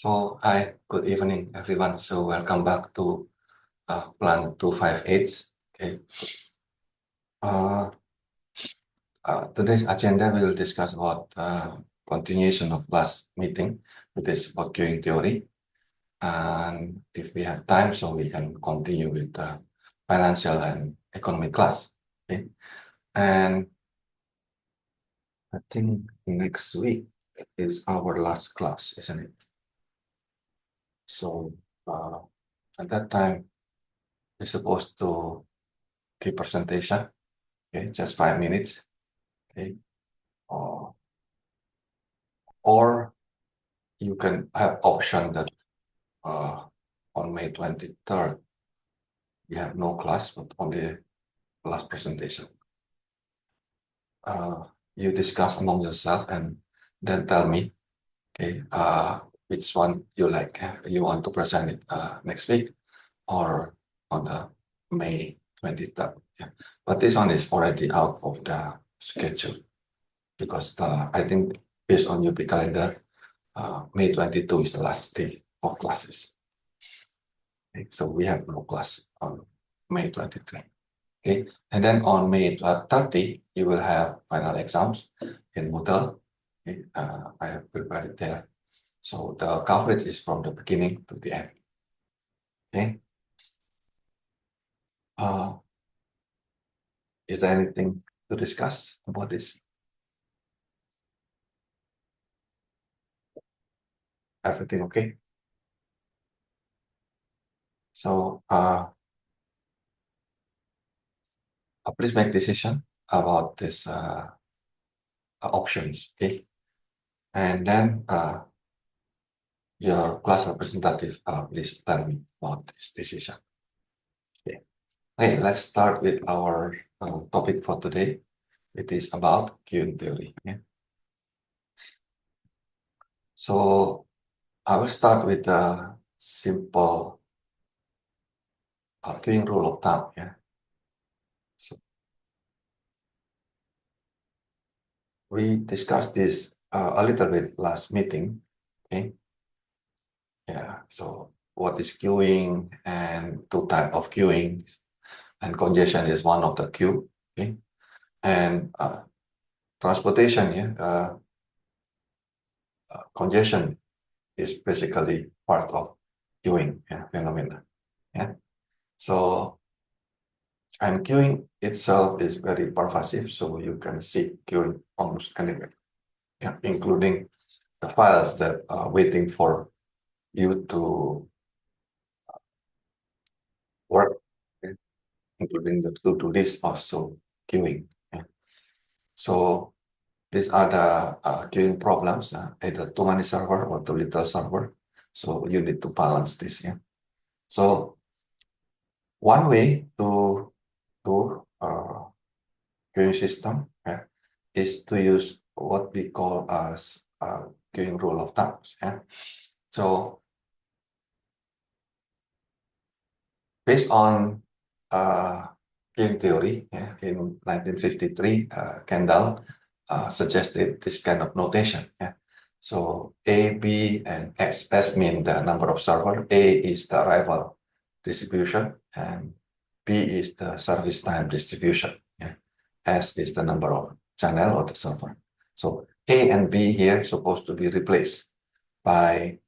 So, hi, good evening, everyone. So, welcome back to Plan 258. Okay. Uh, Today's agenda we will discuss about continuation of last meeting, which is about queuing theory. And if we have time, so we can continue with financial and economic class. Okay. And I think next week is our last class, isn't it? So, at that time, we're supposed to give presentation. Okay, just 5 minutes. Okay, or you can have option that on May 23rd you have no class but only class presentation. You discuss among yourself and then tell me, okay, which one you like. You want to present it next week or on the May 23rd. Yeah. But this one is already out of the schedule because I think based on your calendar, May 22 is the last day of classes. Okay, so we have no class on May 23. Okay, and then on May 30, you will have final exams in Moodle. Okay, I have prepared it there. So the coverage is from the beginning to the end. Okay. Is there anything to discuss about this? Everything okay? So please make decision about this options. Okay, and then your class representative, please tell me about this decision. Okay, hey, let's start with our topic for today. It is about queuing theory. Yeah? So I will start with a simple queuing rule of thumb. Yeah. So we discussed this a little bit last meeting. Okay. Yeah. So what is queuing and two type of queuing, and congestion is one of the queue. Okay. And transportation, yeah, congestion is basically part of queuing phenomena. Yeah. So, and queuing itself is very pervasive, so you can see queuing almost anywhere, yeah, including the files that are waiting for you to work, okay? Including the to-do list also queuing. Yeah. So these are the queuing problems, either too many server or too little server. So you need to balance this. Yeah. So one way to do queuing system is to use what we call as queuing rule of thumb. Yeah. So based on queuing theory, in 1953, Kendal suggested this kind of notation. Yeah. So A, B, and S. S mean the number of server. A is the arrival distribution, and B is the service time distribution. Yeah. S is the number of channel or the server. So A and B here is supposed to be replaced by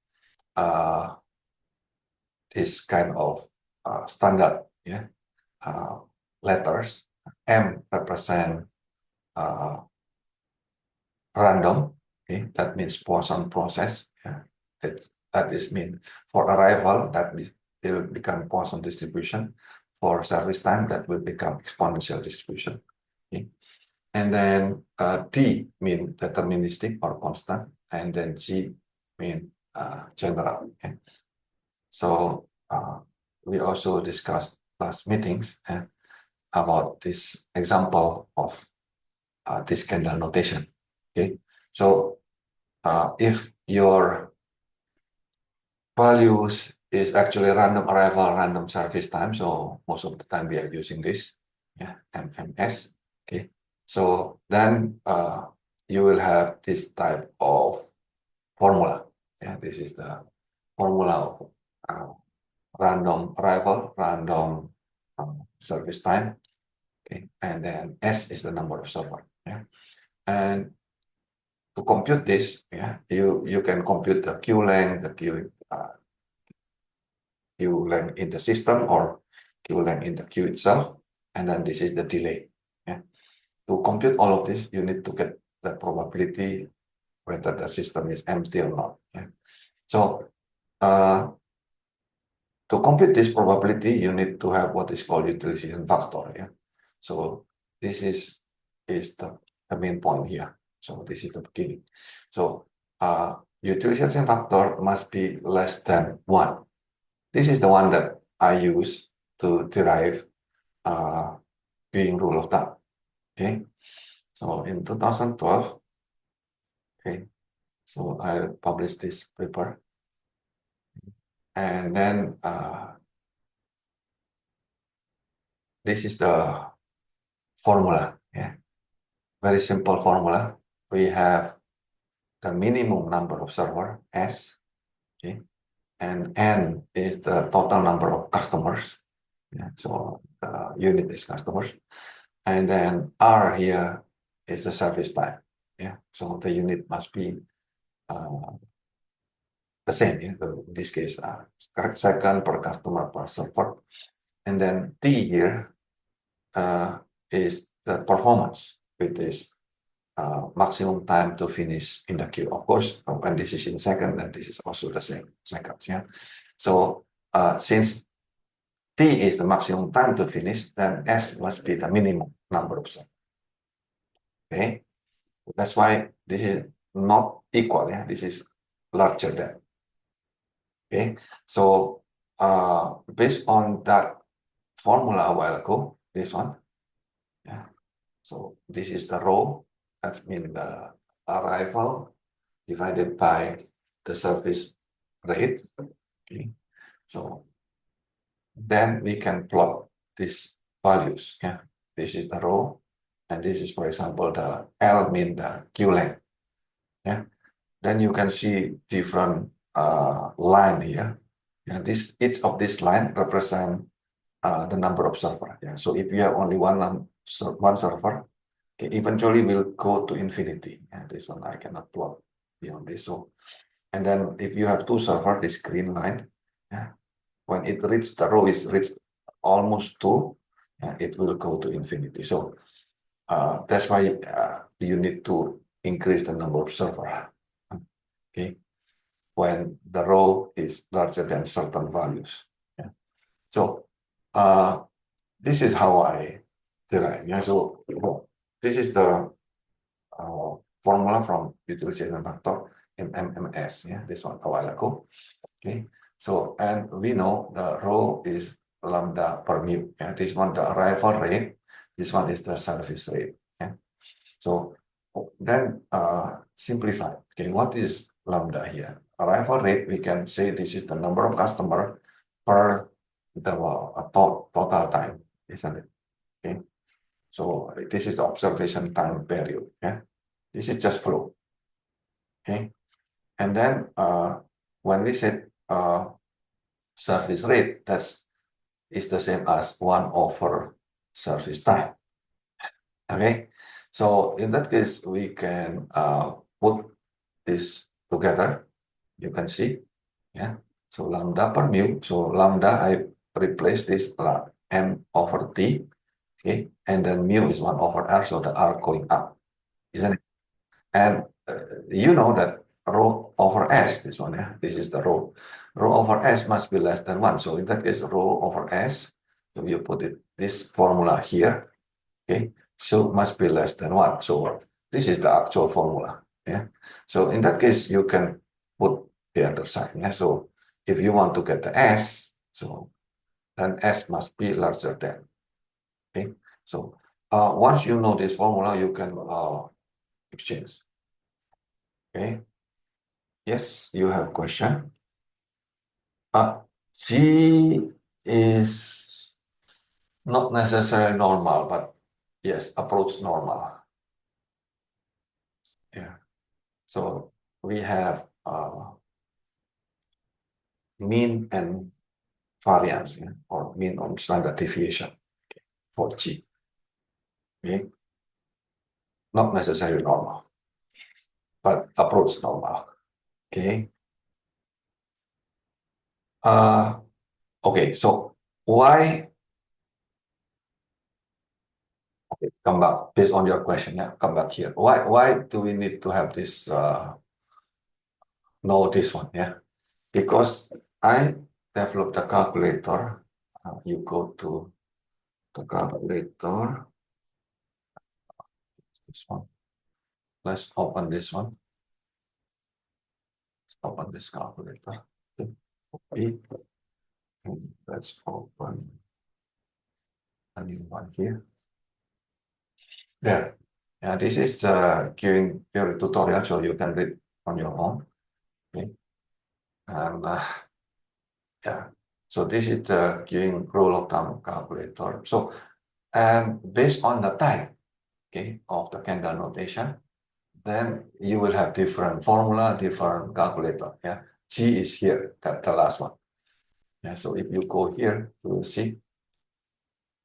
this kind of standard letters. M represent random. Okay, that means Poisson process. Yeah, that is mean for arrival that will become Poisson distribution. For service time that will become exponential distribution. Okay, and then D mean deterministic or constant, and then G mean general. Okay? So we also discussed last meetings about this example of this Kendal notation. Okay, so if your values is actually random arrival, random service time, so most of the time we are using this, MMS. Okay, so then you will have this type of formula. Yeah, this is the formula of random arrival, random service time. Okay, and then S is the number of server. Yeah, and to compute this, yeah, you can compute the queue length, the queue length in the system or queue length in the queue itself, and then this is the delay. Yeah, to compute all of this, you need to get the probability whether the system is empty or not. Yeah, so to compute this probability, you need to have what is called utilization factor. Yeah, so this is the main point here. So this is the beginning. So utilization factor must be less than 1. This is the one that I use to derive Ewing rule of thumb. Okay, so in 2012, okay, so I published this paper, and then this is the formula. Yeah, very simple formula. We have the minimum number of server S, okay, and N is the total number of customers. Yeah, so the unit is customers, and then R here is the service time. Yeah, so the unit must be the same. Yeah, so in this case, second per customer per server, and then T here is the performance, which is maximum time to finish in the queue. Of course, when this is in second, then this is also the same seconds. Yeah. So since T is the maximum time to finish, then S must be the minimum number of seconds. Okay. That's why this is not equal. Yeah. This is larger than. Okay. So based on that formula a while ago, this one. Yeah. So this is the rho. That means the arrival divided by the service rate. Okay. So then we can plot these values. Yeah. This is the rho, and this is, for example, the L mean the queue length. Yeah. Then you can see different line here. Yeah. Each of this line represent the number of server. Yeah. So if you have only one server, okay, eventually will go to infinity. And this one I cannot plot beyond this. So, and then if you have two server, this green line, yeah, when it reaches the row is reached almost 2, yeah, it will go to infinity. So that's why you need to increase the number of server. Okay, when the row is larger than certain values. Yeah. So this is how I derive. Yeah. So this is the formula from utilization factor in MMS. Yeah, this one a while ago. Okay, so and we know the rho is lambda per mu. Yeah, this one the arrival rate. This one is the service rate. Yeah, so then simplify. Okay, what is lambda here? Arrival rate. We can say this is the number of customer per the total time, isn't it? Okay, so this is the observation time period. Yeah. This is just flow. Okay. And then when we said service rate, is the same as 1 over service time. Okay. So in that case, we can put this together. You can see. Yeah. So lambda per mu. So lambda, I replace this m over t. Okay. And then mu is 1 over r. So the r going up. Isn't it? And you know that rho over S, this one, yeah, this is the rho. Rho over S must be less than 1. So in that case, rho over S, so you put it this formula here, okay, so it must be less than 1. So this is the actual formula, yeah. So in that case, you can put the other sign, yeah. So if you want to get the S, so then S must be larger than, okay. So once you know this formula, you can exchange. Okay. Yes, you have a question. G is not necessarily normal, but yes, approach normal. Yeah. So we have mean and variance, yeah, or mean on standard deviation, okay, for G. Okay, not necessarily normal, but approach normal. Okay. Okay. So why? Okay, come back based on your question. Yeah, come back here. Why do we need to have this? Know this one. Yeah, because I developed a calculator. You go to the calculator. This one. Let's open this one. Let's open this calculator. Okay. Let's open a new one here. There. Yeah, this is queuing theory tutorial, so you can read on your own. Okay. And yeah, so this is the queuing rule of thumb calculator. So, and based on the type, okay, of the Kendal notation, then you will have different formula, different calculator. Yeah, G is here, the last one. Yeah, so if you go here, you will see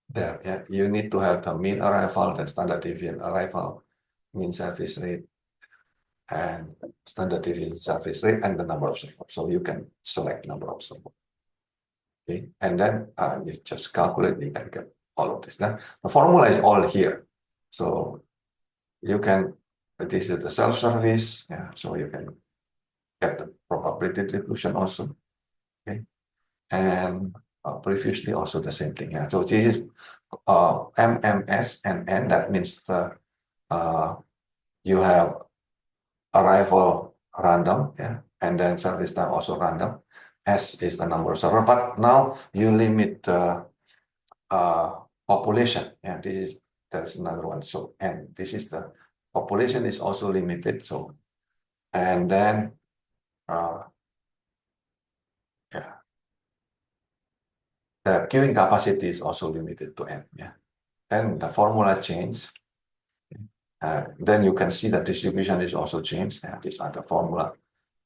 there. Yeah, you need to have the mean arrival, the standard deviation arrival, mean surface rate, and standard deviation surface rate, and the number of support. So you can select number of support. Okay, and then you just calculate, you can get all of this. Then the formula is all here. So you can, this is the self-service, yeah, so you can get the probability distribution also. Okay, and previously also the same thing. Yeah, so this is MMS and N. That means the you have arrival random, yeah, and then service time also random. S is the number of server, but now you limit the population. Yeah, there's another one. So N, this is the population is also limited. So and then yeah, the queuing capacity is also limited to N. Yeah, and the formula change. Then you can see the distribution is also changed. Yeah, these are the formula,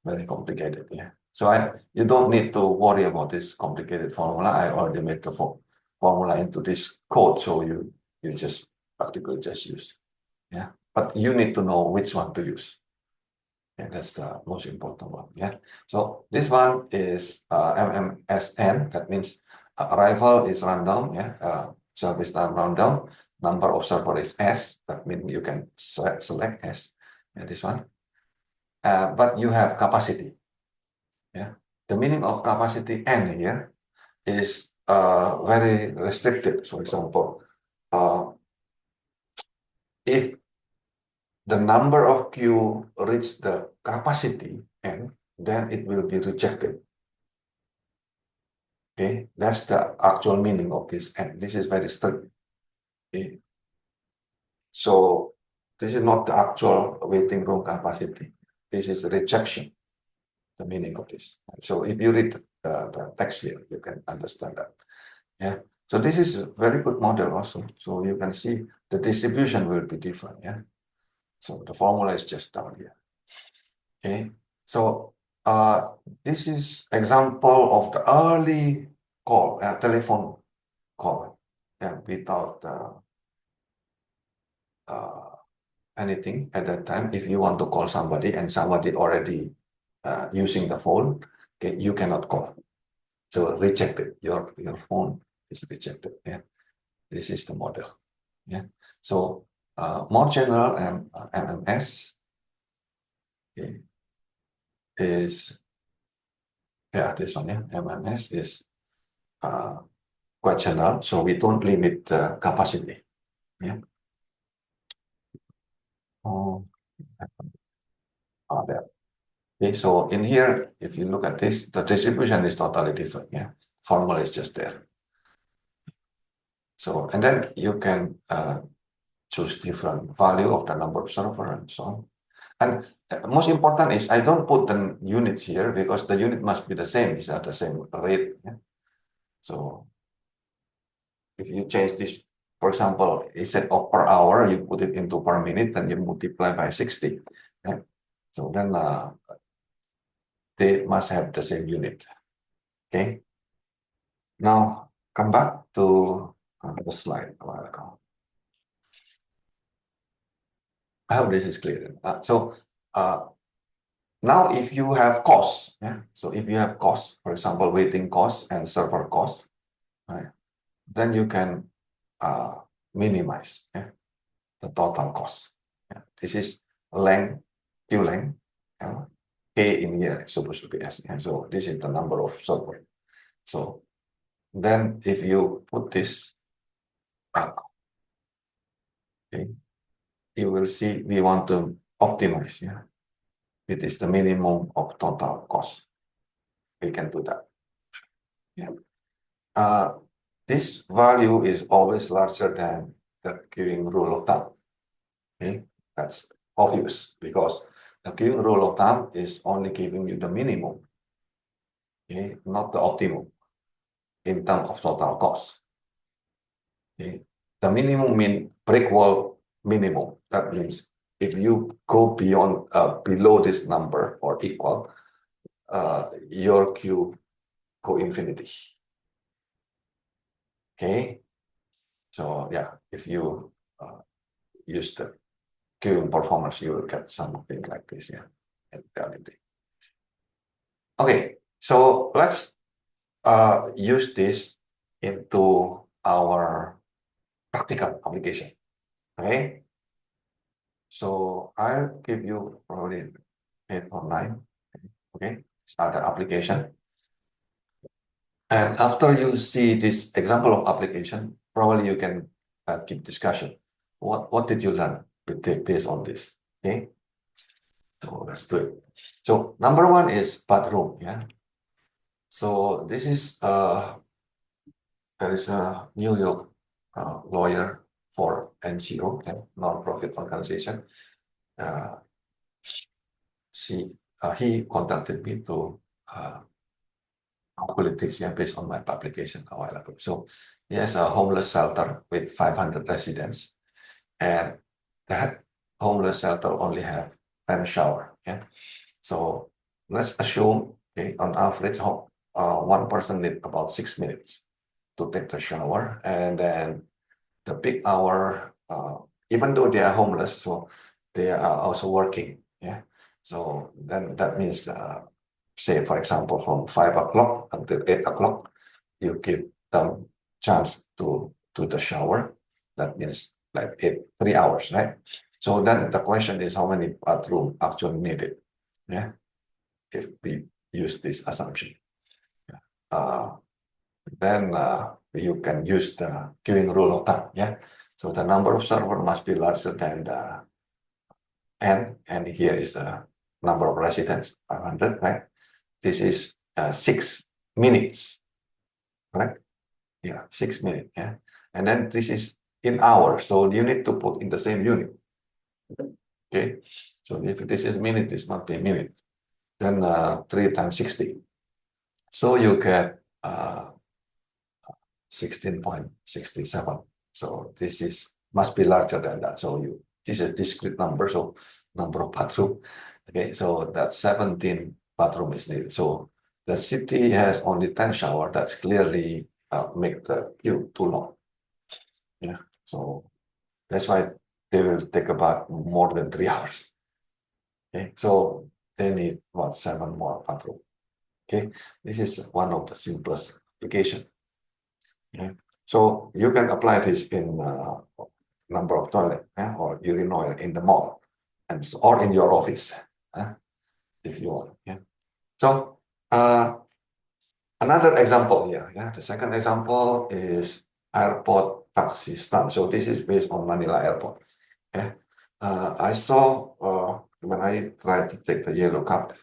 very complicated. Yeah, so you don't need to worry about this complicated formula. I already made the formula into this code, so you just practically just use. Yeah, but you need to know which one to use. Yeah, that's the most important one. Yeah, so this one is MMSN. That means arrival is random. Yeah, service time random. Number of server is S. That means you can select S. Yeah, this one. But you have capacity. Yeah, the meaning of capacity N here is very restricted. For example, if the number of queue reach the capacity N, then it will be rejected. Okay, that's the actual meaning of this N. This is very strict. Okay. So this is not the actual waiting room capacity. This is rejection, the meaning of this. So if you read the text here, you can understand that. Yeah. So this is a very good model also. So you can see the distribution will be different. Yeah. So the formula is just down here. Okay. So this is example of the early call, telephone call, yeah, without anything at that time. If you want to call somebody and somebody already using the phone, okay, you cannot call. So rejected. Your phone is rejected. Yeah, this is the model. Yeah. So more general MMS okay, is this one. Yeah, MMS is quite general, so we don't limit the capacity. Yeah. Oh, there. Okay, so in here, if you look at this, the distribution is totally different. Yeah, formula is just there. So, and then you can choose different value of the number of server and so on. And most important is I don't put the unit here because the unit must be the same. These are the same rate. Yeah? So if you change this, for example, instead of per hour, you put it into per minute, and you multiply by 60. Yeah? So then they must have the same unit. Okay. Now come back to the slide a while ago. I hope this is clear. Now if you have costs, so if you have costs, for example, waiting costs and server costs, right, then you can minimize the total cost. This is length, queue length, K in here is supposed to be S. So this is the number of server. So then if you put this up, okay, you will see we want to optimize. It is the minimum of total cost. We can do that. This value is always larger than the queuing rule of thumb. Okay, that's obvious because the queuing rule of thumb is only giving you the minimum, okay, not the optimum in terms of total cost. Okay, the minimum mean brick wall minimum. That means if you go beyond below this number or equal, your queue go infinity. Okay, so yeah, if you use the queuing performance, you will get something like this, in reality. Okay, so let's use this into our practical application. Okay, so I'll give you probably 8 or 9. Okay, start the application. And after you see this example of application, probably you can keep discussion. What did you learn based on this? Okay, so let's do it. So number one is bathroom. So this is there is a New York lawyer for NGO, non-profit organization. He contacted me to calculate this based on my publication a while ago. So he has a homeless shelter with 500 residents, and that homeless shelter only have 10 shower. So let's assume, on average, one person need about 6 minutes to take the shower, and then the peak hour, even though they are homeless, so they are also working. So then that means, say for example, from 5 o'clock until 8 o'clock, you give them chance to the shower. That means like 3 hours, right? So then the question is how many bathroom actually needed. If we use this assumption. Then you can use the queuing rule of thumb. So the number of server must be larger than the n, and here is the number of residents, 500, right? This is 6 minutes, correct? 6 minutes. And then this is in hours, so you need to put in the same unit. Okay, so if this is minute, this must be minute. Then 3 times 60. So you get 16.67. So this must be larger than that. So this is discrete number, so number of bathroom. Okay, so that 17 bathroom is needed. So the city has only 10 shower. That's clearly make the queue too long. So that's why they will take about more than 3 hours. Okay, so they need about 7 more bathroom. Okay, this is one of the simplest application. So you can apply this in number of toilet or urinal in the mall, or in your office if you want. So another example here. The second example is airport taxi stand. So this is based on Manila Airport. I saw when I tried to take the yellow cab,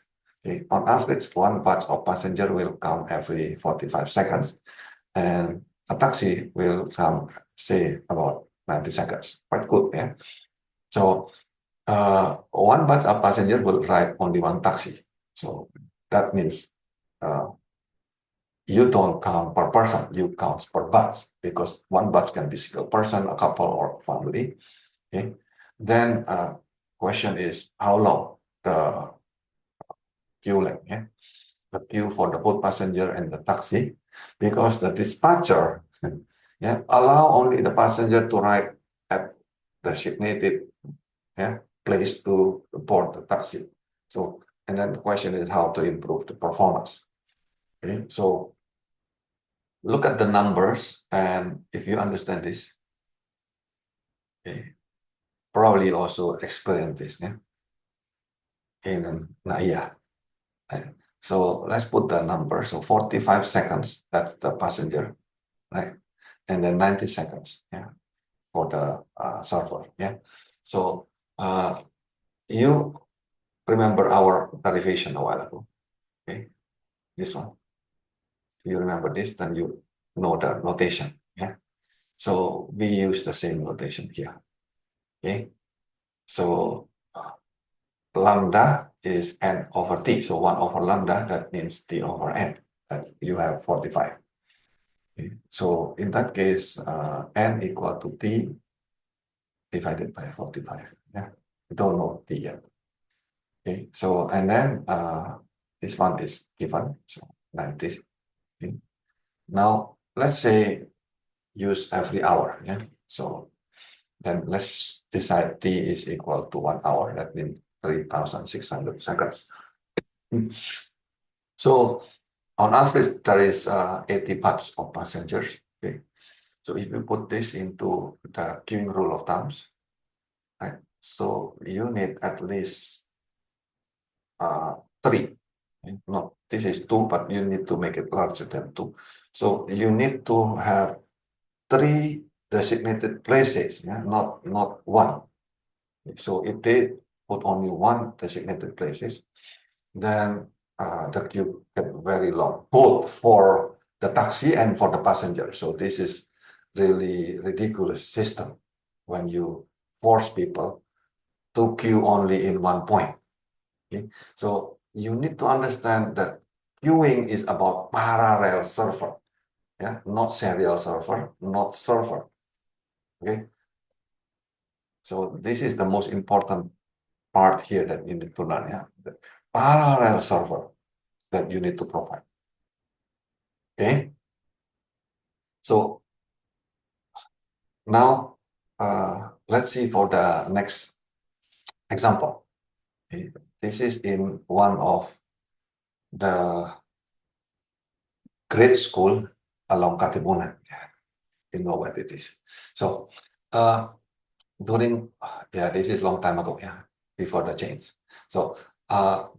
on average, one batch of passenger will come every 45 seconds, and a taxi will come, say, about 90 seconds. Quite good, So one batch of passenger will ride only one taxi. So that means you don't count per person, you count per batch, because one batch can be single person, a couple, or family. Then question is how long the queue length. the queue for the both passenger and the taxi, because the dispatcher allow only the passenger to ride at the designated place to board the taxi. So, and then the question is how to improve the performance. Okay, so look at the numbers, and if you understand this, probably also experience this. Yeah. So let's put the number. So 45 seconds, that's the passenger, right? And then 90 seconds, for the server, So you remember our derivation a while ago, okay? This one. If you remember this, then you know the notation, So we use the same notation here, okay? So lambda is n over t. So 1 over lambda, that means t over n. That you have 45. Okay. So in that case, n equal to t divided by 45. We don't know t yet. Okay. So, and then this one is given. So 90. Okay. Now, let's say use every hour. So then let's decide t is equal to 1 hour. That means 3,600 seconds. So on average, there is 80 paths of passengers. Okay. So if you put this into the queuing rule of thumbs, right? So you need at least 3. No, this is 2, but you need to make it larger than 2. So you need to have 3 designated places, not 1. So if they put only 1 designated places, then the queue get very long, both for the taxi and for the passenger. So this is really ridiculous system when you force people to queue only in one point. Okay? So you need to understand that queuing is about parallel server, not serial server, not server. Okay. So this is the most important part here that you need to learn. The parallel server that you need to provide. Okay. So now let's see for the next example. Okay. This is in one of the grade school along Katipunan. You know what it is. So during, this is long time ago, before the change. So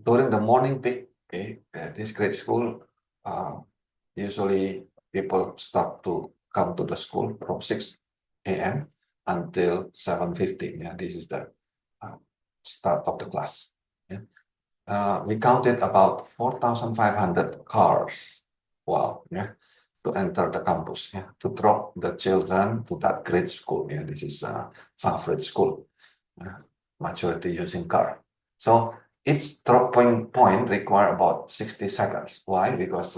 during the morning peak, this grade school, usually people start to come to the school from 6 a.m. until 7:15. This is the start of the class. We counted about 4,500 cars. Wow, to enter the campus, to drop the children to that grade school. This is a favorite school. Majority using car. So its dropping point require about 60 seconds. Why? Because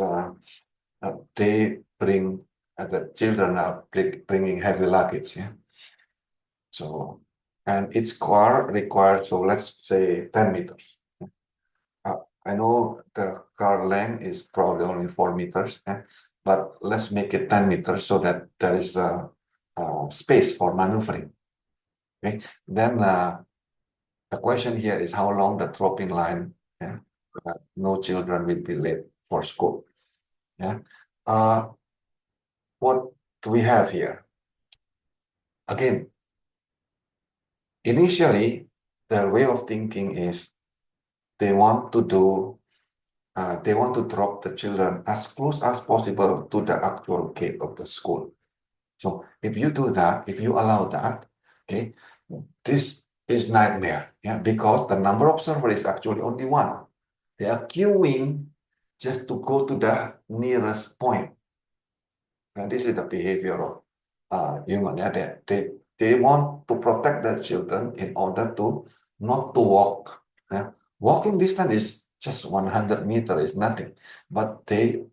they bring the children are bringing heavy luggage. So, and its car requires, so let's say 10 meters. I know the car length is probably only 4 meters, but let's make it 10 meters so that there is a space for maneuvering. Okay, then the question here is how long the dropping line. No children will be late for school. What do we have here? Again, initially, their way of thinking is they want to do they want to drop the children as close as possible to the actual gate of the school. So if you do that, if you allow that, okay, this is nightmare, because the number of servers is actually only 1. They are queuing just to go to the nearest point. And this is the behavior of human. They want to protect their children in order to not to walk. Walking distance is just 100 meters, is nothing. But the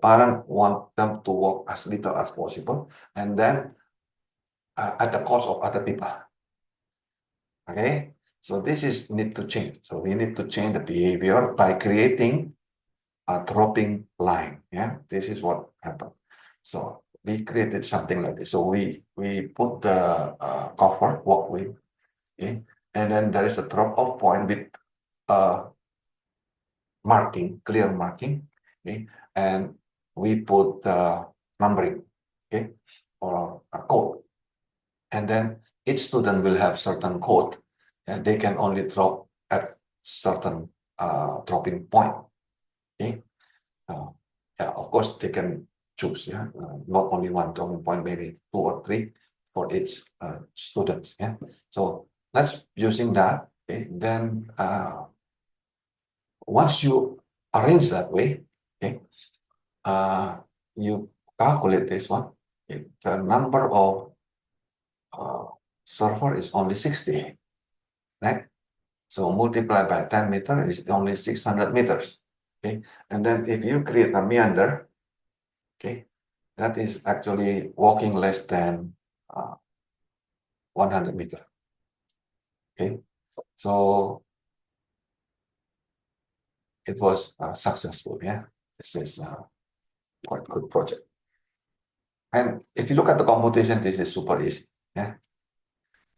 parent want them to walk as little as possible, and then at the cost of other people. Okay, So this is need to change. So we need to change the behavior by creating a dropping line. Yeah, this is what happened. So we created something like this. So we put the cover walkway, okay, and then there is a drop-off point with marking, clear marking, okay, and we put numbering, okay, or a code, and then each student will have certain code, and they can only drop at certain dropping point, okay. Yeah, of course they can choose, yeah, not only one dropping point, maybe two or three for each student, yeah. So let's using that, okay. Then once you arrange that way, okay, you calculate this one. If the number of server is only 60, right? So multiply by 10 meters is only 600 meters, okay? And then if you create a meander, okay, that is actually walking less than 100 meters, okay? So it was successful, yeah? This is quite good project. And if you look at the computation, this is super easy, yeah?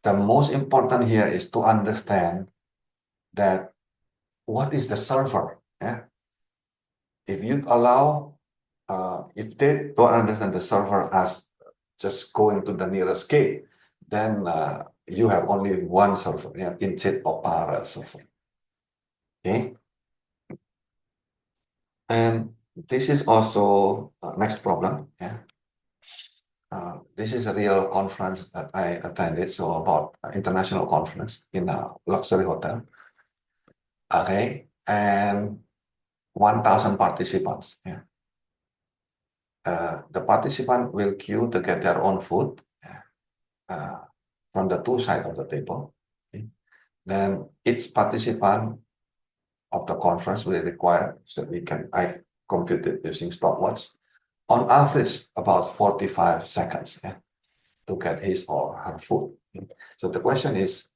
The most important here is to understand that what is the server, yeah? If you allow, if they don't understand the server as just going to the nearest gate, then you have only one server, yeah, instead of parallel server, okay? And this is also next problem, yeah? This is a real conference that I attended, so about international conference in a luxury hotel, okay? And 1,000 participants, yeah? The participant will queue to get their own food uh, from the two sides of the table. Okay? Then each participant of the conference will require, so I compute it using stopwatch, on average about 45 seconds, yeah, to get his or her food. Okay? So the question is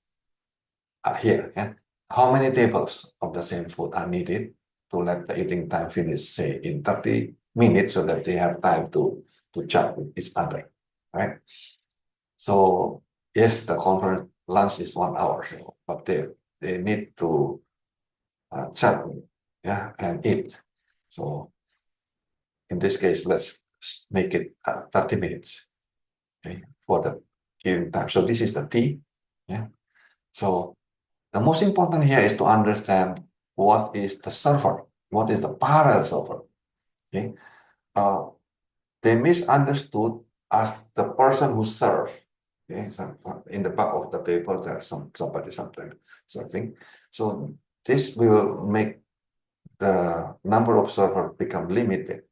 here, yeah, how many tables of the same food are needed to let the eating time finish, say, in 30 minutes so that they have time to chat with each other, right? So yes, the conference lunch is 1 hour, but they need to chat, yeah, and eat. So in this case, let's make it 30 minutes, okay, for the queuing time. So this is the T, yeah. So the most important here is to understand what is the server, what is the parallel server, okay. They misunderstood as the person who serve. Okay, so in the back of the table, there's somebody sometimes serving. So this will make the number of server become limited.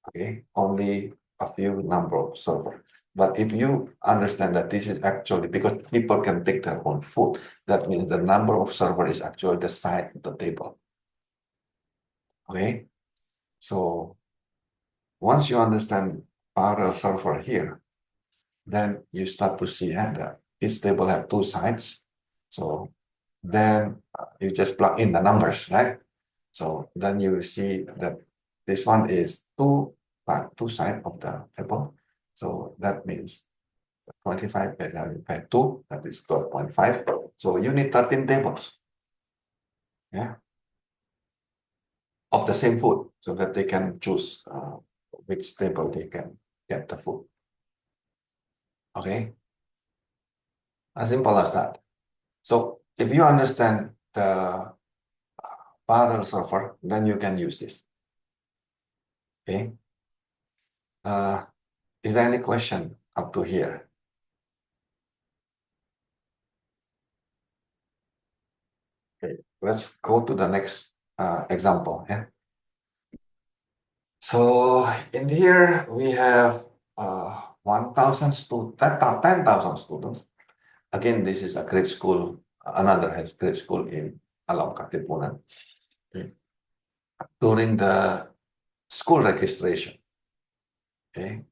Okay, only a few number of server. But if you understand that this is actually because people can take their own food, that means the number of server is actually the size of the table. Okay, so once you understand parallel server here, then you start to see that each table have two sides. So then you just plug in the numbers, right? So then you will see that this one is two sides of the table. So that means 25 by 2, that is 12.5. So you need 13 tables, yeah, of the same food so that they can choose which table they can get the food. Okay, as simple as that. So if you understand the parallel server, then you can use this. Okay. Is there any question up to here? Okay. Let's go to the next example. Yeah. So in here we have 1,000 students, 10,000 students. Again, this is a grade school, another grade school in Alam Katipunan. Okay. During the school registration. Okay.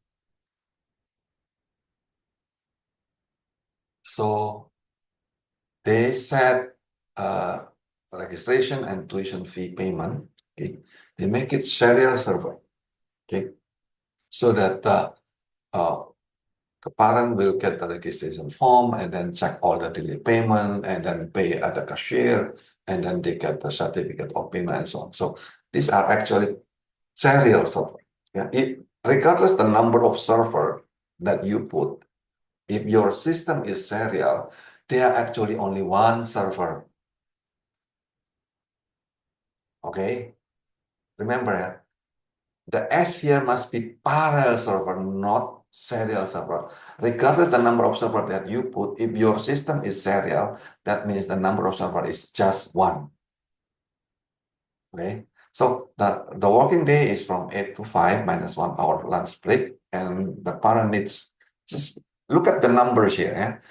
So they set registration and tuition fee payment. Okay, they make it serial server. Okay, so that the parent will get the registration form and then check all the delay payment and then pay at the cashier and then they get the certificate of payment and so on. So these are actually serial server. Yeah, regardless the number of server that you put, if your system is serial, there are actually only one server. Okay, remember, the S here must be parallel server, not serial server. Regardless the number of server that you put, if your system is serial, that means the number of server is just one. Okay, so the working day is from 8 to 5 minus 1 hour lunch break, and the parent needs, just look at the numbers here.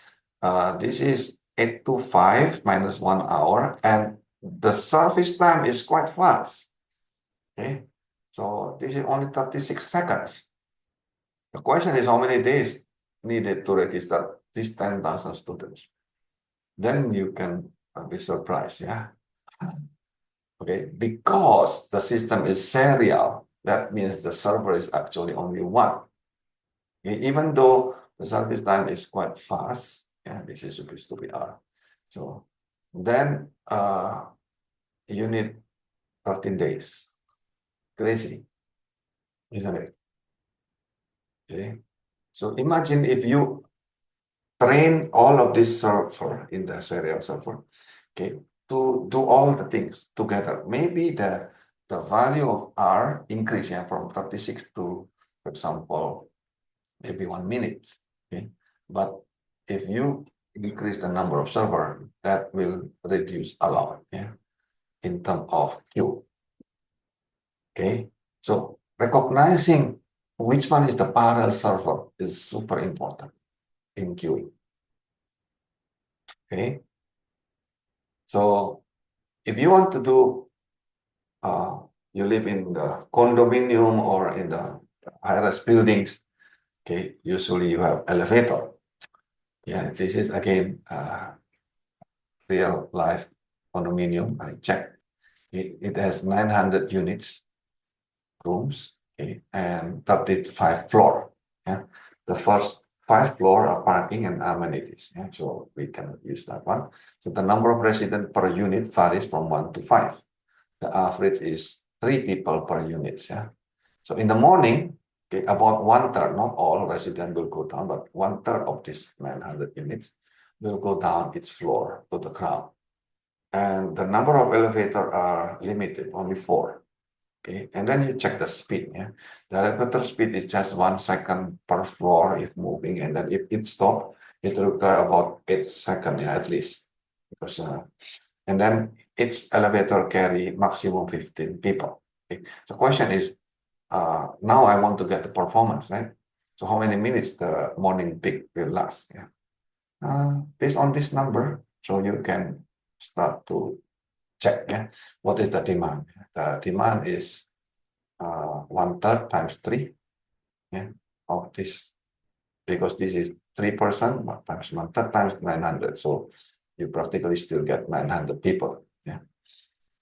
This is 8 to 5 minus 1 hour, and the service time is quite fast. Okay, so this is only 36 seconds. The question is how many days needed to register these 10,000 students. Then you can be surprised, yeah. Okay, because the system is serial, that means the server is actually only one. Even though the service time is quite fast, yeah, this is supposed to be R. So then you need 13 days. Crazy, isn't it? Okay. So imagine if you train all of this server in the serial server, okay, to do all the things together. Maybe the value of R increase, yeah, from 36 to, for example, maybe 1 minute. Okay, but if you increase the number of server, that will reduce a lot, yeah, in terms of queue. Okay, so recognizing which one is the parallel server is super important in queuing. Okay, so if you want to do, you live in the condominium or in the high-rise buildings, okay, usually you have elevator. Yeah, this is again real life condominium. I checked. It has 900 units, rooms, okay, and 35 floor. Yeah, the first 5 floor are parking and amenities. Yeah, so we cannot use that one. So the number of residents per unit varies from 1 to 5. The average is 3 people per unit. Yeah. So in the morning, okay, about 1/3, not all residents will go down, but 1/3 of these 900 units will go down its floor to the ground. And the number of elevators are limited, only 4. Okay, and then you check the speed. Yeah, the elevator speed is just 1 second per floor if moving, and then if it stops, it will require about 8 seconds, yeah, at least, because and then each elevator carry maximum 15 people. Okay. The question is, now I want to get the performance, right? So how many minutes the morning peak will last? Yeah. Based on this number, so you can start to check, yeah, what is the demand? The demand is 1/3 times 3, yeah, of this, because this is 3% times 1/3 times 900. So you practically still get 900 people, yeah,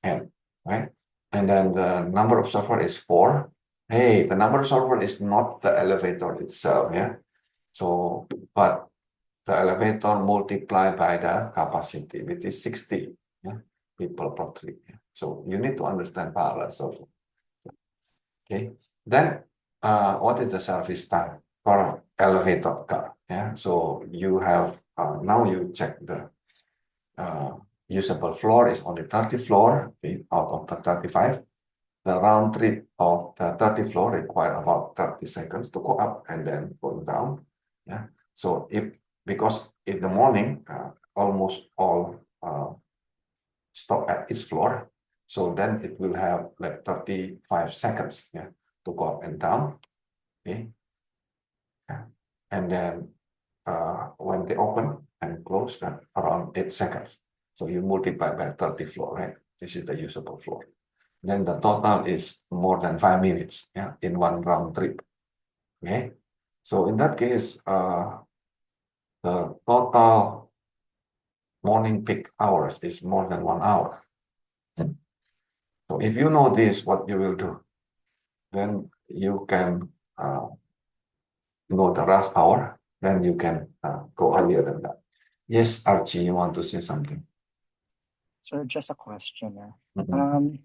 and right. And then the number of server is 4. Hey, the number of server is not the elevator itself, yeah. So, but the elevator multiplied by the capacity, which is 60, yeah, people per trip. Yeah. So you need to understand parallel server. Okay. Then, what is the service time for elevator car? Yeah. So you have now you check the usable floor is only 30 floor, okay, out of the 35. The round trip of the 30 floor require about 30 seconds to go up and then going down. Yeah. So because in the morning, almost all stop at its floor, so then it will have like 35 seconds, yeah, to go up and down. Okay. Yeah. And then when they open and close, that around 8 seconds. So you multiply by 30 floor, right? This is the usable floor. Then the total is more than 5 minutes, yeah, in one round trip. Okay. So in that case, the total morning peak hours is more than 1 hour. So if you know this, what you will do, then you can know the rush hour, then you can go earlier than that. Yes, Archie, you want to say something? Sir, just a question. Mhm.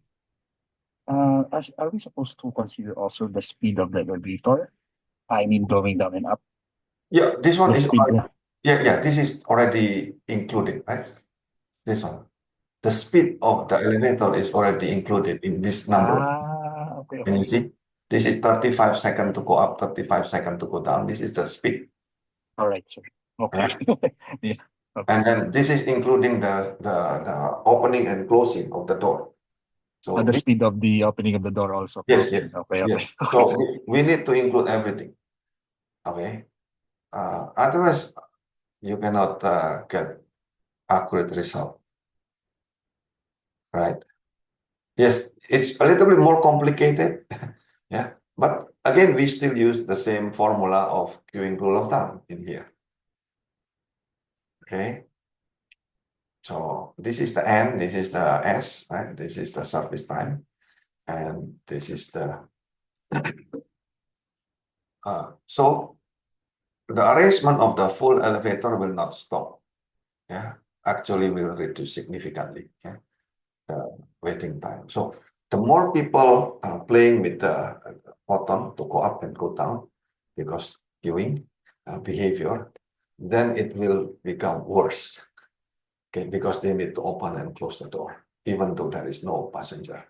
Are we supposed to consider also the speed of the elevator? I mean, going down and up. Yeah, this one The is speed. this is already included, right? This one. The speed of the elevator is already included in this number. Okay, Can you okay. see? This is 35 seconds to go up, 35 seconds to go down. This is the speed. All right, sir. Okay. Yeah. Yeah. Okay. And then this is including the opening and closing of the door. So The this, speed of the opening of the door also yes, closing. yes, Okay, yes. okay. Okay, So sir. we need to include everything. Okay. Otherwise, you cannot get accurate result, right? Yes, it's a little bit more complicated. Yeah. But again, we still use the same formula of queuing rule of thumb in here. Okay. So this is the N, this is the S, right? This is the service time, and this is the so the arrangement of the full elevator will not stop. Yeah, actually will reduce significantly. Yeah, the waiting time. So the more people playing with the button to go up and go down, because queuing behavior, then it will become worse. Okay, because they need to open and close the door, even though there is no passenger.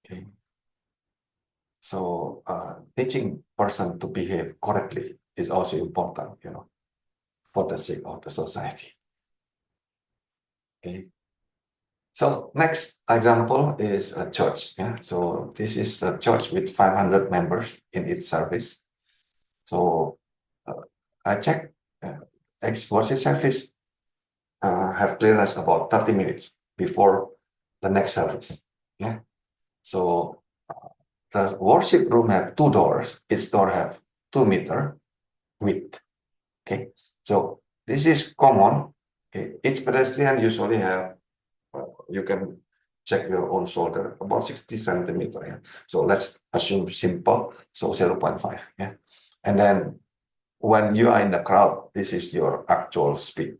Okay. So teaching person to behave correctly is also important, for the sake of the society. Okay. So next example is a church. Yeah. So this is a church with 500 members in its service. So I checked worship service have clearance about 30 minutes before the next service. Yeah. So the worship room have two doors. Each door have 2 meter width. Okay, so this is common. Okay, each pedestrian usually have you can check your own shoulder about 60 centimeter. Yeah, so let's assume simple, so 0.5. Yeah, and then when you are in the crowd, this is your actual speed.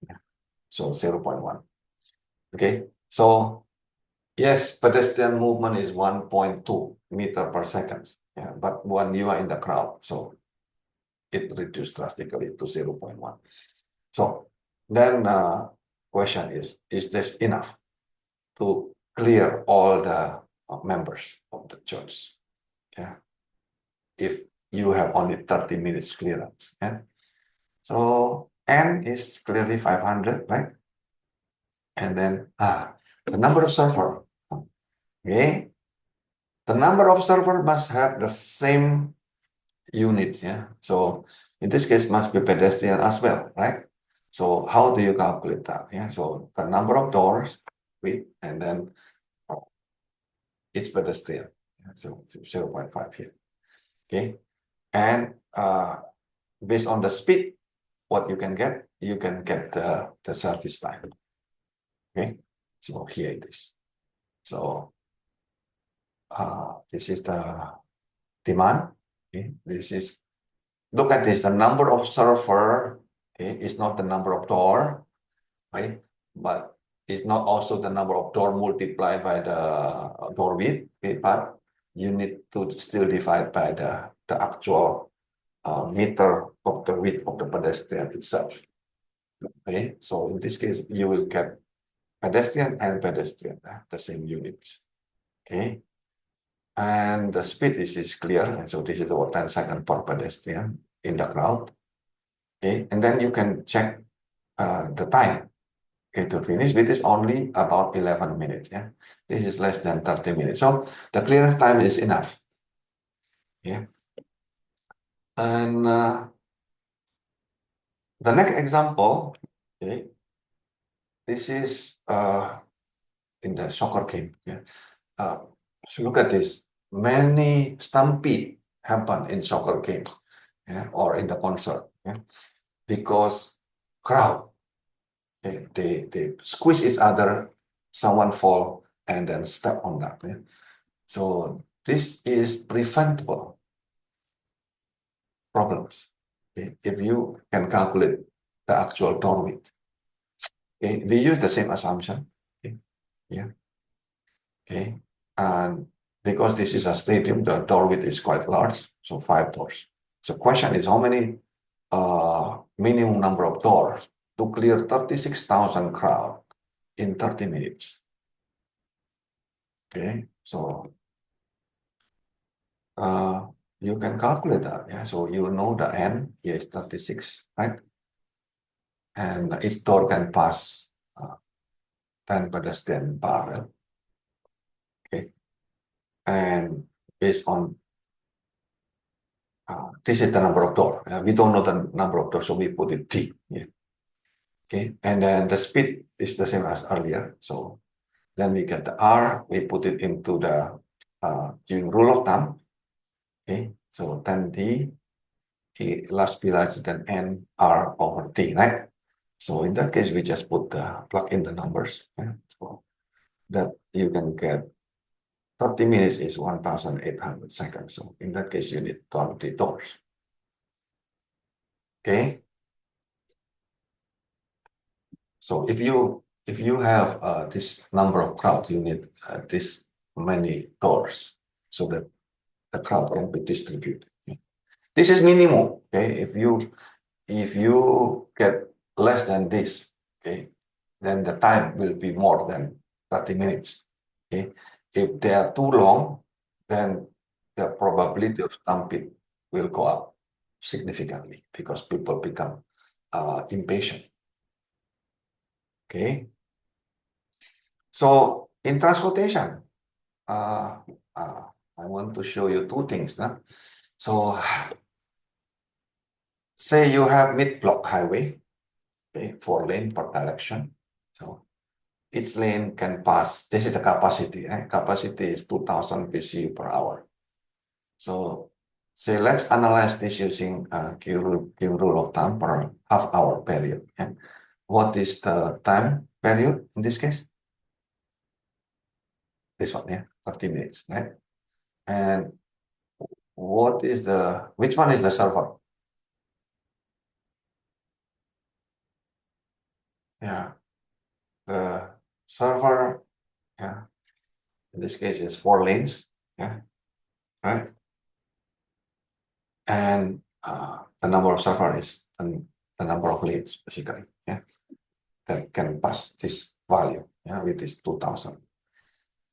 Yeah. So 0.1. Okay, so yes, pedestrian movement is 1.2 meter per second. Yeah, but when you are in the crowd, so it reduced drastically to 0.1. So then question is this enough to clear all the members of the church? Yeah. If you have only 30 minutes clearance. Yeah. So N is clearly 500, right? And then the number of server. Okay. The number of server must have the same units. Yeah. So in this case must be pedestrian as well, right? So how do you calculate that? Yeah. So the number of doors width and then each pedestrian. Yeah, so 0.5 here. Okay. And based on the speed, what you can get the service time. Okay. So here it is. So this is the demand. Okay. This is look at this. The number of server, okay, is not the number of door, right? But it's not also the number of door multiplied by the door width, okay, but you need to still divide by the actual meter of the width of the pedestrian itself. Okay, so in this case, you will get pedestrian and pedestrian, the same units. Okay, and the speed is clear, and so this is about 10 seconds per pedestrian in the crowd. Okay, and then you can check the time. Okay, to finish, which is only about 11 minutes. Yeah, this is less than 30 minutes. So the clearance time is enough. Yeah, and the next example, okay, this is in the soccer game. Yeah, look at this. Many stampede happen in soccer game, yeah, or in the concert. Yeah, because crowd. They squeeze each other, someone fall and then step on that. Yeah? So this is preventable problems. Okay? If you can calculate the actual door width. Okay? We use the same assumption. Okay? Yeah. Okay. And because this is a stadium, the door width is quite large, so 5 doors. So question is how many minimum number of doors to clear 36,000 crowd in 30 minutes. Okay, so you can calculate that. Yeah, so you know the n here is 36, right? And each door can pass 10 pedestrian parallel. Okay, and based on this is the number of doors. We don't know the number of doors, so we put it T. Yeah. Okay, and then the speed is the same as earlier. So then we get the R, we put it into the using rule of thumb. Okay, so 10T, last be larger than N R over T, right? So in that case, we just plug in the numbers. Yeah? So that you can get 30 minutes is 1,800 seconds. So in that case, you need 20 doors. Okay. So if you have this number of crowd, you need this many doors so that the crowd can be distributed. Yeah. This is minimum. Okay, if you get less than this, okay, then the time will be more than 30 minutes. Okay, if they are too long, then the probability of stampede will go up significantly because people become impatient. Okay. So in transportation, uh, I want to show you two things. Nah? So say you have mid-block highway, okay, 4 lane per direction. So each lane can pass, this is the capacity. Capacity is 2,000 PCU per hour. So say let's analyze this using Q rule of thumb per half-hour period. And what is the time period in this case? This one, yeah, 30 minutes, right? And which one is the server? Yeah, the server, yeah, in this case is 4 lanes, yeah, right? And the number of server is the number of lanes, basically, yeah, that can pass this value, yeah, with this 2,000.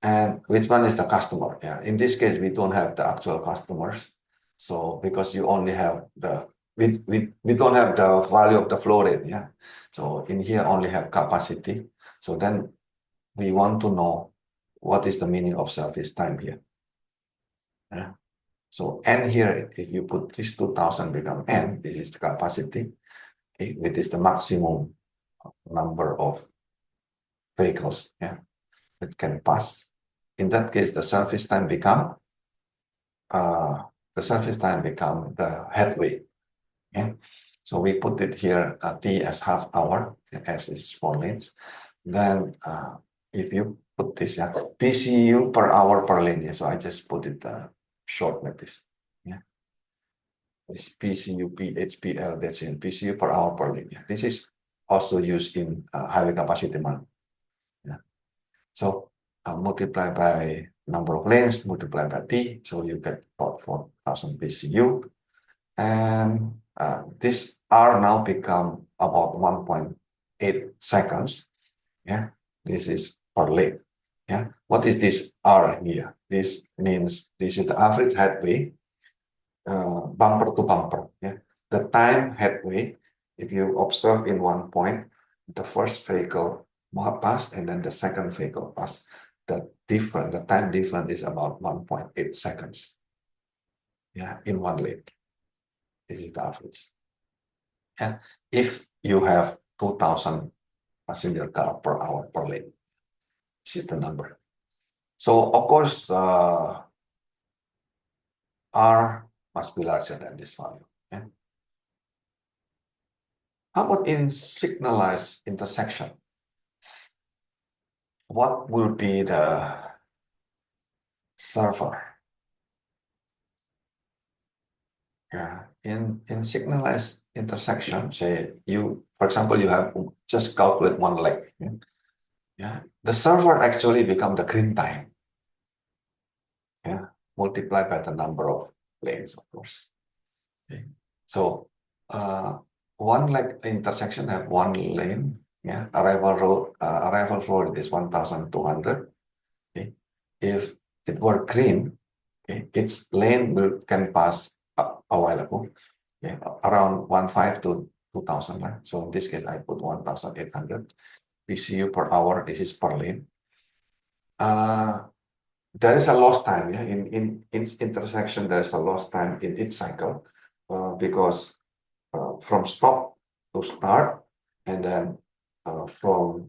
And which one is the customer? Yeah, in this case, we don't have the actual customers. So because you only have we don't have the value of the flow rate. Yeah. So in here only have capacity. So then we want to know what is the meaning of service time here. Yeah. So N here, if you put this 2,000 become N, this is the capacity. Okay, which is the maximum number of vehicles, yeah, that can pass. In that case, the service time become the headway. Yeah? So we put it here T as half hour, S is 4 lanes. Then if you put this, yeah, PCU per hour per lane. Yeah, so I just put it short like this. Yeah. This PCU, PHPL, that's in PCU per hour per lane. Yeah. This is also used in highway capacity demand. Yeah. So multiply by number of lanes, multiply by T, so you get about 4,000 PCU. And this R now become about 1.8 seconds. Yeah, this is per lane. Yeah, what is this R here? This means this is the average headway, bumper to bumper. Yeah, the time headway. If you observe in one point, the first vehicle pass and then the second vehicle pass. The time difference is about 1.8 seconds. Yeah, in one lane. This is the average. And if you have 2,000 passenger car per hour per lane, this is the number. So of course, R must be larger than this value. Yeah? How about in signalized intersection? What will be the server? Yeah, in signalized intersection, say you, for example, you have just calculate one leg. Yeah, yeah. The server actually become the green time. Yeah, multiplied by the number of lanes, of course. Okay. So one leg intersection have one lane. Yeah, arrival road is 1,200. Okay. If it were green, okay, its lane can pass a while ago. Yeah, around 1.5 to 2,000. Right? So in this case, I put 1,800 PCU per hour. This is per lane. There is a lost time. Yeah, in intersection, there is a lost time in each cycle because from stop to start, and then from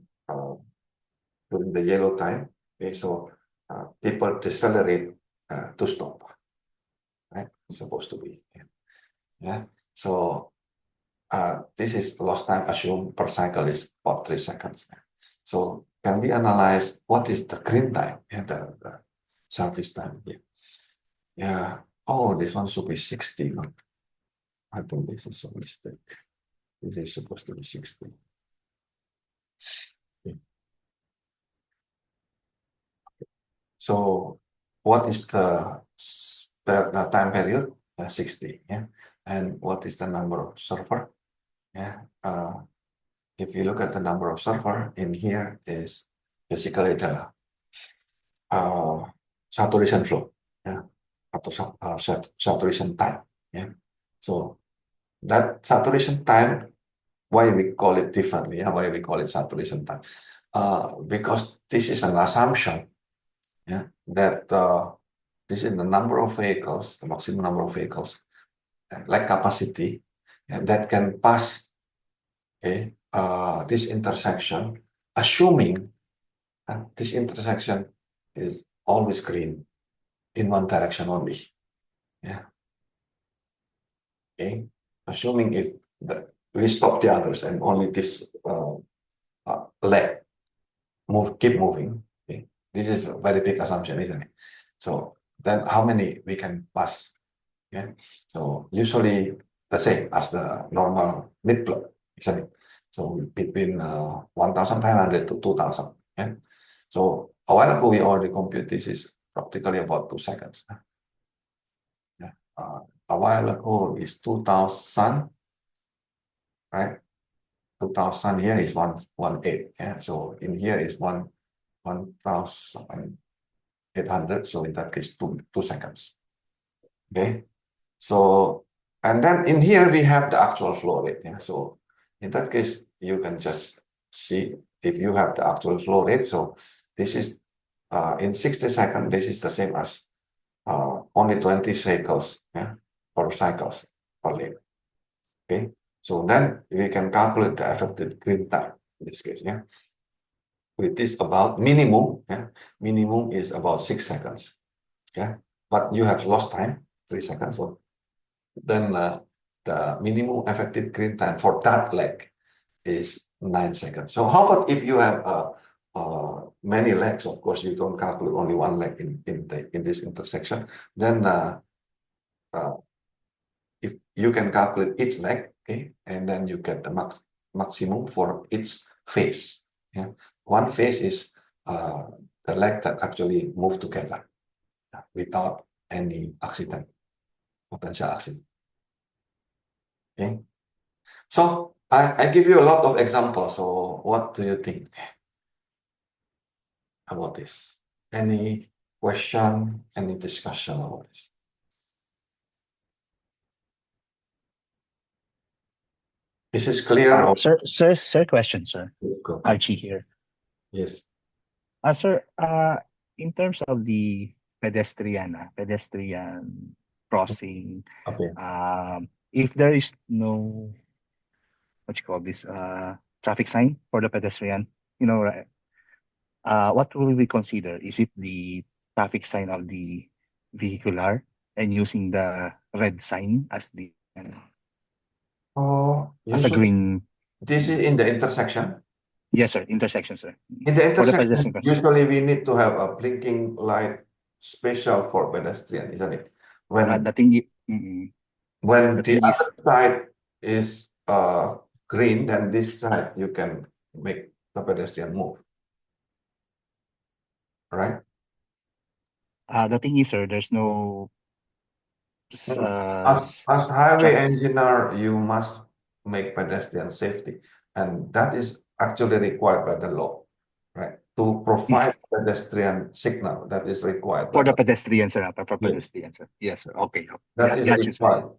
during the yellow time. Okay, so people decelerate to stop. Right, it's supposed to be. Yeah. So this is lost time assumed per cycle is about 3 seconds. So can we analyze what is the green time and the service time here? Yeah. Oh, this one should be 60. No? I think this is a mistake. This is supposed to be 60. Okay. So what is the time period? 60. Yeah. And what is the number of server? Yeah. If you look at the number of server in here is basically the saturation flow, yeah, atau saturation time, yeah. So that saturation time, why we call it differently, yeah, why we call it saturation time, because this is an assumption, yeah, that this is the number of vehicles, the maximum number of vehicles, like capacity, that can pass, okay, this intersection, assuming this intersection is always green in one direction only. Yeah. Okay. Assuming if we stop the others and only this leg keep moving. Okay. This is a very big assumption, isn't it? So then how many we can pass? Yeah. So usually the same as the normal mid plot, isn't it? So between 1,500 to 2,000. Yeah. So a while ago we already compute this is practically about 2 seconds. Yeah. A while ago is 2,000, right? 2,000 here is 118. Yeah. So in here is 1,800. So in that case, 2 seconds. Okay. So, and then in here we have the actual flow rate. Yeah. So in that case, you can just see if you have the actual flow rate. So this is in 60 seconds, this is the same as only 20 cycles, yeah, per cycles per lane. Okay. So then we can calculate the effective green time in this case, yeah. It is about minimum, yeah. Minimum is about 6 seconds, yeah. But you have lost time, 3 seconds. So then the minimum effective green time for that leg is 9 seconds. So how about if you have many legs? Of course, you don't calculate only one leg in this intersection. Then if you can calculate each leg, okay, and then you get the maximum for each phase. Yeah, one phase is the leg that actually move together without any accident, potential accident. Okay, so I give you a lot of examples. So what do you think about this? Any question? Any discussion about this? This is clear. Or Sir, question, sir. go ahead. Archie here. Yes. Sir, in terms of the pedestrian crossing, Okay. if there is no, what you call this, traffic sign for the pedestrian, right? What will we consider? Is it the traffic sign of the vehicular and using the red sign as the Oh, as a usually green? This is in the intersection. Yes, sir. Intersection, sir. In the For the intersection, pedestrian crossing. usually we need to have a blinking light special for pedestrian, isn't it? When The thing, when the the thing other is, side is green, then this side you can make the pedestrian move, right? sir, there's no As highway traffic. engineer, you must make pedestrian safety, and that is actually required by the law, right? To provide pedestrian signal that is required by For the the pedestrian, sir. For yes, pedestrian, sir. Yes, sir. Okay. Okay. that is Got you, sir. required.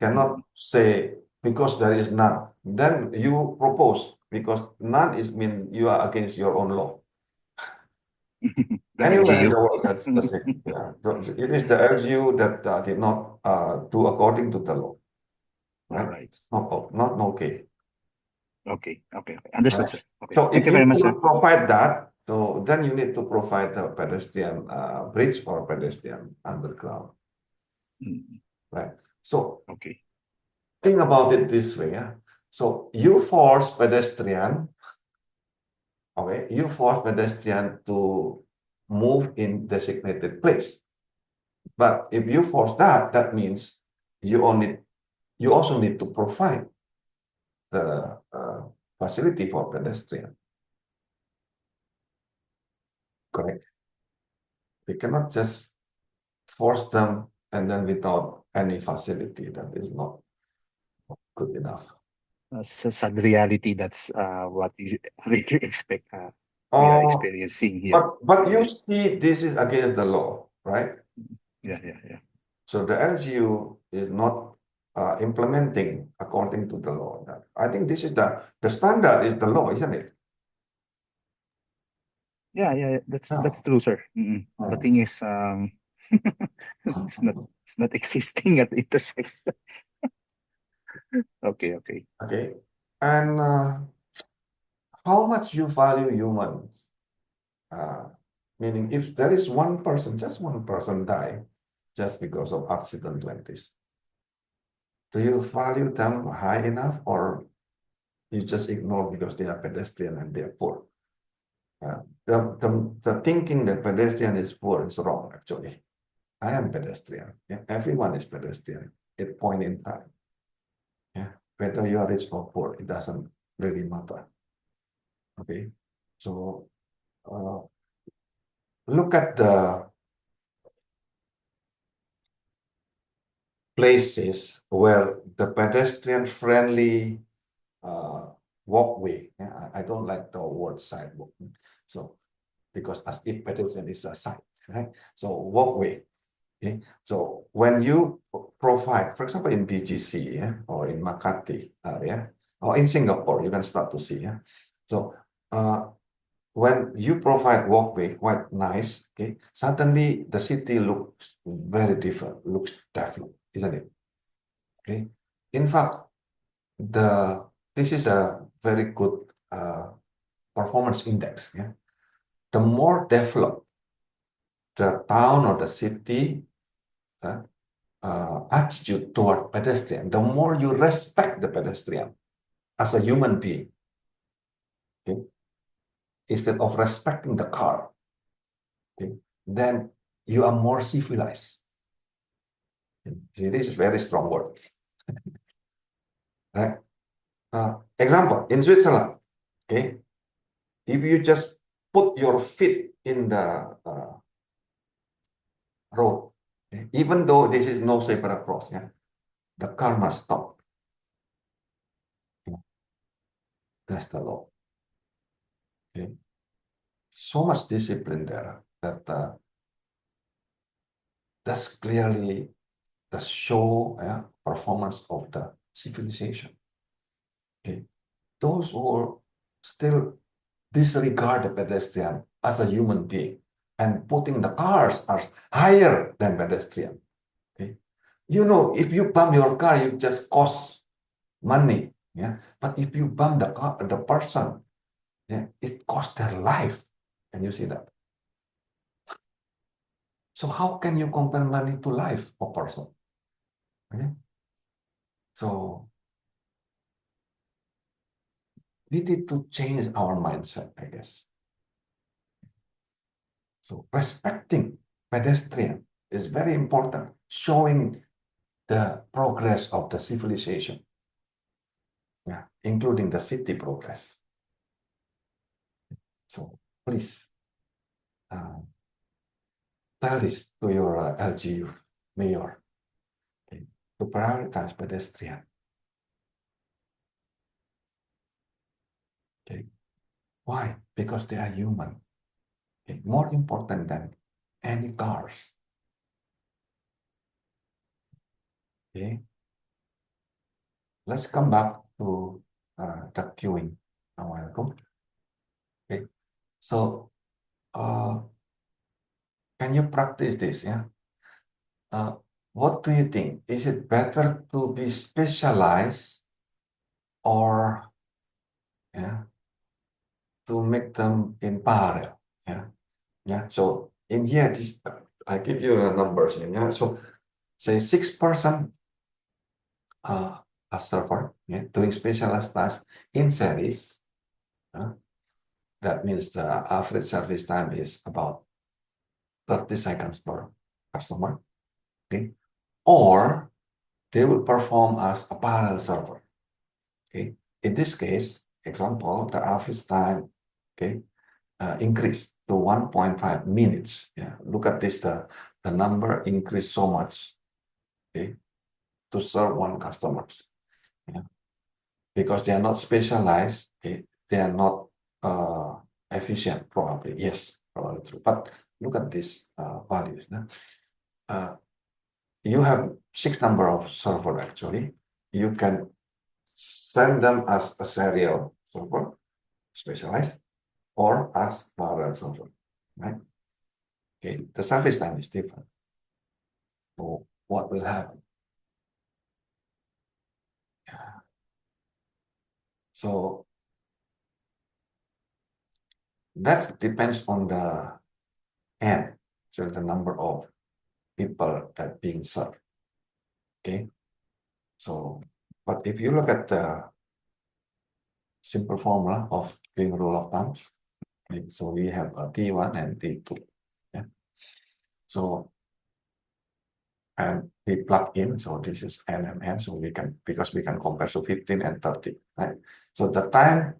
Cannot say because there is none. Then you propose because none is mean you are against your own law. The Anywhere in LGU. the world, that's the same. Yeah. So it is the LGU that did not do according to the law, All right? right. Not okay, Okay. Okay. Understood, right? sir. Okay. So Thank if you you very much, sir. cannot provide that, so then you need to provide the pedestrian bridge or pedestrian underground, Mm, right? So okay. think about it this way, yeah. So you force pedestrian, okay, you force pedestrian to move in designated place. But if you force that, that means you also need to provide the facility for pedestrian, correct? You cannot just force them and then without any facility. That is not good enough. Sad reality. That's what you really expect. We are Oh, experiencing here. but you Yeah. see, this is against the law, right? Yeah. Yeah. Yeah. So the LGU is not implementing according to the law. I think this is the standard is the law, isn't it? Yeah. Yeah. No. That's true, sir. The Hmm. thing is, it's not existing at the intersection. Okay. Okay. Okay. And how much you value humans? Uh, Meaning, if there is one person, just one person die just because of accident like this, do you value them high enough, or you just ignore because they are pedestrian and they are poor? The thinking that pedestrian is poor is wrong, actually. I am pedestrian. Yeah? Everyone is pedestrian at point in time. Yeah? Whether you are rich or poor, it doesn't really matter. Okay. So uh, look at the places where the pedestrian friendly walkway. Yeah? I don't like the word sidewalk. So because as if pedestrian is a side, right? So walkway. Okay, so when you provide, for example, in BGC, yeah, or in Makati area, or in Singapore, you can start to see, yeah. So when you provide walkway quite nice, okay, suddenly the city looks very different, looks developed, isn't it? Okay. In fact, this is a very good performance index. Yeah. The more developed the town or the city, uh, attitude toward pedestrian, the more you respect the pedestrian as a human being, okay, instead of respecting the car, okay, then you are more civilized. It is a very strong word, right? Example, in Switzerland, okay, if you just put your feet in the road, okay, even though this is no zebra cross, yeah, the car must stop. That's the law. Okay, so much discipline there that that's clearly the show performance of the civilization. Okay, those who still disregard the pedestrian as a human being and putting the cars as higher than pedestrian. Okay, you know, if you bump your car, you just cost money. Yeah, but if you bump the car, the person, yeah, it costs their life. Can you see that? So how can you compare money to life of person? Okay, so we need to change our mindset, I guess. So respecting pedestrian is very important, showing the progress of the civilization, yeah, including the city progress. So please tell this to your LGU mayor, okay, to prioritize pedestrian. Okay, why? Because they are human. Okay, more important than any cars. Okay, let's come back to the queuing a while ago. Okay, so can you practice this? Yeah. What do you think? Is it better to be specialized or yeah, to make them in parallel? Yeah. Yeah. So in here, this I give you the numbers in. Yeah. So say 6% a server, yeah, doing specialized tasks in series. That means the average service time is about 30 seconds per customer. Okay. Or they will perform as a parallel server. Okay. In this case, example, the average time, okay, increase to 1.5 minutes. Yeah. Look at this, the number increased so much, okay, to serve one customers. Yeah. Because they are not specialized, okay, they are not efficient, probably. Yes, probably true. But look at these values. You have 6 number of server actually. You can send them as a serial server, specialized, or as parallel server, right? Okay, the service time is different. So what will happen? So that depends on the n, so the number of people that being served. Okay, so but if you look at the simple formula of doing rule of thumbs, okay, so we have a T1 and T2. Yeah, so and we plug in, so this is n and n, so we can, because we can compare, so 15 and 30, right? So the time,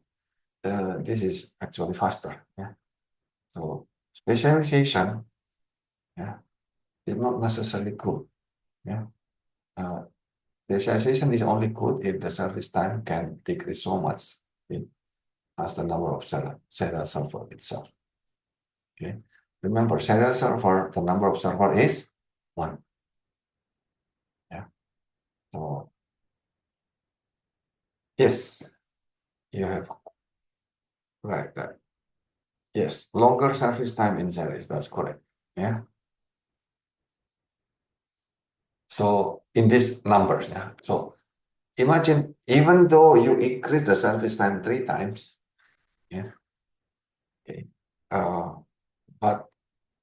this is actually faster. Yeah, so specialization, yeah, is not necessarily good. Yeah, specialization is only good if the service time can decrease so much as the number of serial server itself. Okay, remember serial server, the number of server is 1. Yeah, so yes, you have right that. Yes, longer service time in series, that's correct. Yeah. So in these numbers, yeah. So imagine, even though you increase the service time 3 times, yeah, okay, but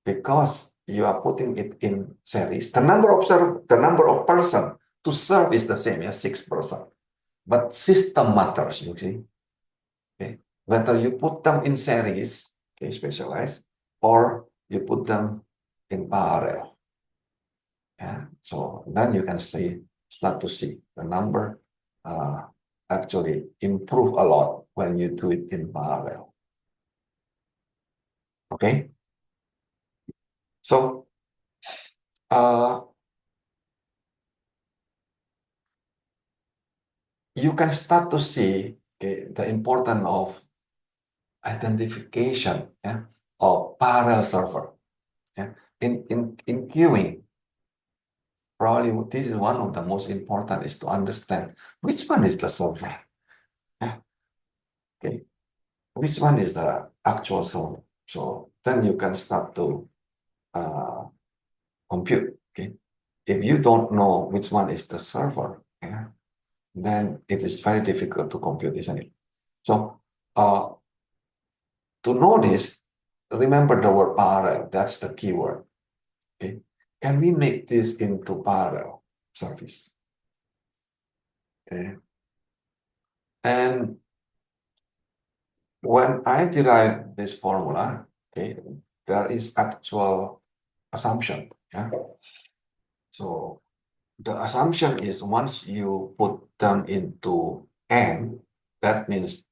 because you are putting it in series, the number of person to serve is the same, yeah, 6%. But system matters, you see. Okay, whether you put them in series, okay, specialized, or you put them in parallel. Yeah, so then you can start to see the number actually improve a lot when you do it in parallel. Okay, so you can start to see, okay, the importance of identification, yeah, of parallel server. Yeah. In queuing, probably this is one of the most important, is to understand which one is the server. Yeah. Okay, which one is the actual server. So then you can start to compute. Okay, if you don't know which one is the server, yeah, then it is very difficult to compute, isn't it? So to know this, remember the word parallel. That's the keyword. Okay, can we make this into parallel service? Okay, and when I derive this formula, okay, there is actual assumption. Yeah. So the assumption is once you put them into N, that means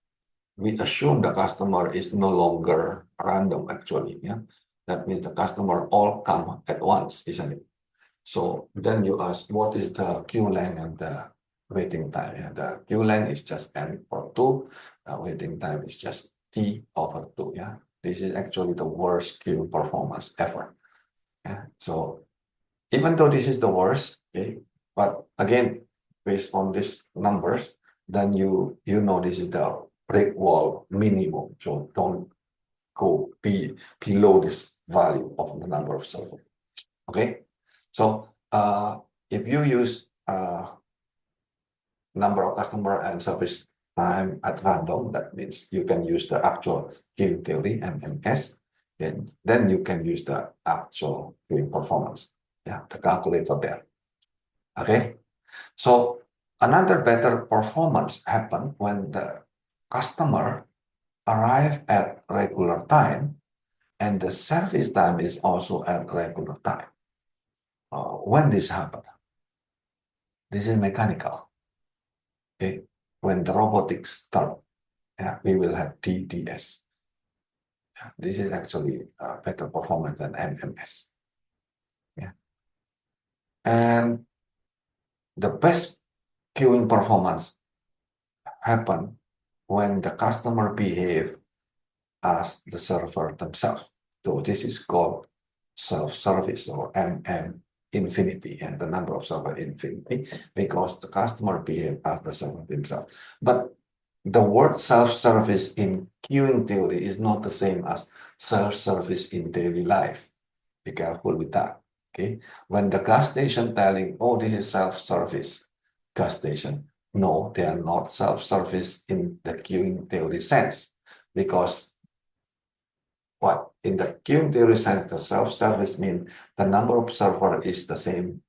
we assume the customer is no longer random actually. Yeah. That means the customer all come at once, isn't it? So then you ask, what is the queue length and the waiting time? Yeah, the queue length is just N for 2. Waiting time is just T over 2. Yeah, this is actually the worst queue performance ever. Yeah, so even though this is the worst, okay, but again, based on these numbers, then you know this is the break wall minimum. So don't go below this value of the number of servers. Okay, so if you use number of customer and service time at random, that means you can use the actual queuing theory, MMS, then you can use the actual queuing performance, yeah, the calculator there. Okay, so another better performance happen when the customer arrive at regular time and the service time is also at regular time. When this happen, this is mechanical. Okay, when the robotics start, yeah, we will have TDS. Yeah, this is actually better performance than MMS. Yeah, and the best queuing performance happen when the customer behave as the server themselves. So this is called self-service or MM infinity, and the number of server infinity, because the customer behave as the server themselves. But the word self-service in queuing theory is not the same as self-service in daily life. Be careful with that. Okay. When the gas station telling, oh, this is self-service gas station. No, they are not self-service in the queuing theory sense, because what in the queuing theory sense, the self-service means the number of server is the same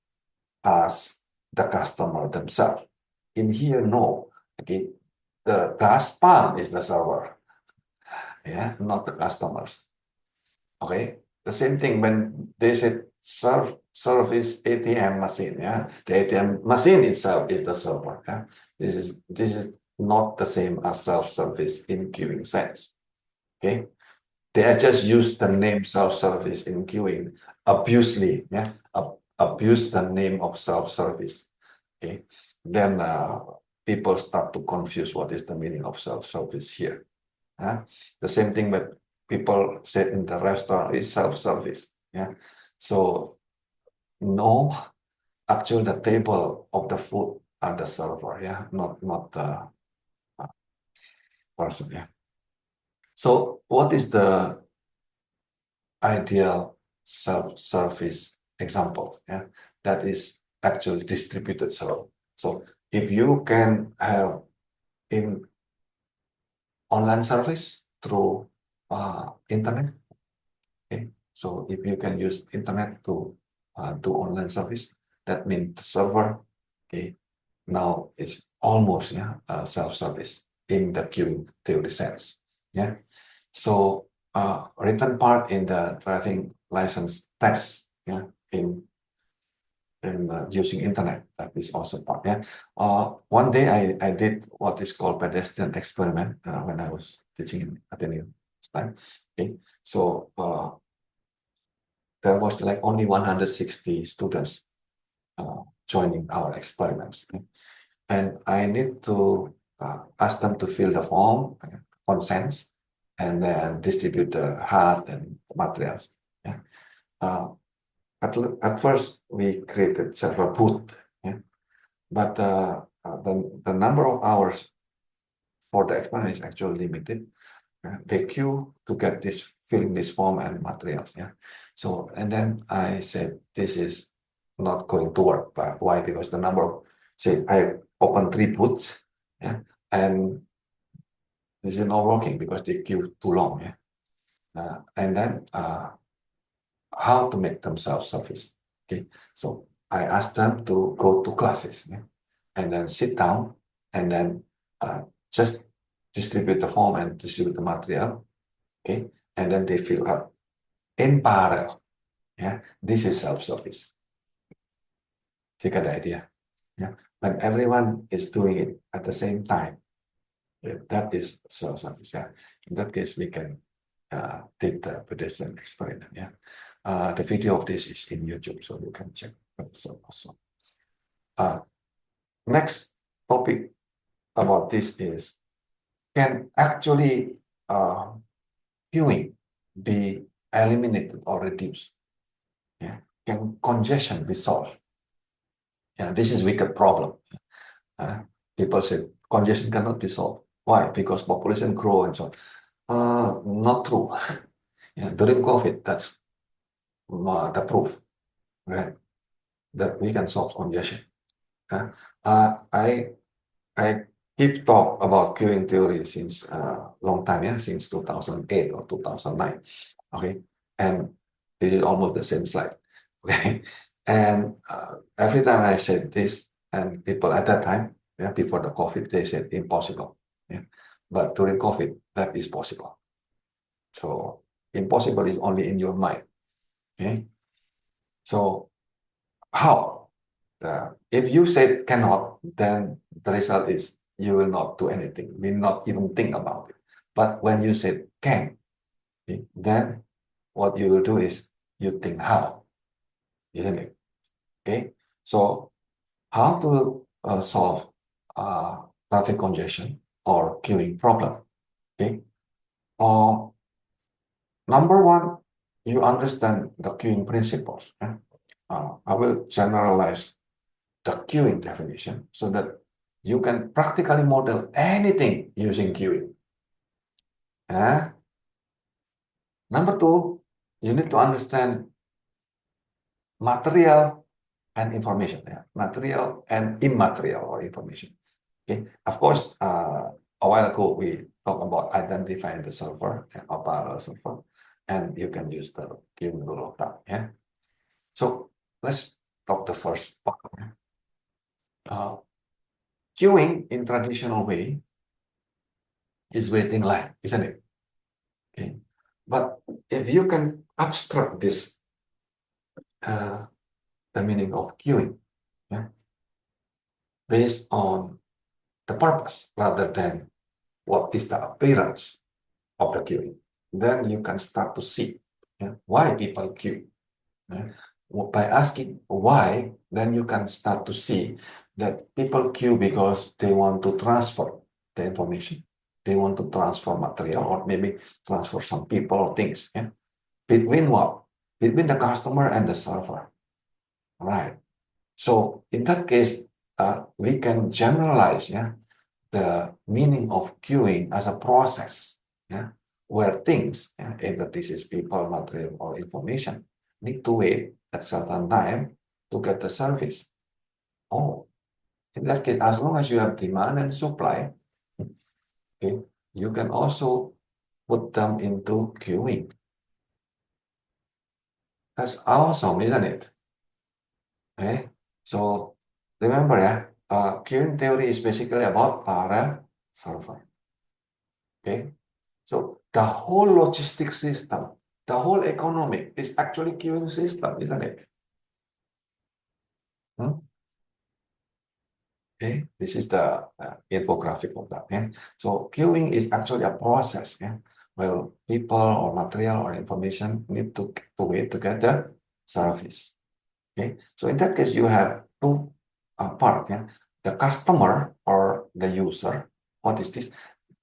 as the customer themselves. In here, no. Okay, the gas pump is the server, yeah, not the customers. Okay, the same thing when they said service ATM machine, yeah, the ATM machine itself is the server. Yeah, this is not the same as self-service in queuing sense. Okay, they are just use the name self-service in queuing abusely, yeah, abuse the name of self-service. Okay, then people start to confuse what is the meaning of self-service here. The same thing with people said in the restaurant is self-service. Yeah. So no, actually the table of the food are the server. Yeah, not the person. Yeah. So what is the ideal self-service example? Yeah, that is actually distributed server. So if you can have in online service through internet. Okay, so if you can use internet to do online service, that means the server, okay, now is almost, yeah, self-service in the queue theory sense. Yeah, so written part in the driving license test, yeah, in using internet, that is also part. Yeah, one day I did what is called pedestrian experiment when I was teaching in Ateneo this time. Okay, so there was like only 160 students joining our experiments. And I need to ask them to fill the form, consents, and then distribute the hard and materials. Yeah. At first, we created several booths, yeah? But the number of hours for the experiment is actually limited. They queue to get this, filling this form and materials. Yeah. So, and then I said, this is not going to work. But why? Because the number of, say, I opened 3 booths, yeah, and this is not working because they queue too long. Yeah. And then how to make them self-service. Okay. So I asked them to go to classes, yeah, and then sit down and then just distribute the form and distribute the material, okay, and then they fill up in parallel. Yeah, this is self-service. You get the idea? Yeah, when everyone is doing it at the same time, yeah, that is self-service. Yeah, in that case, we can did the pedestrian experiment. Yeah, the video of this is in YouTube, so you can check also. Next topic about this is, can actually queuing be eliminated or reduced? Yeah, can congestion be solved? Yeah, this is wicked problem. People say congestion cannot be solved. Why? Because population grow and so on. Not true. Yeah, during COVID, that's the proof, right? That we can solve congestion. I keep talk about queuing theory since a long time, yeah, since 2008 or 2009. Okay, and this is almost the same slide. Okay, and every time I said this, and people at that time, yeah, before the COVID, they said impossible. Yeah, but during COVID, that is possible. So impossible is only in your mind. Okay, so how? If you say cannot, then the result is you will not do anything, will not even think about it. But when you say can, okay, then what you will do is you think how, isn't it? Okay, so how to solve traffic congestion or queuing problem? Okay, number one, you understand the queuing principles. Yeah? I will generalize the queuing definition so that you can practically model anything using queuing. Number two, you need to understand material and information. Yeah? Material and immaterial or information. Okay. Of course, a while ago we talked about identifying the server and a parallel server, and you can use the queuing rule of thumb. Yeah. So let's talk the first part. Queuing in traditional way is waiting line, isn't it? Okay. But if you can abstract this, the meaning of queuing, yeah, based on the purpose rather than what is the appearance of the queuing, then you can start to see, yeah, why people queue. Yeah. By asking why, then you can start to see that people queue because they want to transfer the information. They want to transfer material or maybe transfer some people or things. Yeah. Between what? Between the customer and the server. Right. So in that case, we can generalize, yeah, the meaning of queuing as a process, yeah, where things, yeah, either this is people, material, or information, need to wait at certain time to get the service. Oh, in that case, as long as you have demand and supply, okay, you can also put them into queuing. That's awesome, isn't it? Okay, so remember, yeah, queuing theory is basically about parallel server. Okay, so the whole logistic system, the whole economic is actually queuing system, isn't it? Hmm? Okay, this is the infographic of that. Yeah? So queuing is actually a process, yeah, where people or material or information need to wait to get the service. Okay, so in that case, you have two parts. Yeah? The customer or the user. What is this?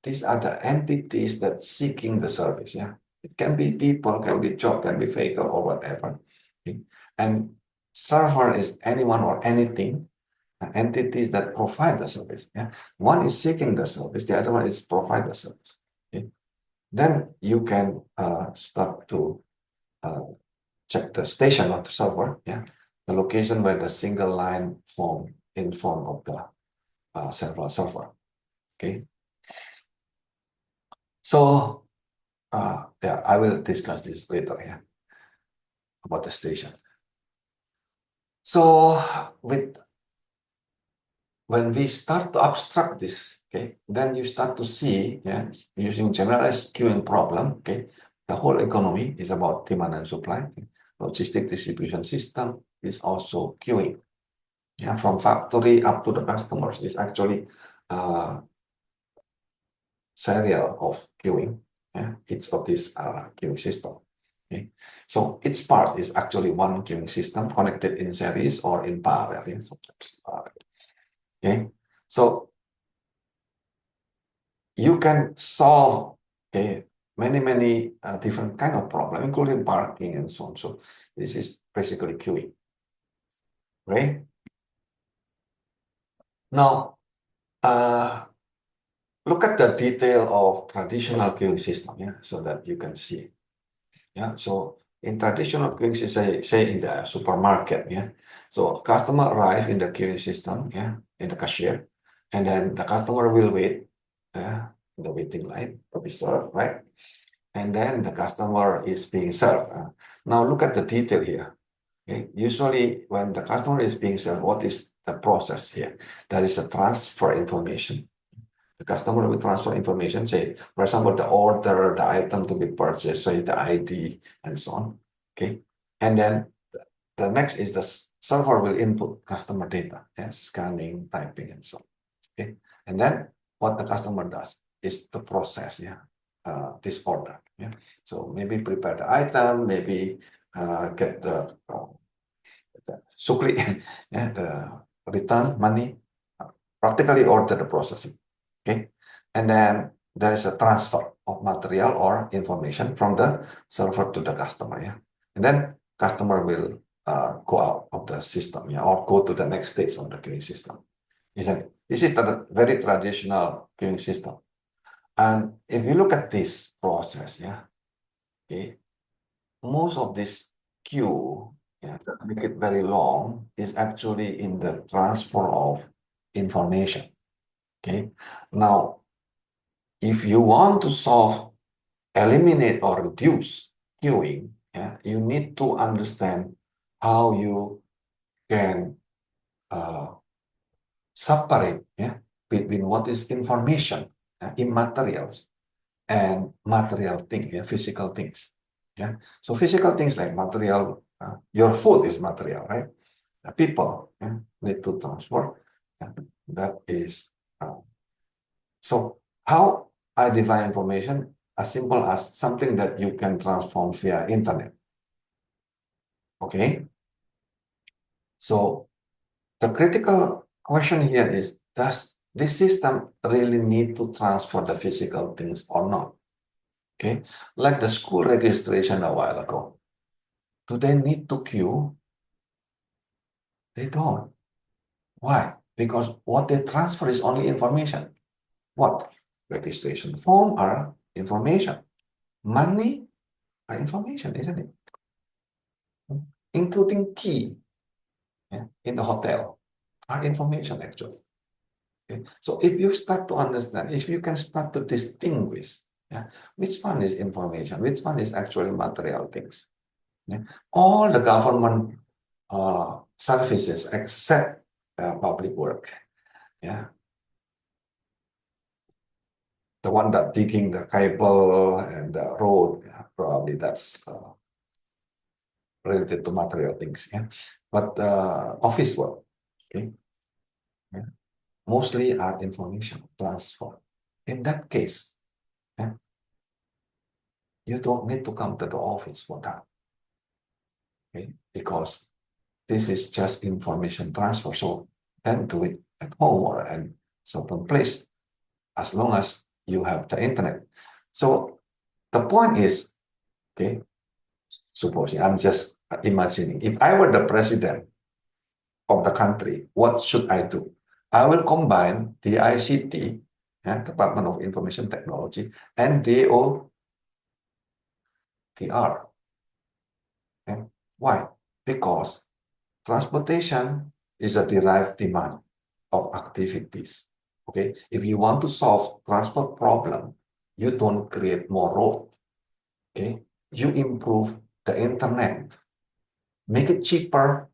These are the entities that seeking the service. Yeah, it can be people, can be job, can be vehicle, or whatever. Okay? And server is anyone or anything, entities that provide the service. Yeah, one is seeking the service, the other one is provide the service. Okay? Then you can start to check the station of the server. Yeah, the location where the single line form in form of the central server. Okay, so yeah, I will discuss this later. Yeah, about the station. So with when we start to abstract this okay, then you start to see, yeah, using generalized queuing problem, okay, the whole economy is about demand and supply. Logistic distribution system is also queuing. Yeah, from factory up to the customers is actually serial of queuing. Yeah, each of these queuing system. Okay, so each part is actually one queuing system connected in series or in parallel. Yeah, sometimes. Okay, so you can solve, okay, many different kind of problem, including parking and so on. So this is basically queuing. Okay. Now, look at the detail of traditional queuing system, yeah, so that you can see. Yeah, so in traditional queuing system, say in the supermarket, yeah, so customer arrive in the queuing system, yeah, in the cashier, and then the customer will wait, in the waiting line to be served, right? And then the customer is being served. Now look at the detail here. Okay? Usually when the customer is being served, what is the process here? There is a transfer information. The customer will transfer information, say, for example, the order, the item to be purchased, say the ID and so on. Okay. And then the next is the server will input customer data, scanning, typing, and so on. Okay. And then what the customer does is the process, this order. Yeah. So maybe prepare the item, maybe get the sukli, yeah, the return money, practically order the processing. Okay. And then there is a transfer of material or information from the server to the customer. Yeah. And then customer will go out of the system, yeah, or go to the next stage of the queuing system. Isn't it? This is the very traditional queuing system. And if you look at this process, yeah, okay, most of this queue, yeah, that make it very long, is actually in the transfer of information. Okay. Now, if you want to solve, eliminate or reduce queuing, yeah, you need to understand how you can separate, yeah, between what is information, immaterials, and material things, yeah, physical things. Yeah. So physical things like material, your food is material, right? People, yeah, need to transport. Yeah, that is so how I define information as simple as something that you can transform via internet. Okay. So the critical question here is, does this system really need to transfer the physical things or not? Okay, like the school registration a while ago. Do they need to queue? They don't. Why? Because what they transfer is only information. What? Registration form are information. Money are information, isn't it? Including key, yeah, in the hotel are information actually. Okay? So if you start to understand, if you can start to distinguish, yeah, which one is information, which one is actually material things. Yeah? All the government services except public work, yeah, the one that digging the cable and the road, yeah, probably that's related to material things, yeah. But office work, okay, yeah, mostly are information transfer. In that case, yeah, you don't need to come to the office for that, okay, because this is just information transfer. So then do it at home or at certain place, as long as you have the internet. So the point is, okay, supposing I'm just imagining, if I were the president of the country, what should I do? I will combine the ICT, yeah, Department of Information Technology, and DOTR. Okay? Why? Because transportation is a derived demand of activities. Okay, if you want to solve transport problem, you don't create more road. Okay, you improve the internet, make it cheaper.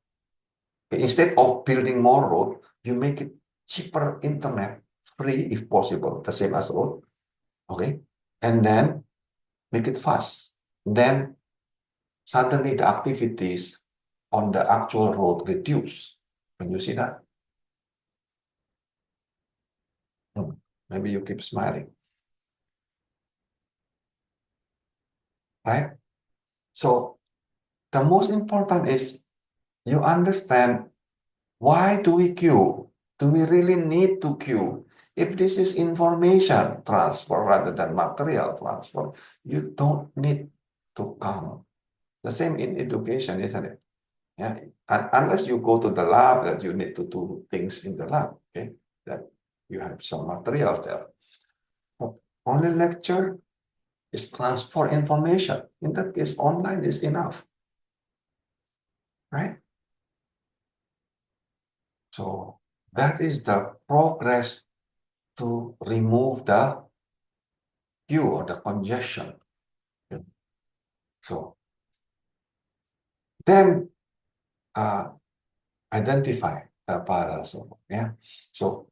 Okay? Instead of building more road, you make it cheaper internet free if possible, the same as road, okay? And then make it fast. Then suddenly the activities on the actual road reduce. Can you see that? Maybe you keep smiling, right? So the most important is you understand, why do we queue? Do we really need to queue? If this is information transfer rather than material transfer, you don't need to come. The same in education, isn't it? Yeah. And unless you go to the lab that you need to do things in the lab, okay, that you have some material there. But only lecture is transfer information. In that case, online is enough, right? So that is the progress to remove the queue or the congestion. So then identify the parallel server. Yeah. So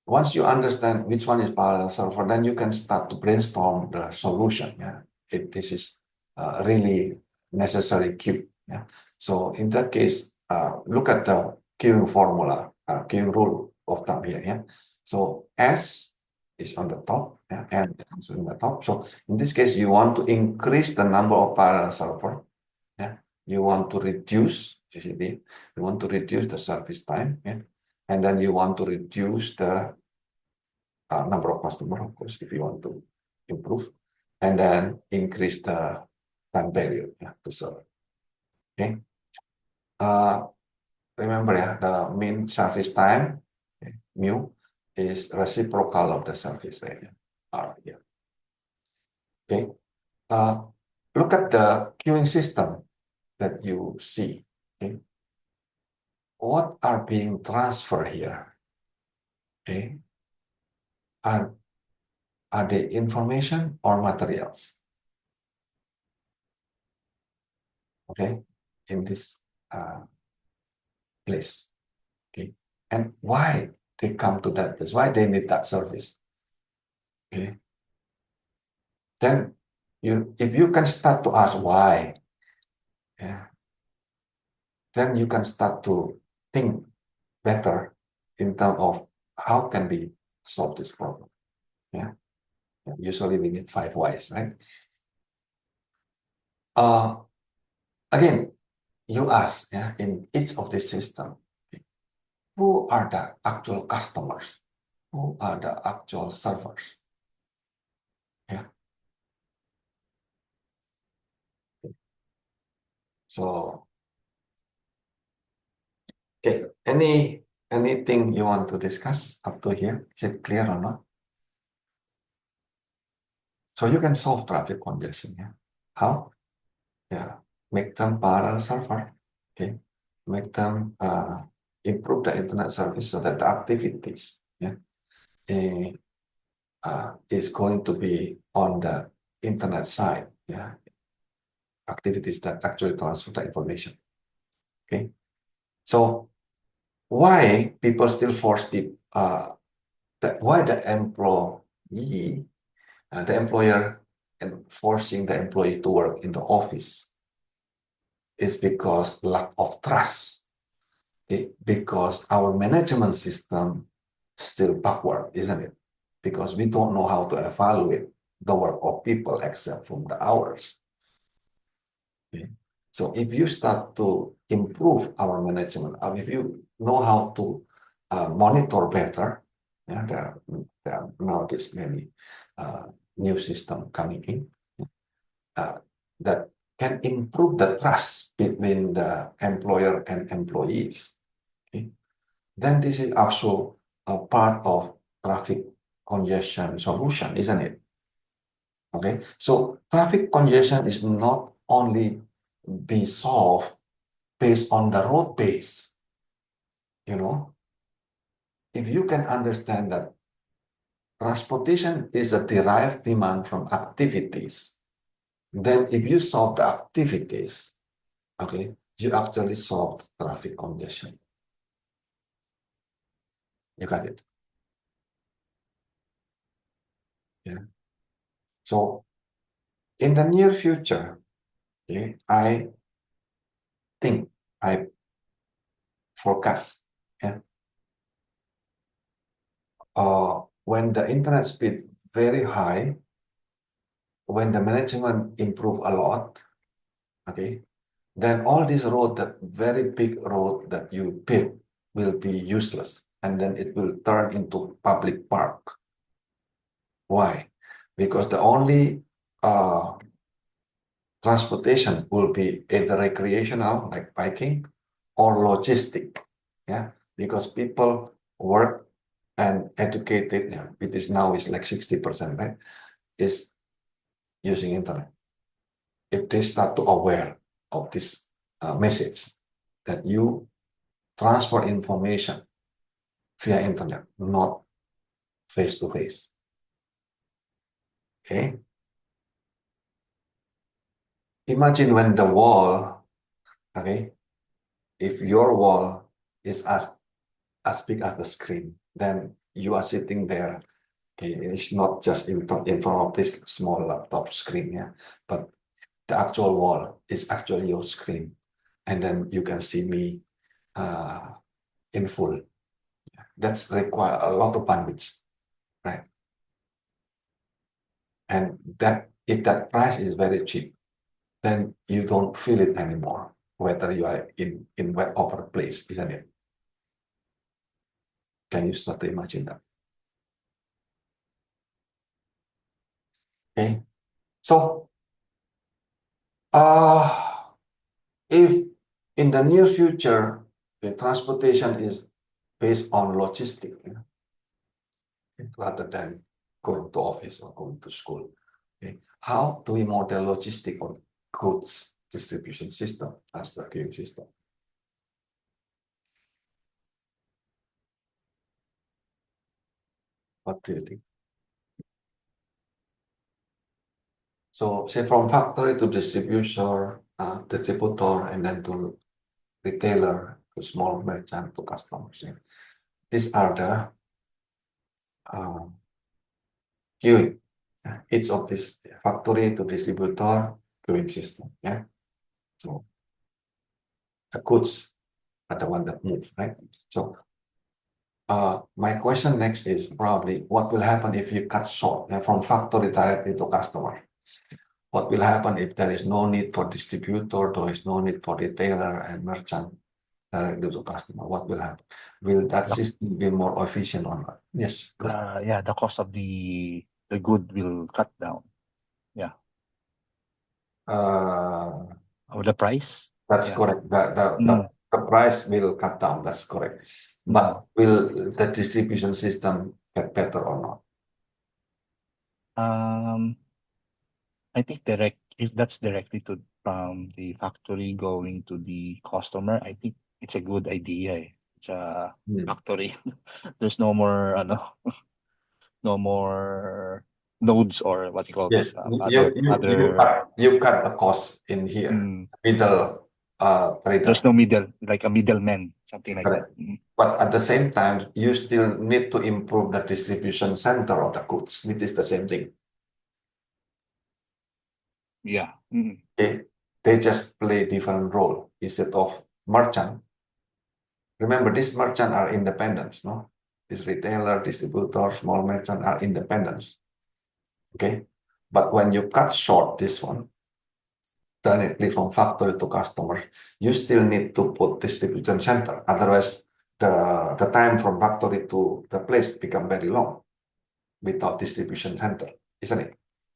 once you understand which one is parallel server, then you can start to brainstorm the solution. Yeah. If this is really necessary queue. Yeah. So in that case, look at the queuing formula, queuing rule of thumb here. Yeah. So S is on the top, yeah, and is on the top. So in this case, you want to increase the number of parallel server. Yeah. You want to reduce GCD. You want to reduce the service time. Yeah. And then you want to reduce the number of customers, of course, if you want to improve, and then increase the time period, yeah, to serve. Okay. Remember, yeah, the mean service time, okay, mu, is reciprocal of the service area, R here. Okay. Look at the queuing system that you see. Okay. What are being transferred here? Okay. Are they information or materials? Okay. In this place. Okay. And why they come to that place? Why they need that service? Okay. Then if you can start to ask why, yeah, then you can start to think better in terms of how can we solve this problem. Yeah. Usually we need 5 whys, right? Again, you ask, yeah, in each of the system, who are the actual customers? Who are the actual servers? Yeah. So, okay, anything you want to discuss up to here? Is it clear or not? So you can solve traffic congestion, yeah. How? Yeah, make them parallel server, okay. Make them improve the internet service so that the activities, yeah, is going to be on the internet side, yeah. Activities that actually transfer the information, okay. So why people still force people, why the employee, the employer and forcing the employee to work in the office is because lack of trust. Okay? Because our management system still backward, isn't it? Because we don't know how to evaluate the work of people except from the hours. Okay? So if you start to improve our management, if you know how to monitor better, yeah, there are nowadays many new system coming in that can improve the trust between the employer and employees. Okay? Then this is also a part of traffic congestion solution, isn't it? Okay, so traffic congestion is not only be solved based on the road base. You know, if you can understand that transportation is a derived demand from activities, then if you solve the activities, okay, you actually solve traffic congestion. You got it? Yeah. So in the near future, okay, I think I forecast, yeah, when the internet speed very high, when the management improve a lot, okay, then all this road, that very big road that you build will be useless, and then it will turn into public park. Why? Because the only transportation will be either recreational, like biking, or logistic. Yeah, because people work and educated, yeah, it is now is like 60%, right? Is using internet. If they start to aware of this message that you transfer information via internet, not face to face. Okay. Imagine when the wall, okay, if your wall is as big as the screen, then you are sitting there. Okay, it's not just in front of this small laptop screen, yeah, but the actual wall is actually your screen, and then you can see me in full. That's require a lot of bandwidth, right? And that if that price is very cheap, then you don't feel it anymore, whether you are in wet open place, isn't it? Can you start to imagine that? Okay, so if in the near future the transportation is based on logistic, you know, rather than going to office or going to school, okay, how do we model logistic on goods distribution system as the queuing system? What do you think? So say from factory to distributor, and then to retailer, to small merchant, to customers. Yeah. These are the queuing. Yeah. Each of this factory to distributor queuing system. Yeah. So the goods are the one that move, right? So my question next is probably what will happen if you cut short, from factory directly to customer? What will happen if there is no need for distributor, there is no need for retailer and merchant directly to customer? What will happen? Will that The, system be more efficient or not? Yes, good. yeah, the cost of the good will cut down. Yeah. Uh, Or the price. that's Yeah. correct. Mm, The price will cut down. That's correct. mm. But will the distribution system get better or not? Um, I think if that's directly to from the factory going to the customer, I think it's a good idea. Eh. It's a Hmm. factory. There's no more no more nodes or what you call Yes, this other you cut the cost in here, mm, middle there's trader. no middle like a middleman, something like that. Correct. But at the same time, you still need to improve the distribution center of the goods, which is the same thing. Yeah. Okay? They just play different role instead of merchant. Remember, these merchant are independent, no? This retailer, distributor, small merchant are independent. Okay. But when you cut short this one, directly from factory to customer, you still need to put distribution center. Otherwise, the time from factory to the place become very long without distribution center, isn't it?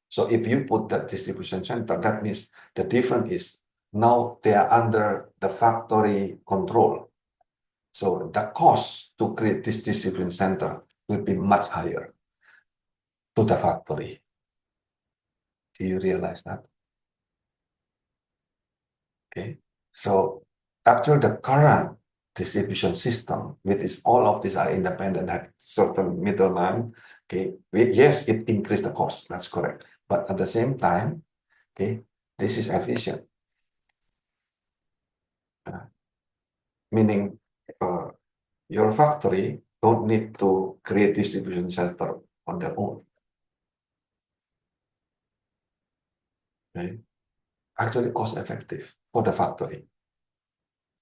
So if you put that distribution center, that means the difference is now they are under the factory control. So the cost to create this distribution center will be much higher to the factory. Do you realize that? Okay. So actually the current distribution system, with is all of these are independent, have certain middleman. Okay. Yes, it increased the cost. That's correct. But at the same time, okay, this is efficient. Meaning your factory don't need to create distribution center on their own. Okay, actually cost effective for the factory.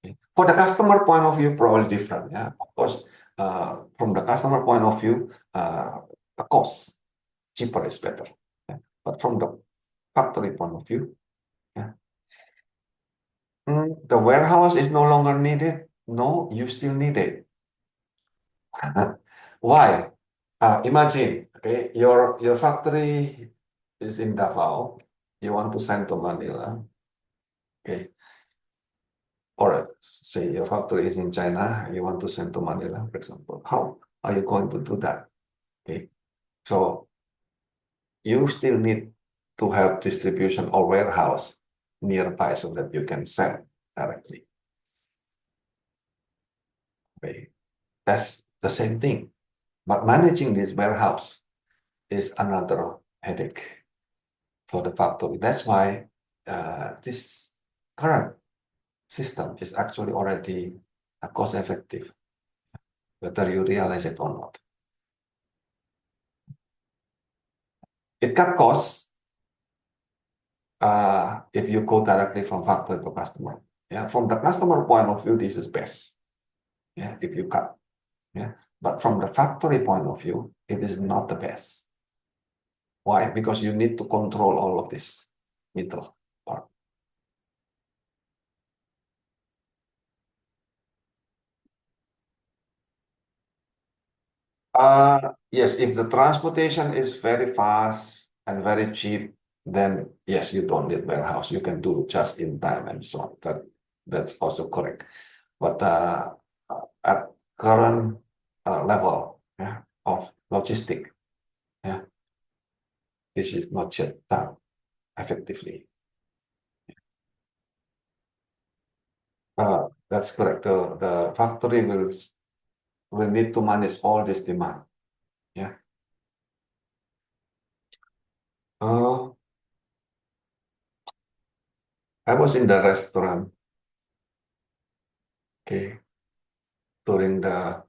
Okay. For the customer point of view, probably different. Yeah, of course, from the customer point of view, the cost cheaper is better. Yeah. But from the factory point of view, yeah. The warehouse is no longer needed. No, you still need it. Why? Imagine, okay, your factory is in Davao. You want to send to Manila, okay, or say your factory is in China. You want to send to Manila, for example. How are you going to do that? Okay, so you still need to have distribution or warehouse nearby so that you can sell directly. Okay, that's the same thing. But managing this warehouse is another headache for the factory. That's why this current system is actually already cost effective, whether you realize it or not. It cut costs if you go directly from factory to customer. Yeah, from the customer point of view, this is best. Yeah, if you cut. Yeah, but from the factory point of view, it is not the best. Why? Because you need to control all of this middle part. Yes, if the transportation is very fast and very cheap, then yes, you don't need warehouse. You can do just in time and so on. That's also correct. But at current level, yeah, of logistic, yeah, this is not yet done effectively. That's correct. The factory will need to manage all this demand. Yeah. Uh, I was in the restaurant, okay, during the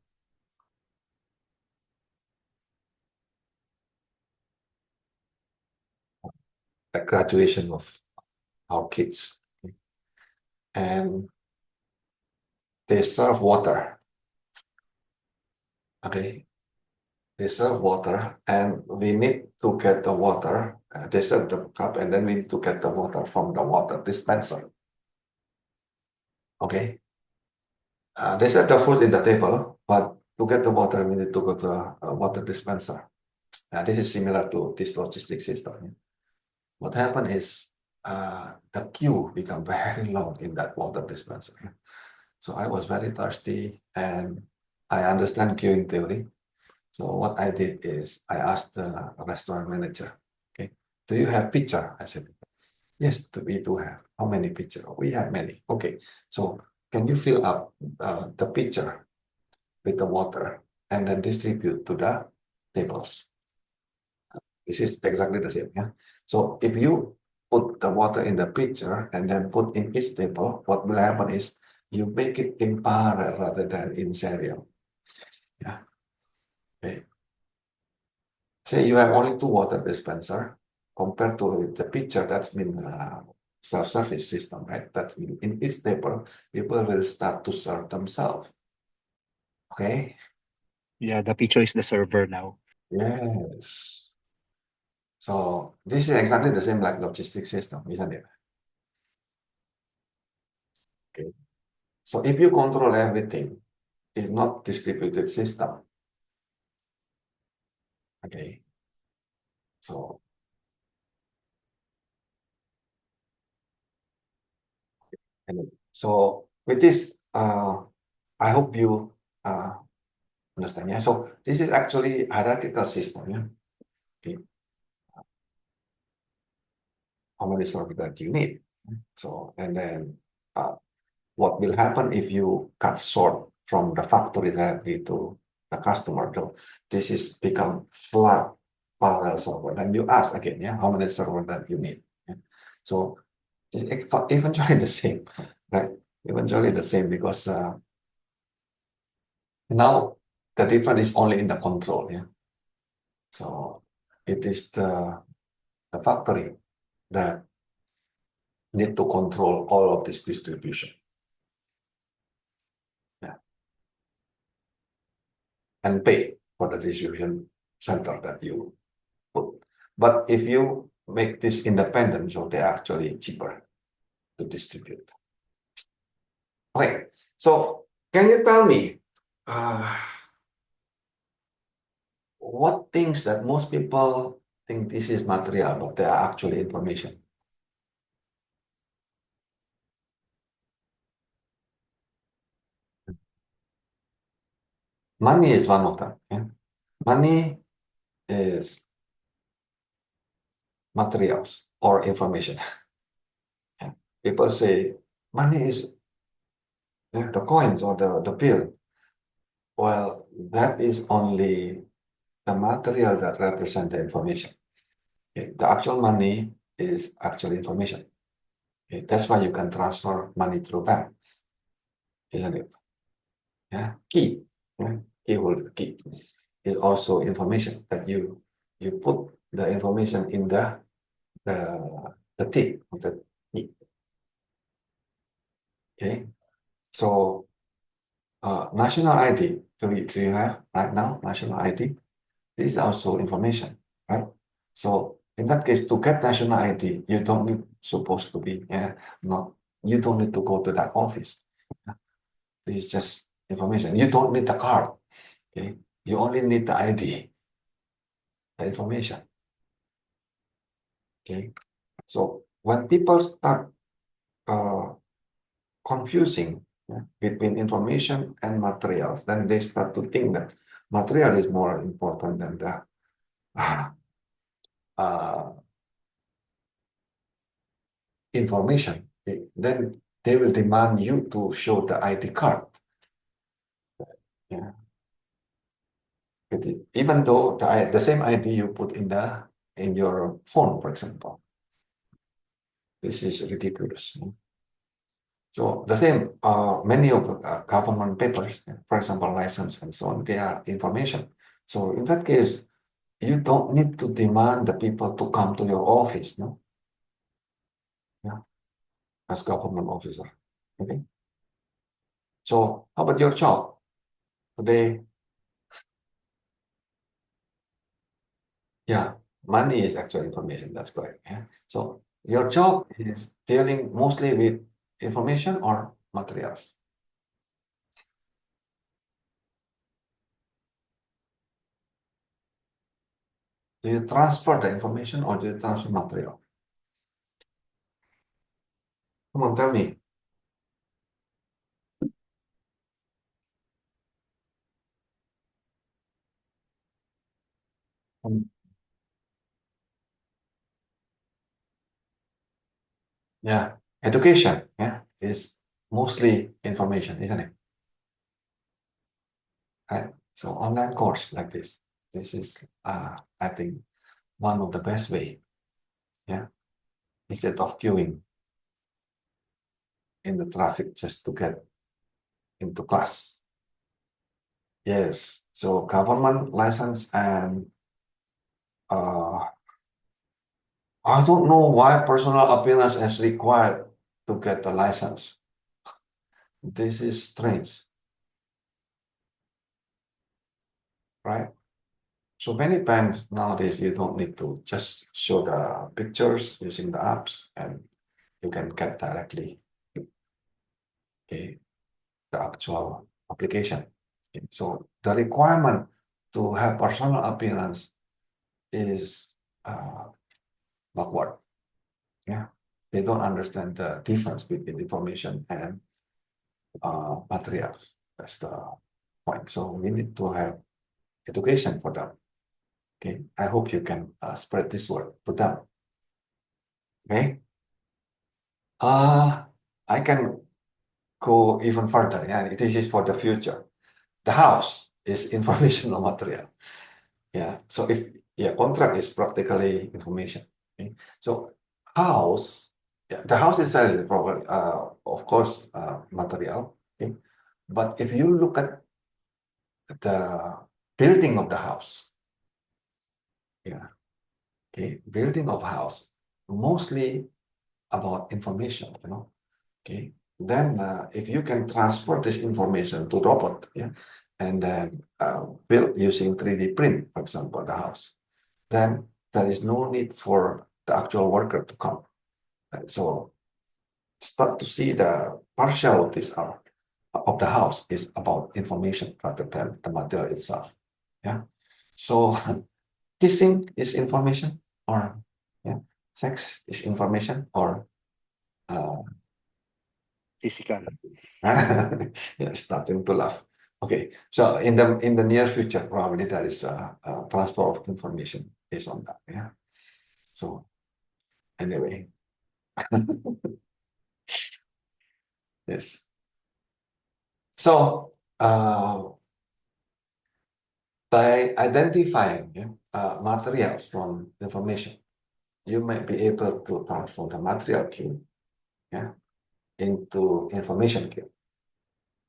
graduation of our kids, and they serve water. Okay, they serve water, and we need to get the water. They serve the cup, and then we need to get the water from the water dispenser. Okay, they serve the food in the table, but to get the water, we need to go to a water dispenser. This is similar to this logistic system. What happened is the queue become very long in that water dispenser. So I was very thirsty, and I understand queuing theory. So what I did is I asked the restaurant manager, okay, do you have pitcher? I said, yes, we do have. How many pitcher? We have many. Okay, so can you fill up the pitcher with the water and then distribute to the tables? This is exactly the same. Yeah. So if you put the water in the pitcher and then put in each table, what will happen is you make it in parallel rather than in serial. Yeah. Okay. Say you have only two water dispenser compared to the pitcher that's been self-service system, right? That in each table, people will start to serve themselves. Okay. Yeah, the picture is the server now. Yes. So this is exactly the same like logistic system, isn't it? Okay. So if you control everything, it's not distributed system. Okay. So anyway, so with this, I hope you understand. Yeah. So this is actually hierarchical system. Yeah. Okay. How many server that you need? So and then uh, what will happen if you cut short from the factory directly to the customer? So this is become flat parallel server. Then you ask again, yeah, how many server that you need? Yeah. So it's eventually the same, right? Eventually the same because now the difference is only in the control. Yeah. So it is the factory that need to control all of this distribution. Yeah. And pay for the distribution center that you put. But if you make this independent, so they're actually cheaper to distribute. Okay, so can you tell me what things that most people think this is material, but they are actually information? Money is one of them. Yeah? Money is materials or information. Yeah. People say money is the coins or the bill. Well, that is only the material that represent the information. Okay. The actual money is actual information. Okay. That's why you can transfer money through bank, isn't it? Yeah. Key. Yeah. Key is also information that you put the information in the tip of the key. Okay. So national ID, do you have right now national ID? This is also information, right? So in that case, to get national ID, you don't need supposed to be not you don't need to go to that office. This is just information. You don't need the card. Okay, you only need the ID, the information. Okay, so when people start uh, confusing between information and materials, then they start to think that material is more important than the uh, information. Okay? Then they will demand you to show the ID card. Yeah. Even though the same ID you put in your phone, for example, this is ridiculous. So the same, many of government papers, for example, license and so on, they are information. So in that case, you don't need to demand the people to come to your office, no? Yeah, as government officer. Okay. So how about your job? Today, yeah, money is actual information. That's correct. Yeah. So your job is dealing mostly with information or materials. Do you transfer the information or do you transfer material? Come on, tell me. Um, Yeah, education, yeah, is mostly information, isn't it? Right. So online course like this is, I think, one of the best way. Yeah, instead of queuing in the traffic just to get into class. Yes. So government license and I don't know why personal appearance is required to get the license. This is strange, right? So many banks nowadays, you don't need to just show the pictures using the apps and you can get directly, okay, the actual application. Okay. So the requirement to have personal appearance is backward. Yeah, they don't understand the difference between information and materials. That's the point. So we need to have education for them. Okay, I hope you can spread this word to them. Okay, I can go even further. Yeah, this is for the future. The house is informational material. Yeah, so if contract is practically information. Okay, so house, the house itself is probably, of course, material. Okay, but if you look at the building of the house, yeah, okay, building of house, mostly about information, okay. Then if you can transfer this information to robot, yeah, and then build using 3D print, for example, the house, then there is no need for the actual worker to come. Right? So start to see the partialities are of the house is about information rather than the material itself. Yeah. So kissing is information, or yeah, sex is information, or uh, Physical. yeah, starting to laugh. Okay, so in the near future, probably there is a transfer of information based on that. Yeah. So anyway, yes. So by identifying, yeah, materials from information, you might be able to transform the material cube, yeah, into information cube.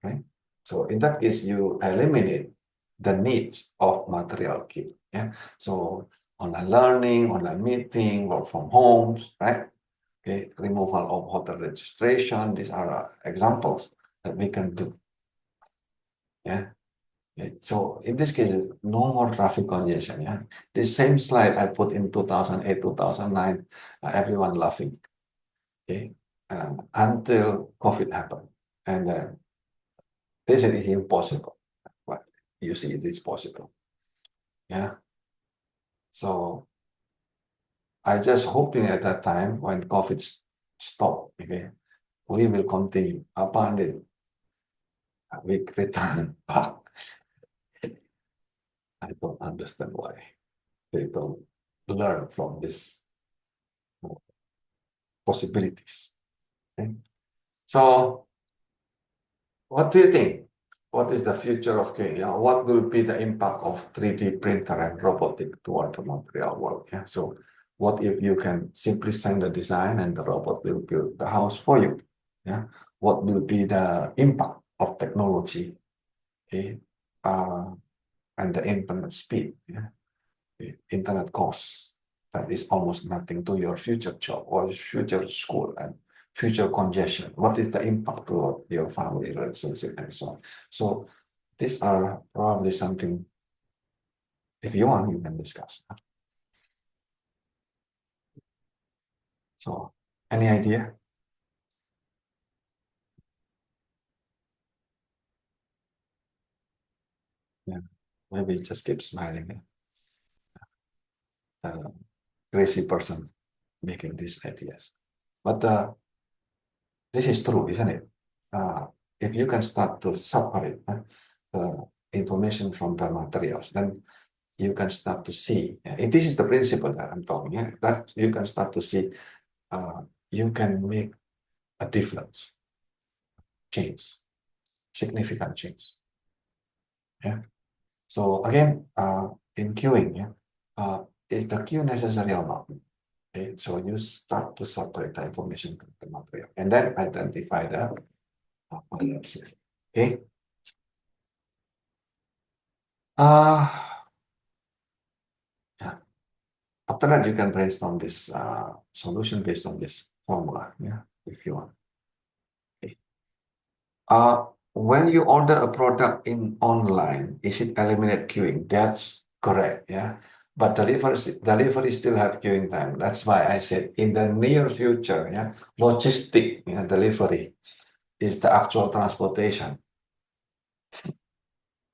Right? So in that case, you eliminate the needs of material cube. Yeah. So online learning, online meeting, work from homes, right? Okay, removal of hotel registration. These are examples that we can do. Yeah. Okay. So in this case, no more traffic congestion. Yeah. The same slide I put in 2008, 2009, everyone laughing. Okay. Until COVID happened. And then they said it's impossible. But you see, it is possible. Yeah. So I just hoping at that time when COVID stopped, okay, we will continue. Apparently, we return back. I don't understand why they don't learn from these possibilities. Okay? So, what do you think? What is the future of Kenya? What will be the impact of 3D printer and robotic toward the Montreal world? Yeah. So, what if you can simply send the design and the robot will build the house for you? Yeah. What will be the impact of technology? Okay. And the internet speed. Yeah. The internet costs that is almost nothing to your future job or future school and future congestion. What is the impact to your family relationship and so on? So these are probably something, if you want, you can discuss. So any idea? Yeah, maybe just keep smiling. Crazy person making these ideas. But this is true, isn't it? If you can start to separate the information from the materials, then you can start to see. And this is the principle that I'm talking. Yeah, that you can start to see. You can make a difference, change, significant change. Yeah. So again, in queuing, yeah, is the queue necessary or not? Okay. So you start to separate the information from the material, and then identify the materials. Okay. Yeah. After that, you can brainstorm this solution based on this formula, yeah, if you want. Okay. When you order a product in online, is it eliminate queuing? That's correct, yeah. But delivery still have queuing time. That's why I said in the near future, yeah, logistic, yeah, delivery is the actual transportation,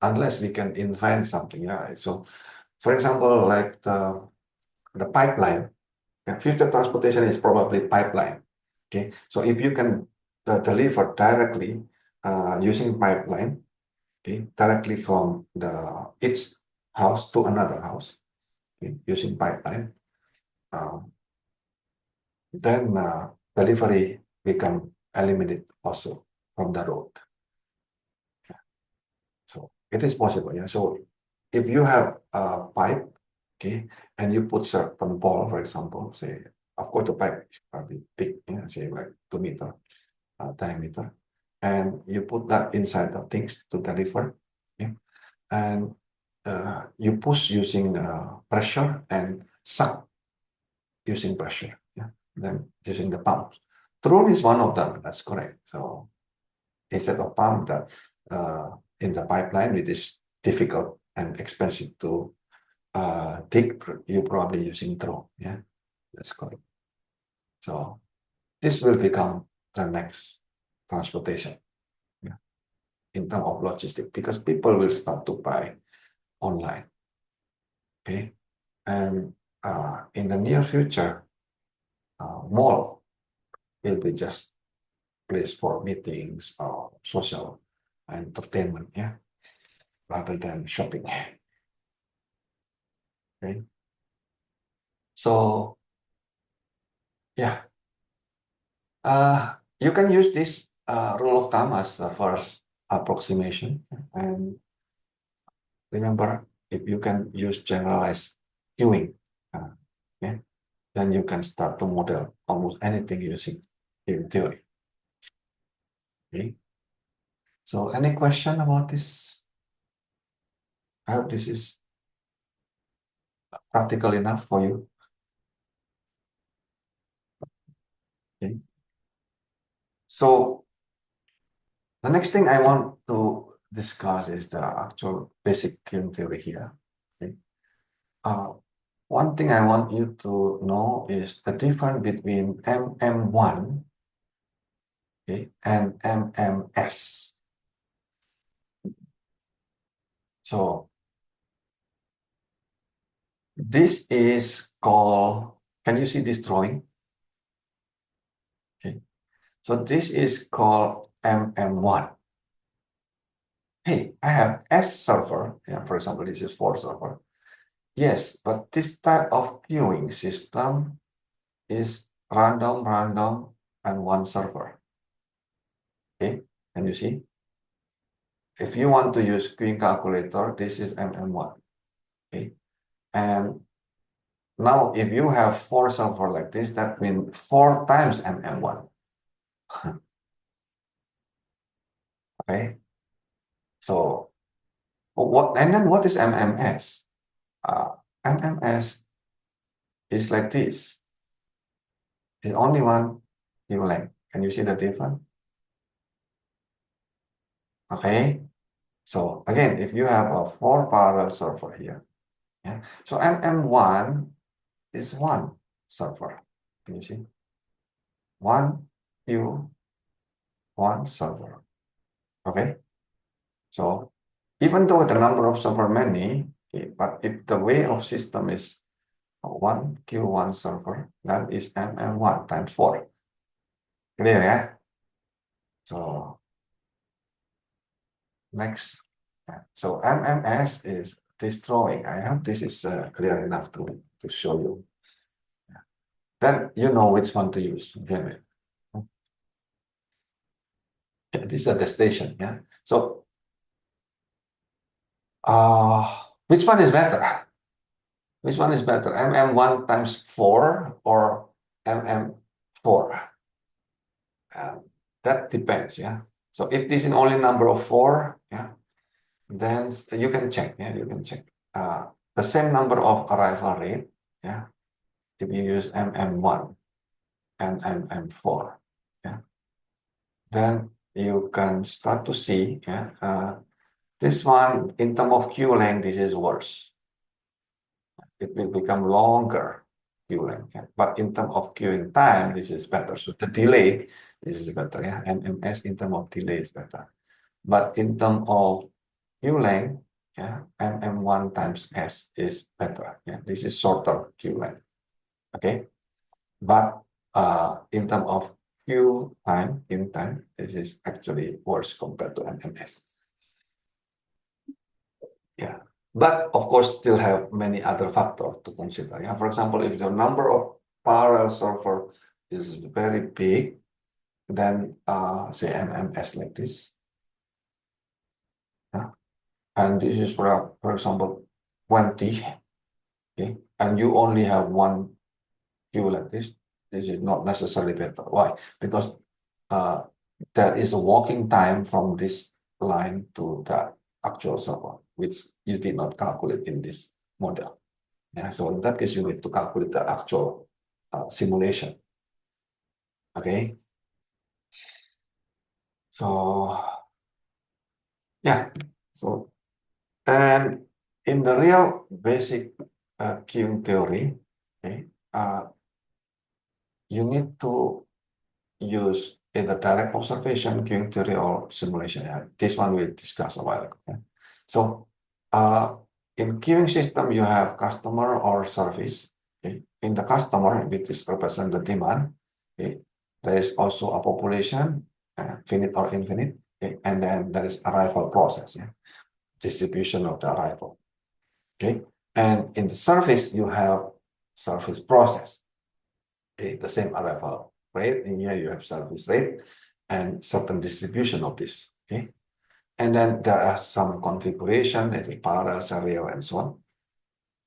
unless we can invent something, yeah. So, for example, like the pipeline. Yeah, future transportation is probably pipeline. Okay, so if you can deliver directly using pipeline, okay, directly from its house to another house, okay, using pipeline, um, then delivery become eliminated also from the road. So it is possible. Yeah. So if you have a pipe, okay, and you put certain ball, for example, say, of course, the pipe is probably big, yeah, say like 2 meter diameter, and you put that inside the things to deliver, yeah, and you push using pressure and suck using pressure, yeah. then using the pump. Drone is one of them, that's correct. So instead of pump that in the pipeline, it is difficult and expensive to dig, you're probably using drone, yeah, that's correct. So this will become the next transportation, yeah, in terms of logistics, because people will start to buy online, okay? And in the near future, mall will be just place for meetings or social entertainment, yeah, rather than shopping. Okay. So yeah, you can use this rule of thumb as the first approximation. And remember, if you can use generalized queuing, okay, then you can start to model almost anything using in theory. Okay. So any question about this? I hope this is practical enough for you. Okay. So the next thing I want to discuss is the actual basic queuing theory here. Okay. One thing I want you to know is the difference between MM1, okay, and MMS. So this is called, can you see this drawing? Okay. So this is called MM1. Hey, I have S server. Yeah, for example, this is 4 server. Yes, but this type of queuing system is random, and one server. Okay, can you see? If you want to use queuing calculator, this is MM1. Okay, and now if you have 4 server like this, that means 4 times MM1. Okay, so what, and then what is MMS? MMS is like this. It's only one queue length. Can you see the difference? Okay, so again, if you have a 4 parallel server here, yeah, so MM1 is 1 server. Can you see? 1 queue, 1 server. Okay, so even though the number of server many, okay, but if the way of system is 1 queue, 1 server, that is MM1 times 4. Clear, yeah? So next, so MMS is this drawing. I hope this is clear enough to show you. Then you know which one to use. Okay. This is the station. Yeah. So which one is better? Which one is better? MM1 times 4 or MM4? That depends. Yeah. So if this is only number of 4, yeah, then you can check. Yeah, you can check. The same number of arrival rate. Yeah. If you use MM1 and MM4, yeah, then you can start to see, yeah, this one in terms of queue length, this is worse. It will become longer queue length, yeah. But in terms of queuing time, this is better. So the delay, this is better, yeah. MMS in terms of delay is better. But in terms of queue length, yeah, MM1 times S is better. Yeah, this is shorter queue length. Okay. But in terms of queue time, this is actually worse compared to MMS. Yeah, but of course, still have many other factors to consider. Yeah, for example, if the number of parallel server is very big, then say MMS like this. Yeah, and this is for example 20. Okay, and you only have one queue like this. This is not necessarily better. Why? Because there is a walking time from this line to the actual server, which you did not calculate in this model. Yeah, so in that case, you need to calculate the actual simulation. Okay. So yeah. So and in the real basic queuing theory, okay, you need to use either direct observation, queuing theory, or simulation. Yeah. This one we discussed a while ago. Yeah. So in queuing system, you have customer or service. Okay. In the customer, which is represent the demand, okay, there is also a population, finite or infinite, okay, and then there is arrival process, yeah, distribution of the arrival. Okay, and in the service, you have service process. Okay, the same arrival rate, and here you have service rate and certain distribution of this. Okay, and then there are some configuration, like parallel, serial, and so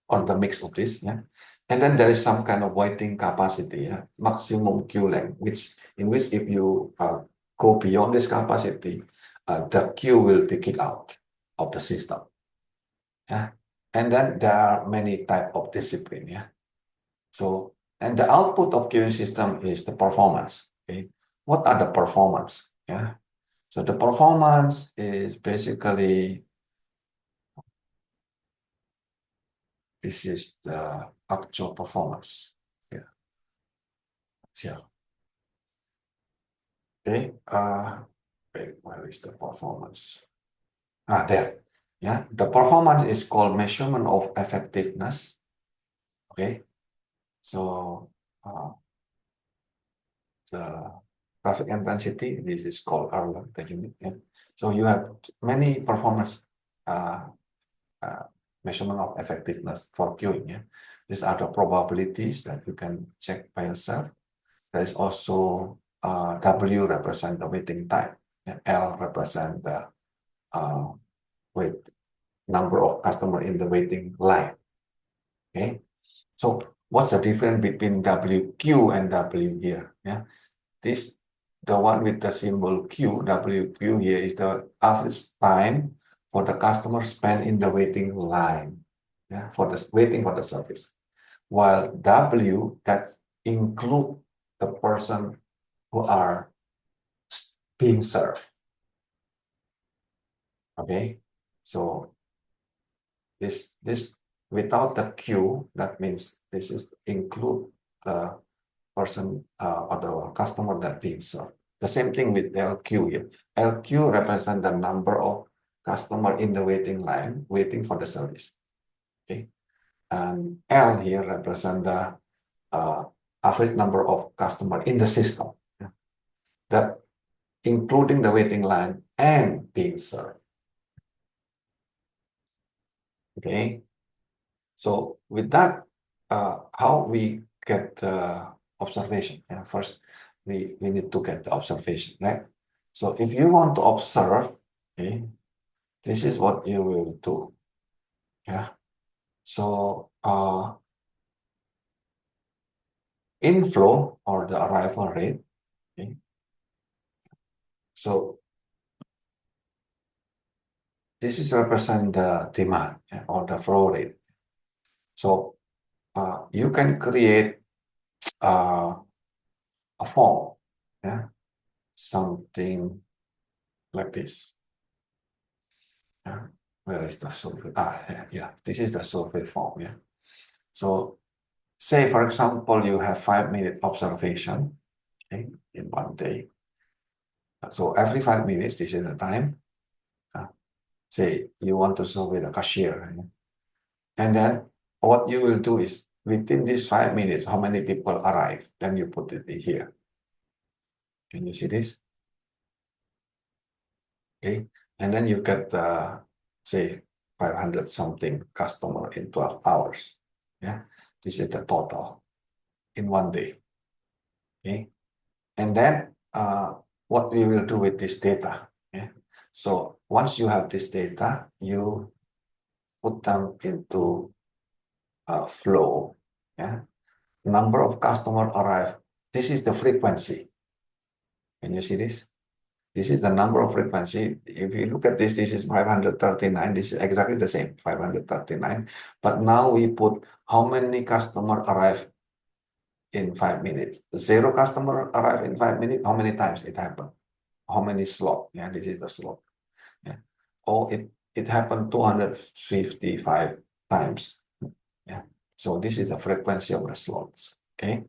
on the mix of this. Yeah, and then there is some kind of waiting capacity, yeah? Maximum queue length, which in which if you go beyond this capacity, the queue will be kicked out of the system. Yeah, and then there are many type of discipline. Yeah, so and the output of queuing system is the performance. Okay, what are the performance? Yeah, so the performance is basically this is the actual performance. Yeah, yeah. Okay. Wait, where is the performance? There. Yeah, the performance is called measurement of effectiveness. Okay, so the traffic intensity, this is called R, the unit. Yeah. So you have many performance uh, uh, measurement of effectiveness for queuing. Yeah, these are the probabilities that you can check by yourself. There is also W represent the waiting time. Yeah, L represent the wait number of customer in the waiting line. Okay, so what's the difference between WQ and W here? Yeah, this the one with the symbol Q, WQ here is the average time for the customer spend in the waiting line. Yeah, for the waiting for the service. While W that include the person who are being served. Okay, so this without the Q, that means this is include the person or the customer that being served. The same thing with LQ here. LQ represent the number of customer in the waiting line waiting for the service. Okay, and L here represent the average number of customer in the system. Yeah? That including the waiting line and being served. Okay, so with that, how we get observation? Yeah, first we need to get the observation, right? So if you want to observe, okay, this is what you will do. Yeah. So inflow or the arrival rate. Okay. So this is represent the demand, yeah, or the flow rate. So you can create a form, yeah, something like this. Yeah. Where is the survey? Yeah, this is the survey form. Yeah. So say, for example, you have 5-minute observation, okay, in one day. So every 5 minutes, this is the time. Say you want to survey the cashier. Yeah? And then what you will do is within these 5 minutes, how many people arrive? Then you put it here. Can you see this? Okay. And then you get, say, 500 something customer in 12 hours. Yeah. This is the total in one day. Okay. And then what we will do with this data. Yeah. So once you have this data, you put them into a flow. Yeah. Number of customer arrive. This is the frequency. Can you see this? This is the number of frequency. If you look at this, this is 539. This is exactly the same, 539. But now we put how many customer arrive in 5 minutes. 0 customer arrive in 5 minutes. How many times it happened? How many slot? Yeah, this is the slot. Yeah. Oh, it happened 255 times. Yeah. So this is the frequency of the slots. Okay.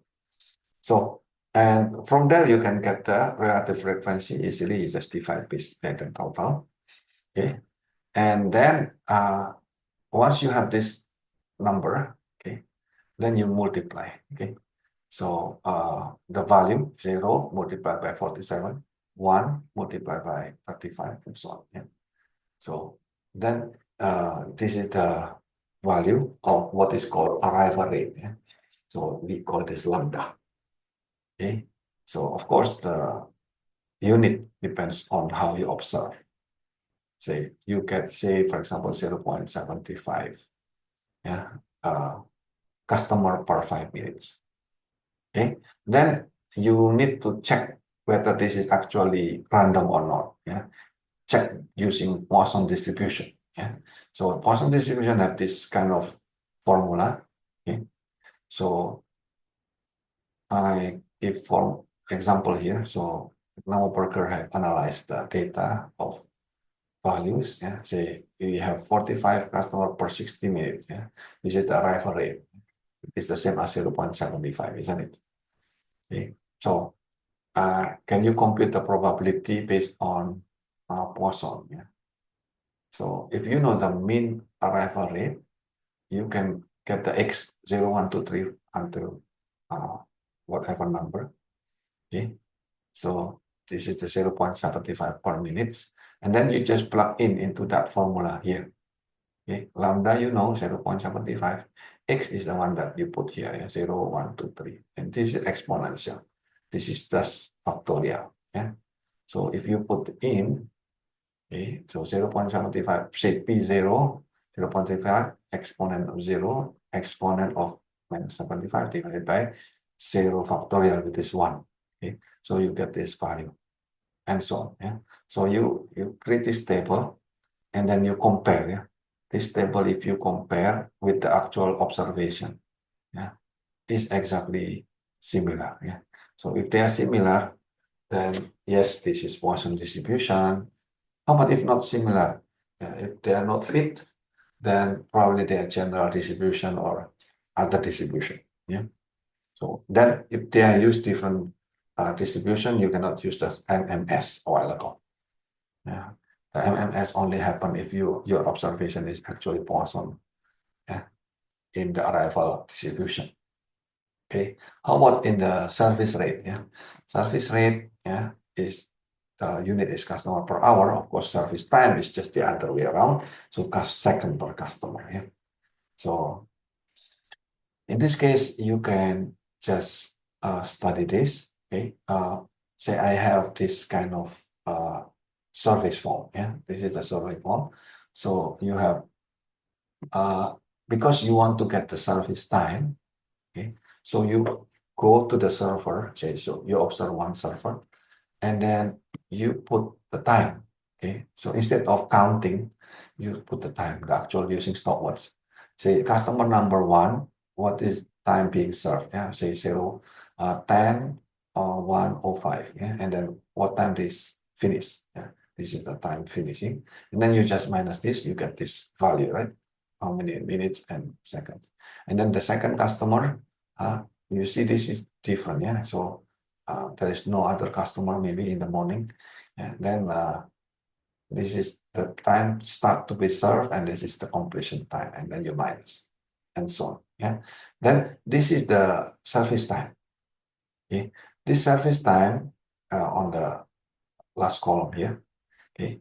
So, and from there you can get the relative frequency easily. You just divide this pattern total. Okay. And then once you have this number, okay, then you multiply. Okay. So the value 0 multiplied by 47, 1 multiplied by 35, and so on. Yeah. So then this is the value of what is called arrival rate. Yeah? So we call this lambda. Okay. So of course the unit depends on how you observe. Say you get, say, for example, 0.75 yeah, customer per 5 minutes. Okay. Then you need to check whether this is actually random or not. Yeah. Check using Poisson distribution. Yeah. So Poisson distribution have this kind of formula. Okay. So I give for example here. So now Berger have analyzed the data of values. Yeah. Say we have 45 customer per 60 minutes. Yeah. This is the arrival rate. It's the same as 0.75, isn't it? Okay. So can you compute the probability based on Poisson? Yeah. So if you know the mean arrival rate, you can get the x 0, 1, 2, 3 until whatever number. Okay. So this is the 0.75 per minute. And then you just plug in into that formula here. Okay. Lambda, you know, 0.75. X is the one that you put here, yeah? 0, 1, 2, 3. And this is exponential. This is just factorial. Yeah. So if you put in, okay, so 0.75, say P0, 0.75, exponent of 0, exponent of minus 75 divided by 0 factorial, which is 1. Okay, so you get this value, and so on. Yeah. So you create this table, and then you compare. Yeah. This table, if you compare with the actual observation, yeah, is exactly similar. Yeah. So if they are similar, then yes, this is Poisson distribution. How about if not similar? If they are not fit, then probably they are general distribution or other distribution. Yeah. So then if they are used different distribution, you cannot use this MMS a while ago. Yeah. The MMS only happen if your observation is actually Poisson, yeah, in the arrival distribution. Okay. How about in the service rate? Yeah. Service rate, yeah, is the unit is customer per hour. Of course, service time is just the other way around. So second per customer. Yeah. So in this case, you can just study this. Okay. Say I have this kind of service form. Yeah. This is the survey form. So you have because you want to get the service time. Okay. So you go to the server. Say so you observe one server, and then you put the time. Okay. So instead of counting, you put the time, the actual using stopwatch. Say customer number 1, what is time being served? Yeah, say 0, 10, 1:05. Yeah, and then what time this finish? Yeah, this is the time finishing. And then you just minus this, you get this value, right? How many minutes and seconds. And then the second customer, you see this is different. Yeah, so there is no other customer maybe in the morning, and then this is the time start to be served, and this is the completion time, and then you minus, and so on. Yeah. Then this is the service time. Okay. This service time on the last column here. Okay.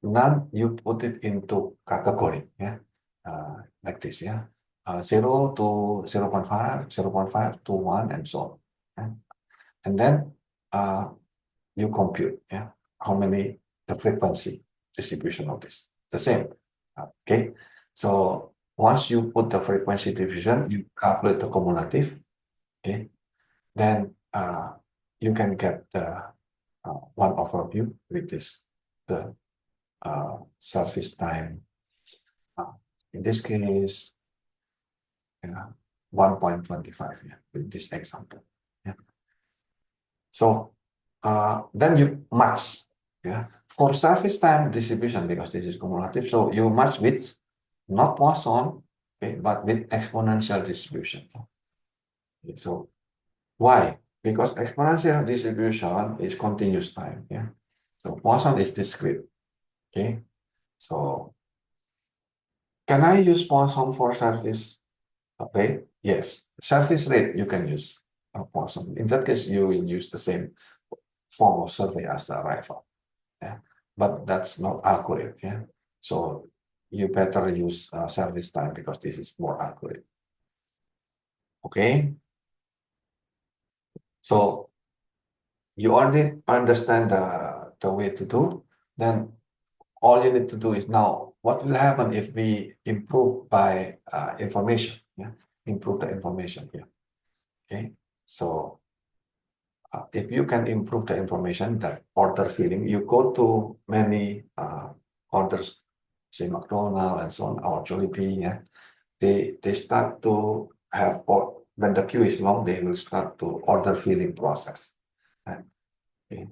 Now you put it into category. Yeah. Like this. Yeah. 0 to 0.5, 0.5 to 1, and so on. Yeah? And then you compute, yeah, how many, the frequency distribution of this, the same. Okay, so once you put the frequency distribution, you calculate the cumulative. Okay, then you can get the one overview with this, the service time. In this case, yeah, 1.25 here with this example. Yeah. So then you match, yeah, for service time distribution, because this is cumulative. So you match with not Poisson, okay, but with exponential distribution. Okay, so why? Because exponential distribution is continuous time. Yeah. So Poisson is discrete. Okay. So can I use Poisson for service rate? Yes. Service rate you can use Poisson. In that case, you will use the same form of survey as the arrival. Yeah. But that's not accurate. Yeah. So you better use service time because this is more accurate. Okay. So you already understand the way to do, then all you need to do is now what will happen if we improve by information. Yeah, improve the information here. Okay, so if you can improve the information, that order filling, you go to many orders, say McDonald's and so on, or Jollibee. Yeah, they start to have, or when the queue is long, they will start to order filling process. Right? Okay.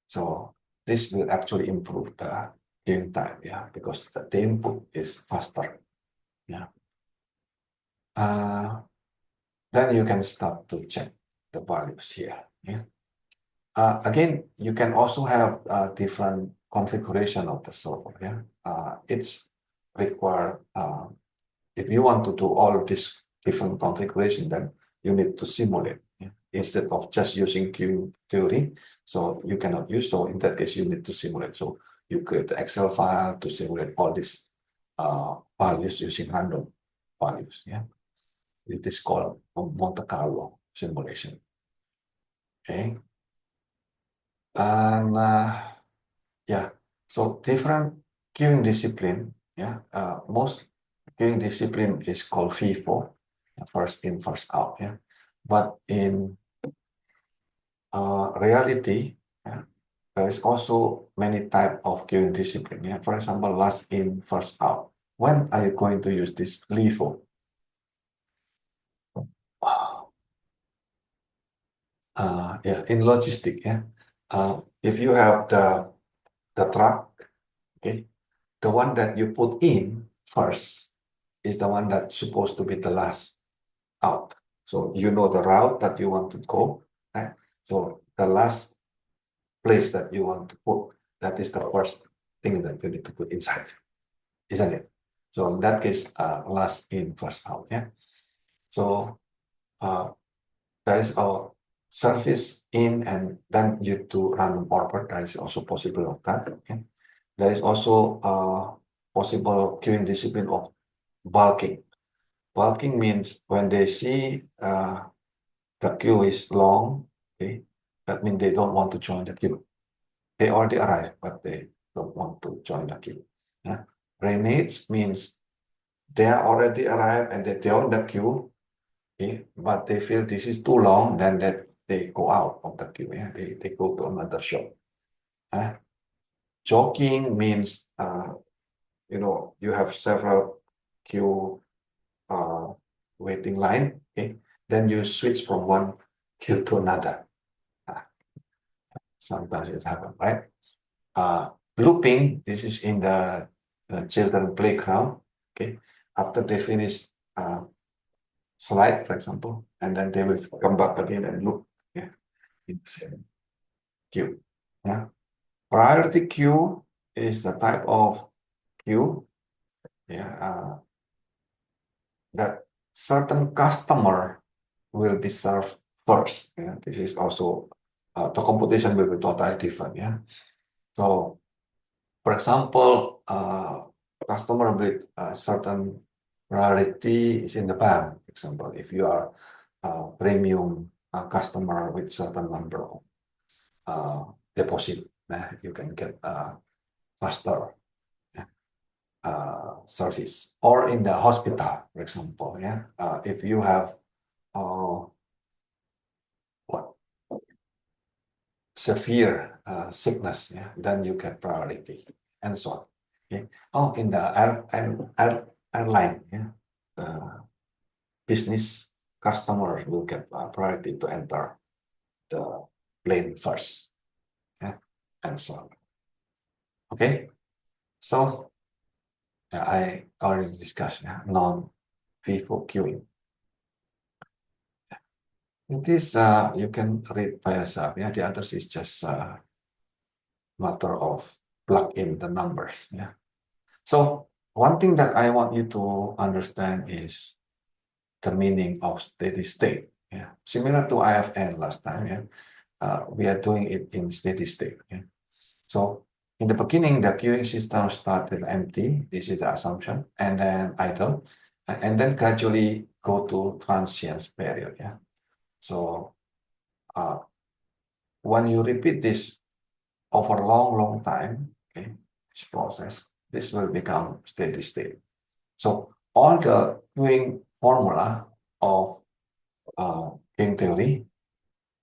So this will actually improve the queuing time, yeah, because the input is faster. Yeah. Then you can start to check the values here. Yeah. Again, you can also have different configuration of the server. Yeah. It's require if you want to do all of this different configuration, then you need to simulate, yeah, instead of just using queuing theory. So you cannot use. So in that case, you need to simulate. So you create the Excel file to simulate all these values using random values. Yeah, it is called Monte Carlo simulation. Okay, and yeah, so different queuing discipline. Yeah, most queuing discipline is called FIFO, first in, first out. Yeah, but in reality, yeah, there is also many type of queuing discipline. Yeah, for example, last in, first out. When are you going to use this LIFO? Yeah, in logistic. Yeah, if you have the truck, okay, the one that you put in first is the one that's supposed to be the last out. So you know the route that you want to go, right? So the last place that you want to put, that is the first thing that you need to put inside, isn't it? So in that case, last in, first out. Yeah. So there is a service in, and then you do random orbit. That is also possible of that. Okay? There is also possible queuing discipline of bulking. Bulking means when they see the queue is long, okay, that means they don't want to join the queue. They already arrived, but they don't want to join the queue. Yeah. Renegates means they are already arrived and they join the queue, okay, but they feel this is too long, then they go out of the queue. Yeah. They go to another shop. Joking means you have several queue waiting line, okay, then you switch from one queue to another. Sometimes it happens, right? Looping, this is in the children playground, okay? After they finish slide, for example, and then they will come back again and loop, yeah, in the same queue. Yeah. Priority queue is the type of queue, yeah, that certain customer will be served first. Yeah. This is also the computation will be totally different. Yeah. So, for example, customer with certain priority is in the bank. For example, if you are a premium customer with certain number of deposit, you can get faster service. Or in the hospital, for example, yeah, if you have what severe sickness, yeah, then you get priority and so on. Okay. Oh, in the airline, yeah, business customer will get priority to enter the lane first, yeah, and so on. Okay, so I already discussed non-FIFO queuing. It is you can read by yourself. Yeah, the others is just matter of plug in the numbers. Yeah. So one thing that I want you to understand is the meaning of steady state. Yeah, similar to IFN last time. Yeah, we are doing it in steady state. Yeah. So in the beginning, the queuing system started empty. This is the assumption, and then idle, and then gradually go to transient period. Yeah. So when you repeat this over a long time, okay, this process, this will become steady state. So all the queuing formula of queuing theory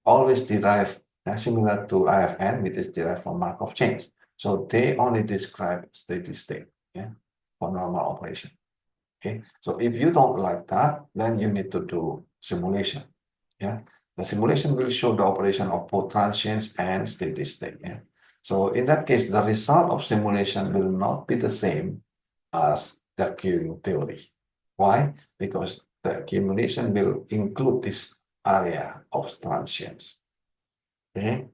always derive similar to IFN, which is derived from Markov chains. So they only describe steady state, yeah, for normal operation. Okay, so if you don't like that, then you need to do simulation. Yeah, the simulation will show the operation of both transients and steady state. Yeah, so in that case, the result of simulation will not be the same as the queuing theory. Why? Because the accumulation will include this area of transients. Okay.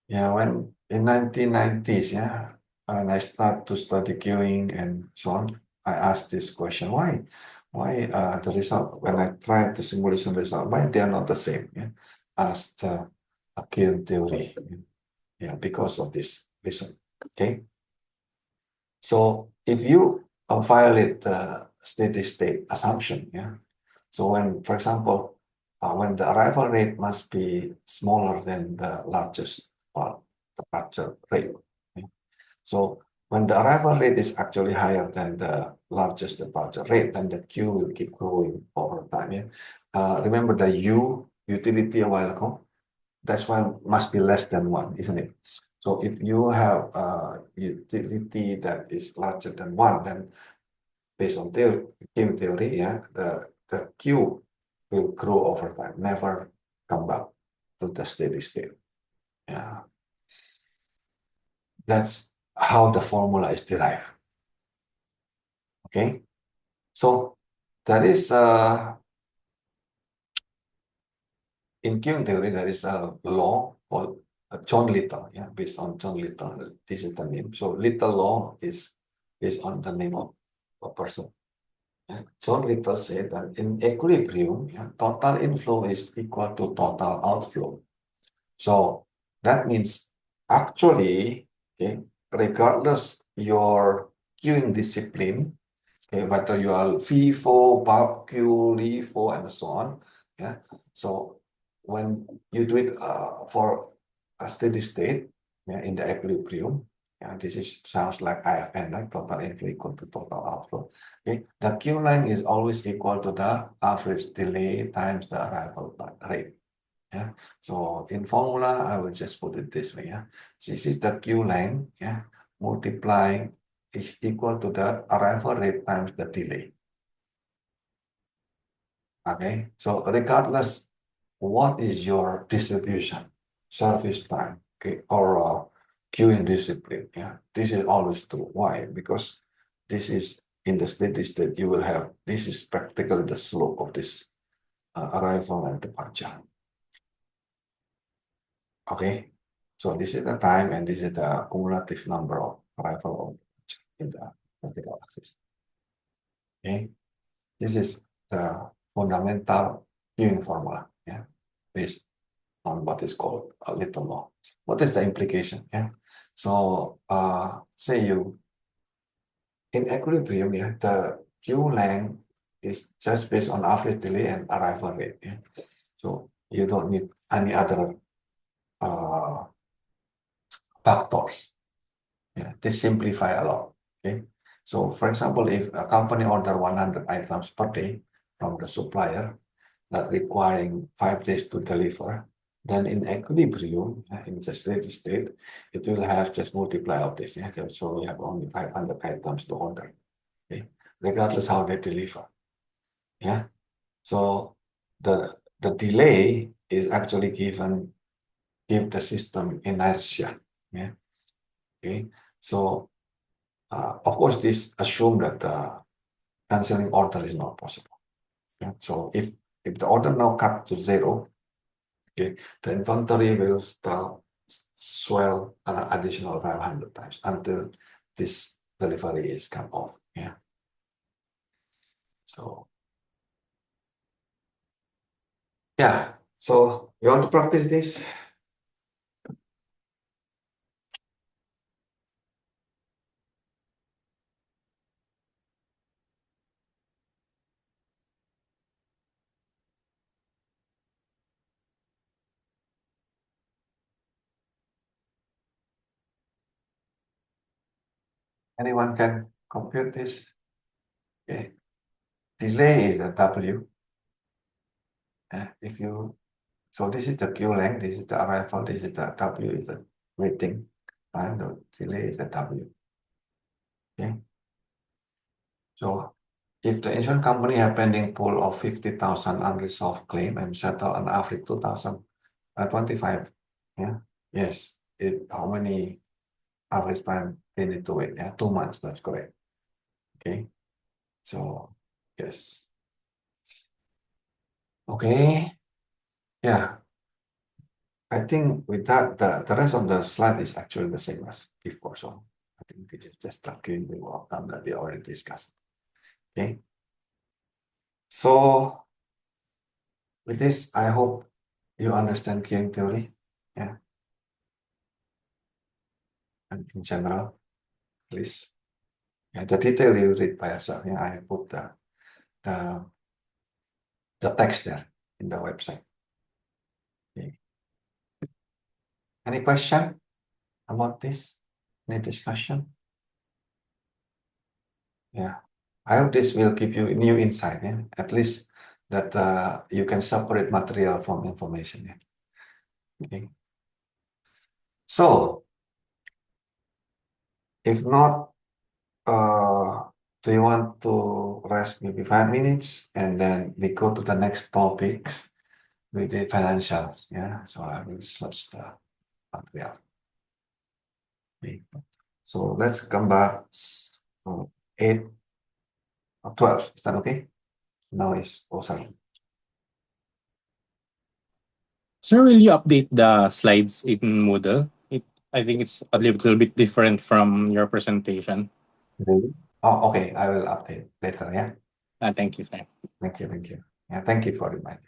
Yeah, when in 1990s, yeah, when I start to study queuing and so on, I asked this question: why the result when I tried the simulation result, why they are not the same, yeah, as the queuing theory? Yeah, because of this reason. Okay, so if you violate the steady state assumption, yeah, so when, for example, when the arrival rate must be smaller than the largest departure rate. Okay? So when the arrival rate is actually higher than the largest departure rate, then the queue will keep growing over time. Yeah? Remember the U utility a while ago? That's why must be less than one, isn't it? So if you have a utility that is larger than one, then based on game theory, yeah, the queue will grow over time, never come back to the steady state. Yeah, that's how the formula is derived. Okay, so that is in queuing theory there is a law called John Little. Yeah, based on John Little. This is the name. So Little law is based on the name of a person. John Little said that in equilibrium, yeah, total inflow is equal to total outflow. So that means actually, okay, regardless your queuing discipline, okay, whether you are FIFO, BABQ, LIFO, and so on, yeah. So when you do it for a steady state, yeah, in the equilibrium, yeah, this is sounds like IFN, like total inflow equal to total outflow. Okay, the Q line is always equal to the average delay times the arrival rate. Yeah. So in formula, I will just put it this way. Yeah. This is the Q line. Yeah. Multiplying is equal to the arrival rate times the delay. Okay. So regardless, what is your distribution, service time, okay, or queuing discipline? Yeah. This is always true. Why? Because this is in the steady state. You will have this is practically the slope of this arrival and departure. Okay, so this is the time and this is the cumulative number of arrival in the vertical axis. Okay, this is the fundamental queuing formula, yeah, based on what is called a Little law. What is the implication? Yeah, so say you in equilibrium, yeah, the queue length is just based on average delay and arrival rate. Yeah, so you don't need any other factors. Yeah, they simplify a lot. Okay. So for example, if a company order 100 items per day from the supplier that requiring 5 days to deliver, then in equilibrium, in the steady state, it will have just multiply of this. Yeah? So we have only 500 items to order. Okay. Regardless how they deliver. Yeah. So the delay is actually give the system inertia. Yeah. Okay. So of course, this assume that the canceling order is not possible. Yeah? So if the order now cut to zero, okay, the inventory will start swell an additional 500 times until this delivery is cut off. Yeah. So yeah. So you want to practice this? Anyone can compute this? Okay. Delay is a W. If you so this is the queue length, this is the arrival, this is the W is the waiting time, the delay is the W. Okay. So if the insurance company have pending pool of 50,000 unresolved claim and settle on average 2025, yeah, yes, how many average time they need to wait? Yeah, 2 months, that's correct. Okay, so yes, okay, yeah, I think with that, the rest of the slide is actually the same as before, so I think this is just the cumulative outcome that we already discussed. Okay, so with this, I hope you understand game theory. Yeah, and in general, please. Yeah, the detail you read by yourself. Yeah, I put the, the text there in the website. Okay. Any question about this? Any discussion? Yeah. I hope this will give you new insight. Yeah, at least that you can separate material from information. Yeah. Okay. So if not, do you want to rest maybe 5 minutes and then we go to the next topic with the financials? Yeah. So I will search the material. Okay. So let's come back 8 or 12. Is that okay? Now it's 07. Sir, will you update the slides in Moodle? I think it's a little bit different from your presentation. Really? Oh, okay. I will update later. Yeah. Thank you, sir. Thank you. Thank you. Yeah. Thank you for reminding.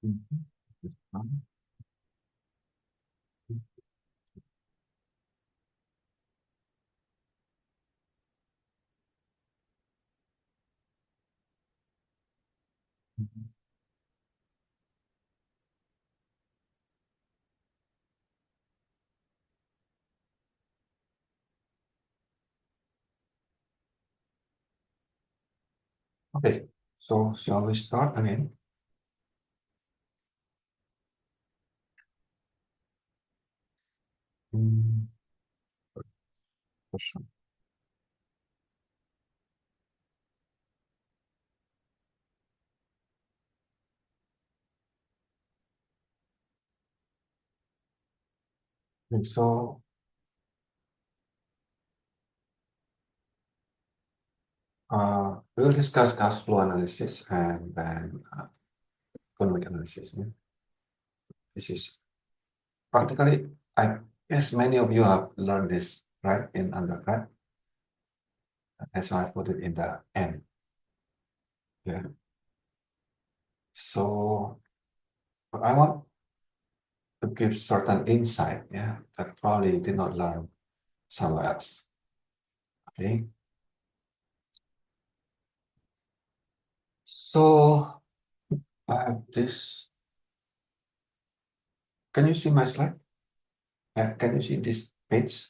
Okay, so shall we start again? Question. Okay, so we'll discuss cash flow analysis and then economic analysis. Yeah? This is practically, I guess many of you have learned this, right, in undergrad. That's why I put it in the end. Yeah. So I want to give certain insight, yeah, that probably did not learn somewhere else. Okay. So I have this. Can you see my slide? Can you see this page?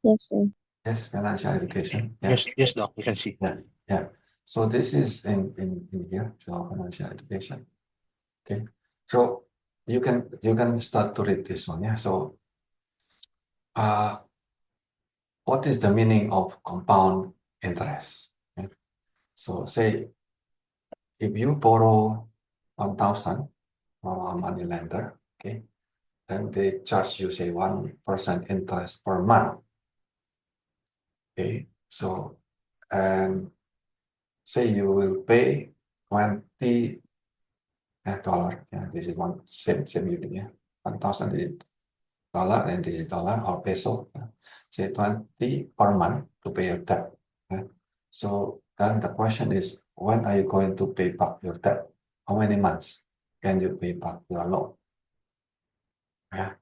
Yes, sir. Yes, financial education. Yeah. Yes, Doc, you can see. Yeah. So this is in here, so financial education. Okay. So you can start to read this one. Yeah. So what is the meaning of compound interest? Okay. So say if you borrow 1,000 from a money lender, okay, then they charge you say 1% interest per month. Okay. So and say you will pay $20. Yeah, this is one same unit. Yeah, 1,000 is dollar and this is dollar or peso. Yeah. Say 20 per month to pay your debt. Yeah. So then the question is, when are you going to pay back your debt? How many months can you pay back your loan? Yeah.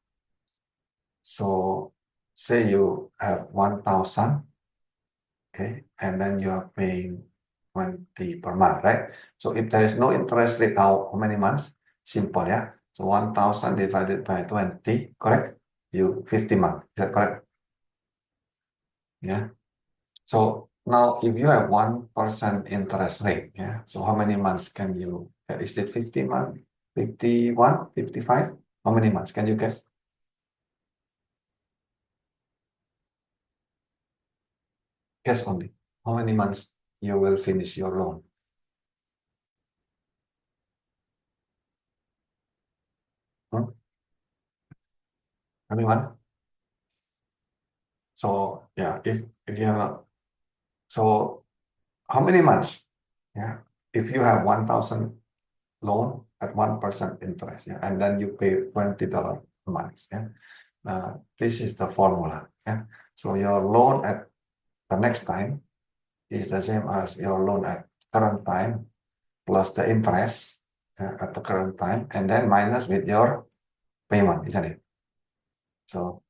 So say you have 1,000, okay, and then you are paying 20 per month, right? So if there is no interest rate, how many months? Simple, yeah. So 1,000 divided by 20, correct? You 50 months, is that correct? Yeah. So now if you have 1% interest rate, yeah. So how many months can you, is it 50 months, 51, 55? How many months? Can you guess? Guess only. How many months you will finish your loan? Hmm? Anyone? So yeah, if you have so how many months? Yeah, if you have 1,000 loan at 1% interest, yeah, and then you pay $20 a month, yeah. This is the formula. Yeah, so your loan at the next time is the same as your loan at current time plus the interest at the current time, and then minus with your payment, isn't it? So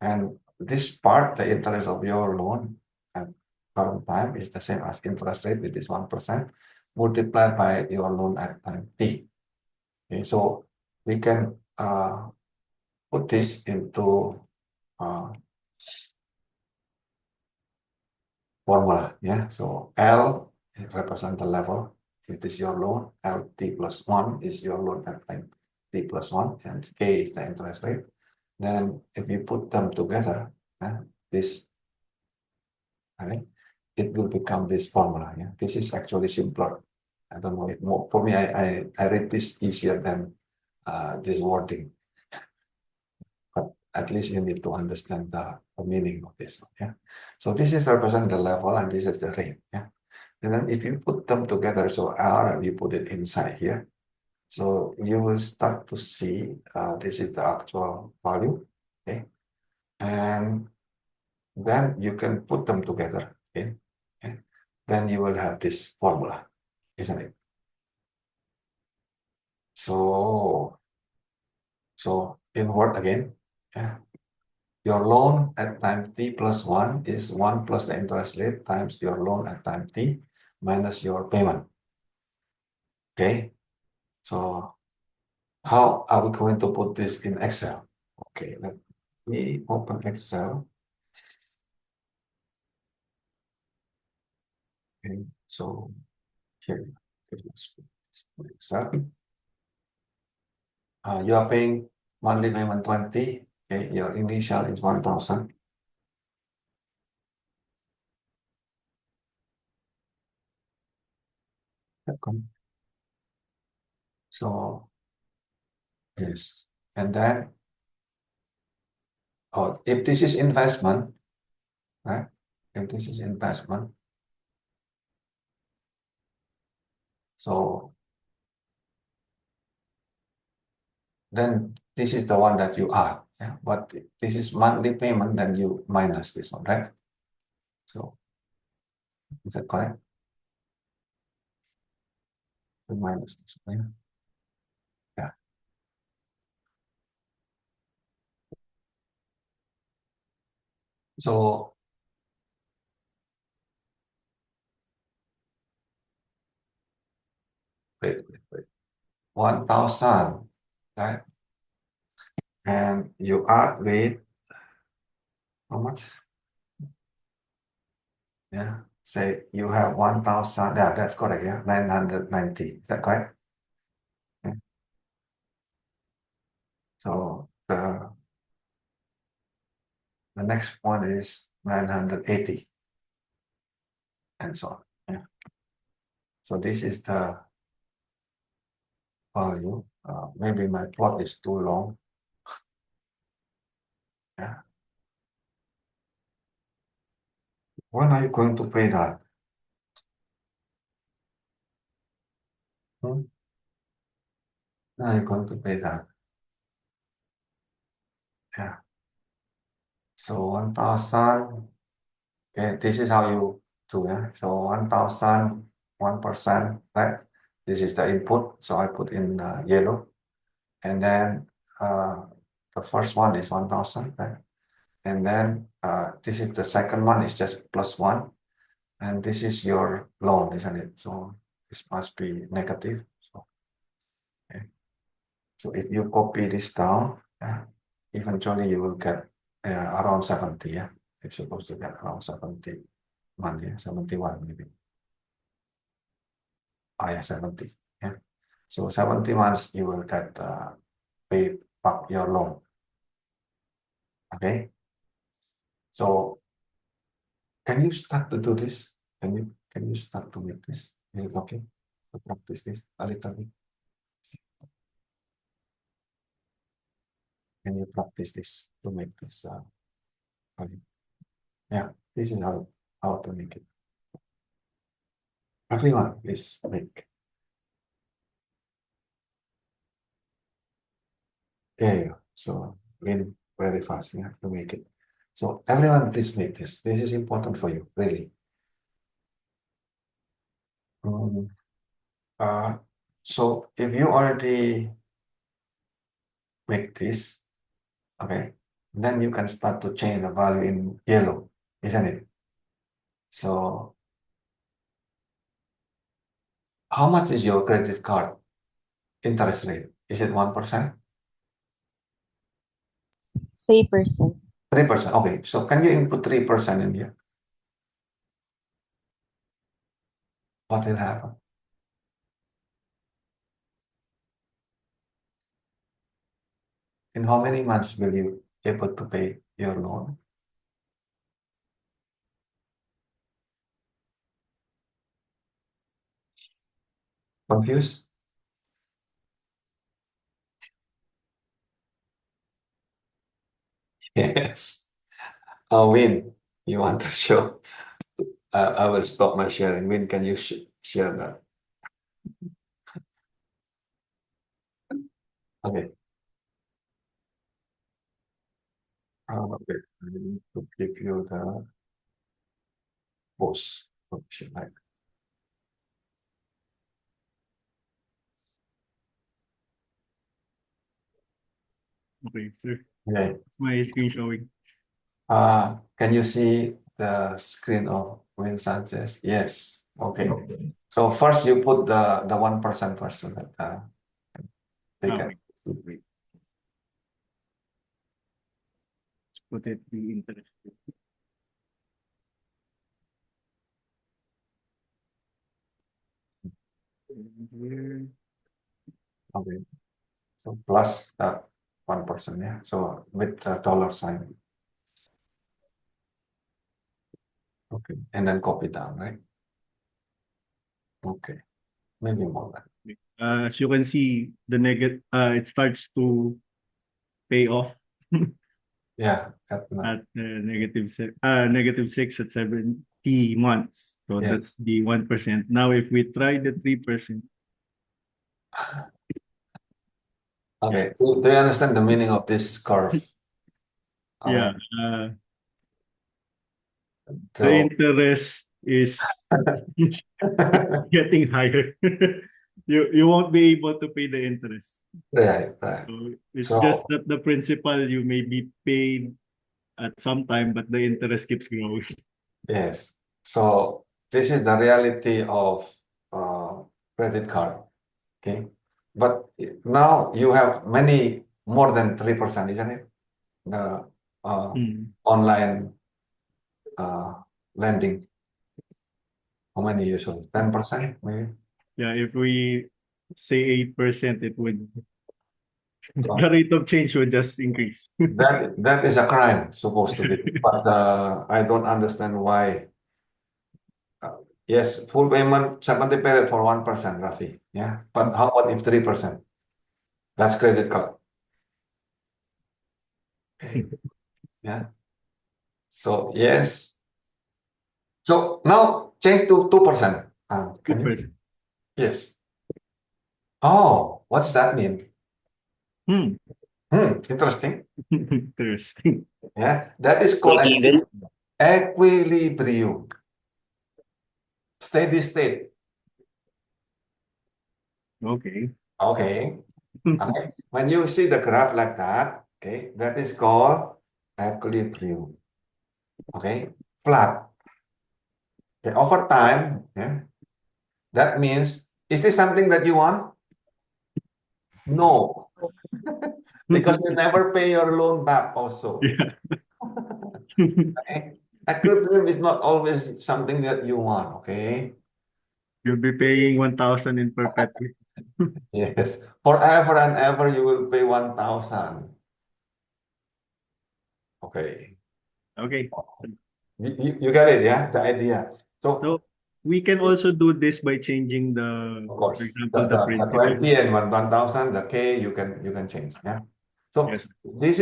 and this part, the interest of your loan at current time is the same as interest rate, which is 1%, multiplied by your loan at time t. Okay, so we can put this into formula. Yeah, so L represents the level. It is your loan. LT plus 1 is your loan at time t plus 1, and K is the interest rate. Then if you put them together, this, right, it will become this formula. Yeah, this is actually simpler. I don't know if more for me. I read this easier than this wording, but at least you need to understand the meaning of this. Yeah, so this is represent the level and this is the rate. Yeah, and then if you put them together, so R, you put it inside here, so you will start to see this is the actual value. Okay, and then you can put them together. Okay, then you will have this formula, isn't it? So in word again, yeah. Your loan at time t plus 1 is 1 plus the interest rate times your loan at time t minus your payment. Okay, so how are we going to put this in Excel? Okay, let me open Excel. Okay, so here, let's put Excel. You are paying monthly payment 20. Okay, your initial is 1,000. So yes, and then if this is investment, right? If this is investment, so then this is the one that you add. Yeah? But this is monthly payment, then you minus this one, right? So is that correct? You minus this one. Yeah. So wait. 1,000, right? And you add with how much? Yeah. Say you have 1,000. Yeah, that's correct. Yeah, 990. Is that correct? Yeah. So the next one is 980, and so on. Yeah. So this is the value. Maybe my plot is too long. Yeah. When are you going to pay that? Hmm? When are you going to pay that? Yeah. So 1,000. Okay, this is how you do. Yeah. So 1,000, 1%, right? This is the input. So I put in yellow, and then the first one is 1,000, right? And then this is the second one is just plus 1. And this is your loan, isn't it? So this must be negative. So, okay. So if you copy this down, eventually you will get around 70. Yeah, you're supposed to get around 71, yeah, 71 maybe. Yeah, 70. Yeah. So 70 months you will get pay back your loan. Okay. So can you start to do this? Can you start to make this? Is it okay to practice this a little bit? Can you practice this to make this? Okay. Yeah, this is how to make it. Everyone, please make. Yeah. So in very fast, yeah, to make it. So everyone, please make this. This is important for you, really. Mm, so if you already make this, okay, then you can start to change the value in yellow, isn't it? So how much is your credit card interest rate? Is it 1%? 3%. 3%. Okay, so can you input 3% in here? What will happen? In how many months will you able to pay your loan? Confused? Yes. Win, you want to show? I will stop my sharing. Win, can you share that? Okay. Okay. I need to give you the post option. Like, Okay, sir. Okay. My screen showing. Can you see the screen of Win Sanchez? Yes. Okay. So first you put the 1% first so that they can. Wait. Let's put it the interest rate. Here. Okay. So plus that 1%, yeah. So with the dollar sign. Okay. And then copy down, right? Okay. Maybe more than. As you can see, the it starts to pay off Yeah. At, at -6 at 70 months. So Yes. that's the 1%. Now, if we try the 3%, Okay. Do you understand the meaning of this curve? yeah, So the interest is getting higher. You won't be able to pay the interest. right, right. So it's So just that the principal you may be paid at some time, but the interest keeps growing. yes. So this is the reality of credit card. Okay. But now you have many more than 3%, isn't it? The online lending. How many usually? 10% maybe? Yeah, if we say 8%, it would the rate of change would just increase. That is a crime supposed to be. But I don't understand why. Yes, full payment 70 period for 1%, Rafi. Yeah. But how about if 3%? That's credit card. Okay. Yeah. So yes. So now change to 2%. Can you? 2%. Yes. Oh, what's that mean? Interesting. Interesting. Yeah, that is called equilibrium. Steady state. Okay. Okay. Okay. When you see the graph like that, okay, that is called equilibrium. Okay, flat. Okay, over time, yeah, that means, is this something that you want? No, because you never pay your loan back also. Yeah. Okay? Equilibrium is not always something that you want, okay? You'll be paying 1,000 in perpetuity. Yes, forever and ever you will pay 1,000. Okay. Okay. You get it, yeah? The idea. So we can also do this by changing the, of course, for example, the the principal. 20 and 1,000, the K, you can change, yeah? So Yes. this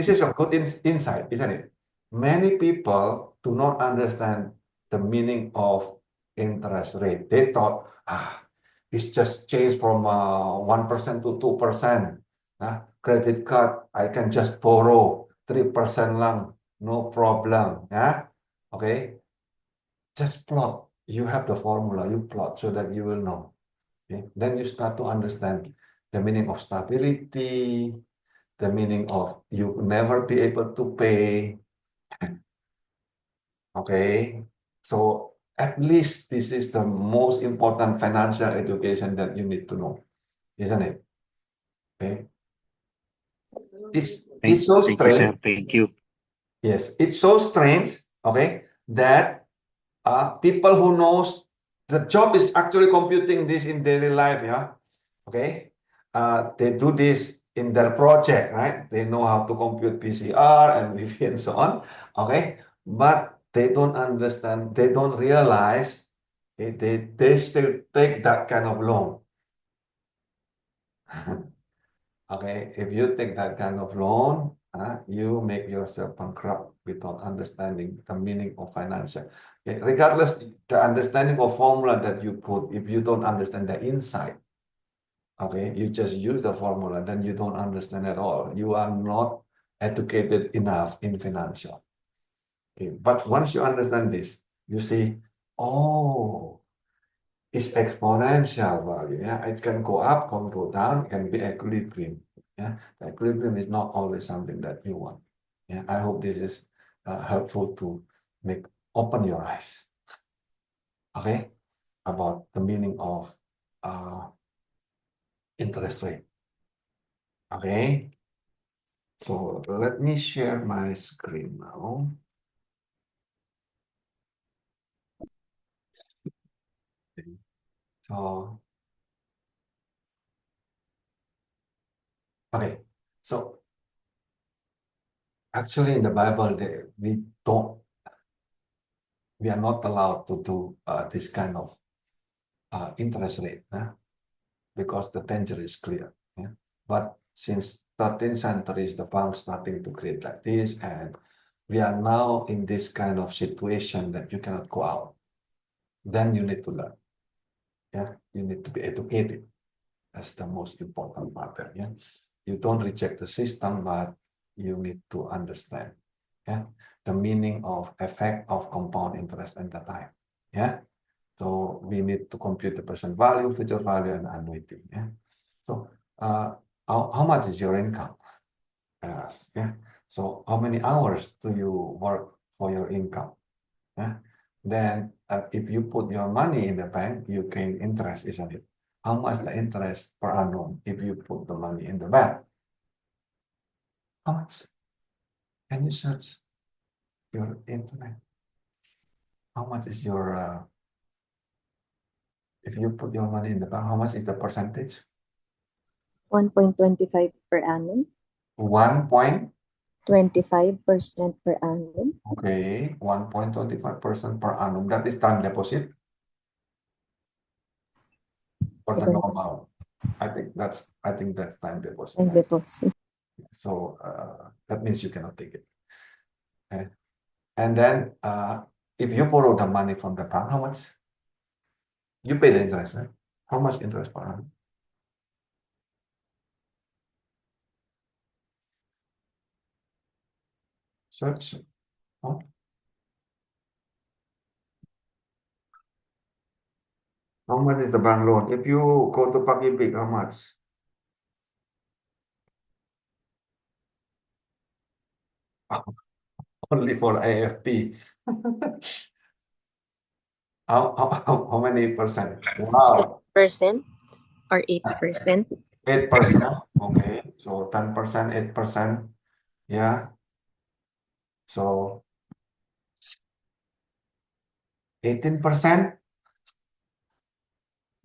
is a good insight, isn't it? Many people do not understand the meaning of interest rate. They thought, it's just changed from 1% to 2%. Credit card, I can just borrow 3% lang, no problem. Yeah, okay. Just plot. You have the formula, you plot so that you will know. Okay? Then you start to understand the meaning of stability, the meaning of you never be able to pay. Okay, so at least this is the most important financial education that you need to know, isn't it? Okay, it's so Thank you, sir. strange. Thank you. Yes, it's so strange. Okay, that people who knows the job is actually computing this in daily life. Yeah, okay, they do this in their project, right? They know how to compute PCR and VV and so on. Okay, but they don't understand. They don't realize. Okay, they still take that kind of loan. Okay, if you take that kind of loan, you make yourself bankrupt without understanding the meaning of financial. Okay, regardless the understanding of formula that you put, if you don't understand the insight, okay, you just use the formula, then you don't understand at all. You are not educated enough in financial. Okay, but once you understand this, you see, oh, it's exponential value. Yeah, it can go up, can go down, can be equilibrium. Yeah, the equilibrium is not always something that you want. Yeah, I hope this is helpful to open your eyes. Okay, about the meaning of interest rate. Okay, so let me share my screen now. Okay. So, okay, so actually in the Bible, we are not allowed to do this kind of interest rate, because the danger is clear. Yeah? But since 13th century, the bank starting to create like this, and we are now in this kind of situation that you cannot go out. Then you need to learn. Yeah, you need to be educated. That's the most important part there. Yeah, you don't reject the system, but you need to understand. Yeah, the meaning of effect of compound interest and the time. Yeah, so we need to compute the present value, future value, and annuity. Yeah, so how much is your income? Yes. Yeah. So how many hours do you work for your income? Yeah. Then if you put your money in the bank, you gain interest, isn't it? How much the interest per annum if you put the money in the bank? How much? Can you search your internet? How much is your if you put your money in the bank, how much is the percentage? 1.25 per annum. 1 point, 25% per annum. okay, 1.25% per annum. That is time deposit or I the don't normal. I think that's time deposit. and deposit. So that means you cannot take it. Okay. And then if you borrow the money from the bank, how much? You pay the interest, right? How much interest per annum? Search. Oh. How much is the bank loan? If you go to Pag-ibig, how much? Only for AFP. How many percent? Wow. 7% or 8%. 8%. Okay. So 10%, 8%. Yeah. So 18%.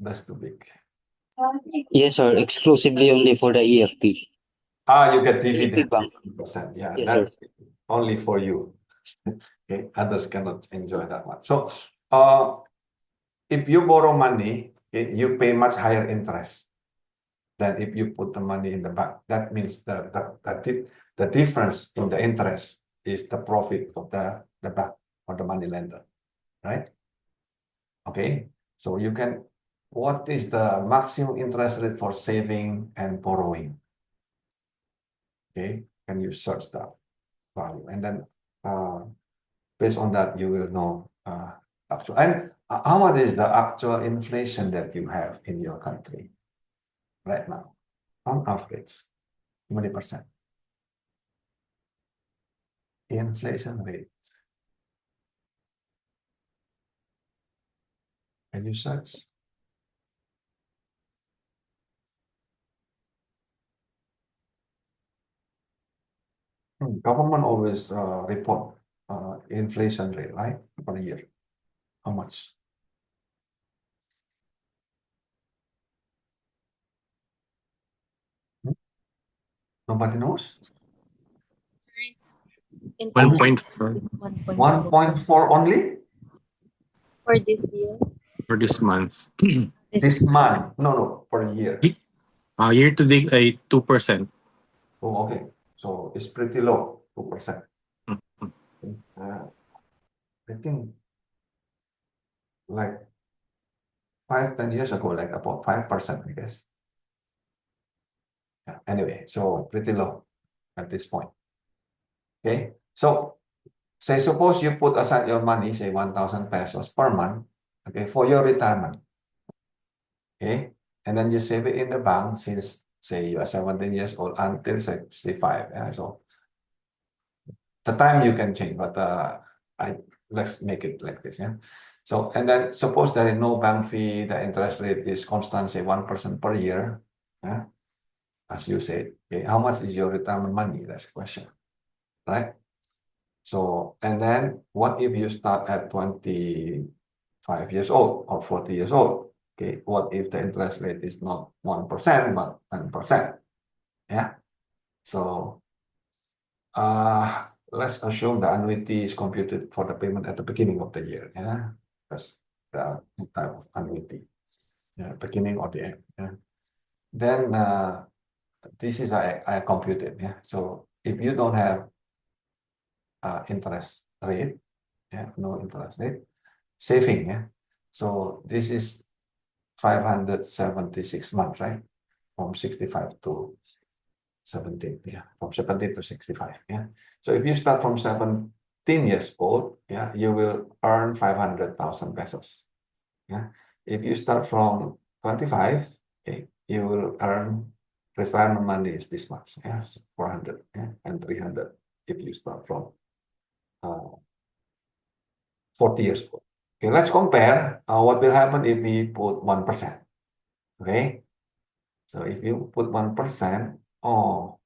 That's too big. Yes, sir. Exclusively only for the EFP. You get dividend Bank. 15%. Yeah, Yes, sir. that's only for you. Okay, others cannot enjoy that much. So, if you borrow money, you pay much higher interest than if you put the money in the bank. That means the difference in the interest is the profit of the bank or the money lender, right? Okay, so what is the maximum interest rate for saving and borrowing? Okay, can you search that value? And then based on that, you will know actual. And how much is the actual inflation that you have in your country right now? On average, how many percent? Inflation rate. Can you search? Government always report inflation rate, right? For a year. How much? Nobody knows? One Inflation point is four 1.4 only? for this year. for this month. This month? No, for a year. Year to date ay 2%. Oh, okay. So it's pretty low, 2%. I think like 5-10 years ago, like about 5%, I guess. Yeah, anyway, so pretty low at this point. Okay, so say suppose you put aside your money, say 1,000 pesos per month, okay, for your retirement. Okay, and then you save it in the bank since say you are 17 years old until 65. Yeah? So the time you can change, but let's make it like this. Yeah. So, and then suppose there is no bank fee, the interest rate is constant, say 1% per year. Yeah. As you said, okay, how much is your retirement money? That's the question, right? So, and then what if you start at 25 years old or 40 years old? Okay, what if the interest rate is not 1%, but 10%? Yeah. So, let's assume the annuity is computed for the payment at the beginning of the year. Yeah, because the type of annuity, yeah, beginning or the end. Yeah. Then this is I computed. Yeah. So if you don't have interest rate, yeah, no interest rate, saving. Yeah. So this is 576 months, right? From 65 to 17, yeah, from 17 to 65, yeah. So if you start from 17 years old, yeah, you will earn 500,000 pesos, yeah. If you start from 25, okay, you will earn retirement money is this much, yeah, 400, yeah, and 300 if you start from 40 years old. Okay, let's compare what will happen if we put 1%, okay. So if you put 1%, oh,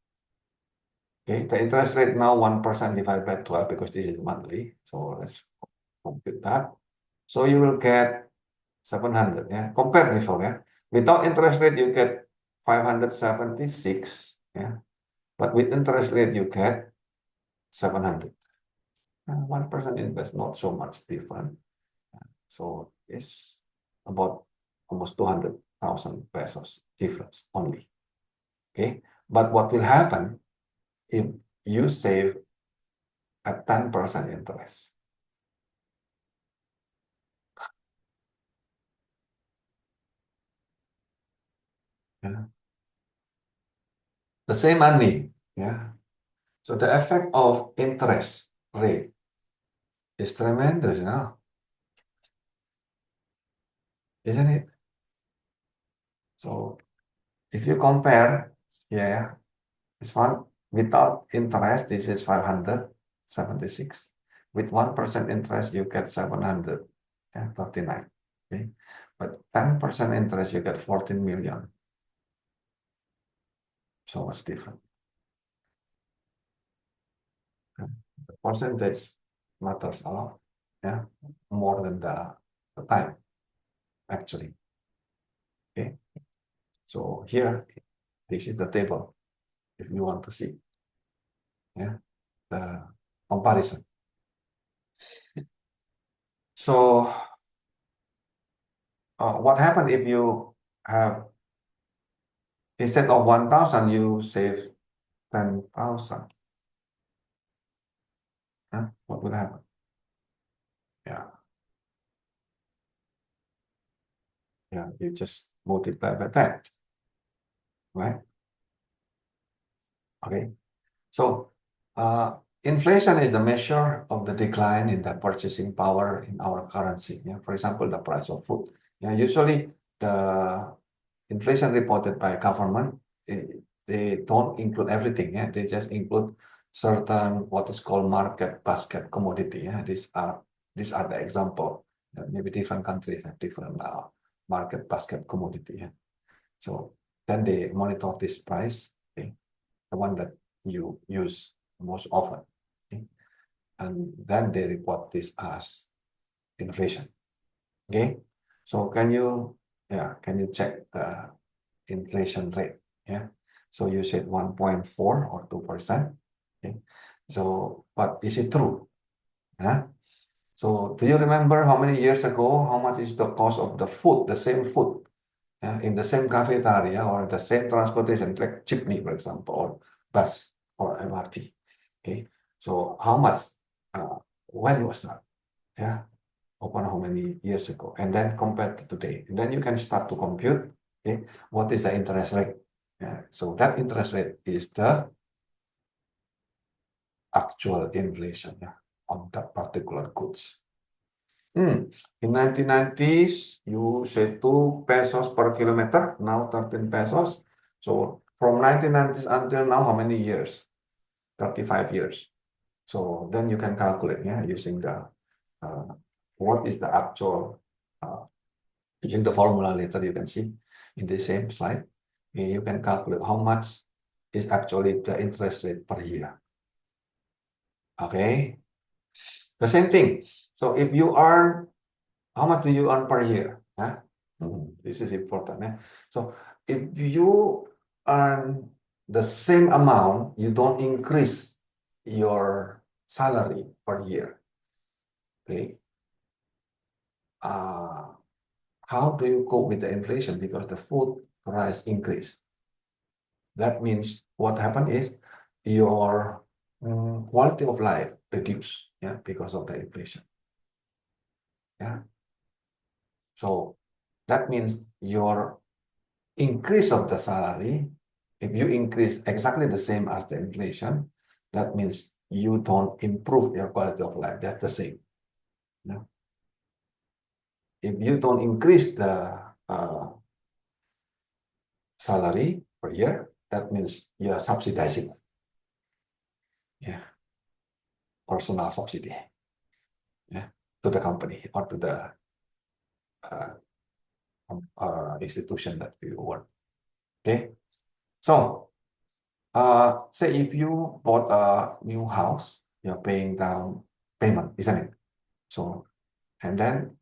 okay, the interest rate now 1% divided by 12 because this is monthly. So let's compute that. So you will get 700. Yeah, compare before. Yeah, without interest rate you get 576. Yeah, but with interest rate you get 700. 1% interest, not so much different. So it's about almost 200,000 pesos difference only. Okay, but what will happen if you save at 10% interest? Yeah. The same money. Yeah. So the effect of interest rate is tremendous, isn't it? So if you compare, yeah, this one without interest, this is 576. With 1% interest, you get 739. Okay. But 10% interest, you get 14 million. So much different. The percentage matters a lot. Yeah, more than the time, actually. Okay. So here, this is the table, if you want to see, yeah, the comparison. So what happened if you have, instead of 1,000, you save 10,000? What will happen? Yeah. Yeah, you just multiply by 10, right? Okay. So inflation is the measure of the decline in the purchasing power in our currency. Yeah? For example, the price of food. Yeah, usually the inflation reported by government, they don't include everything. Yeah? They just include certain what is called market basket commodity. Yeah? These are the example. Maybe different countries have different market basket commodity. Yeah? So then they monitor this price, okay? The one that you use most often, okay? And then they report this as inflation. Okay, so can you check the inflation rate? Yeah, so you said 1.4 or 2%. Okay, so but is it true? Huh? So do you remember how many years ago how much is the cost of the food, the same food, in the same cafeteria or the same transportation, like jeepney, for example, or bus or MRT? Okay, so how much? When was that? Yeah, upon how many years ago, and then compared to today, and then you can start to compute. Okay, what is the interest rate? Yeah, so that interest rate is the actual inflation, yeah, on that particular goods. In 1990s, you say 2 pesos per kilometer, now 13 pesos. So from 1990s until now, how many years? 35 years. So then you can calculate, yeah, using the what is the actual using the formula later you can see in the same slide. You can calculate how much is actually the interest rate per year. Okay, the same thing. So if you earn, how much do you earn per year? Huh? This is important. Eh? So if you earn the same amount, you don't increase your salary per year. Okay. How do you cope with the inflation? Because the food price increase. That means what happened is your quality of life reduce, yeah, because of the inflation. Yeah. So that means your increase of the salary, if you increase exactly the same as the inflation, that means you don't improve your quality of life. That's the same. Yeah. If you don't increase the salary per year, that means you are subsidizing. Yeah. Personal subsidy. Yeah. To the company or to the institution that you work. Okay. So say if you bought a new house, you're paying down payment, isn't it? So, and then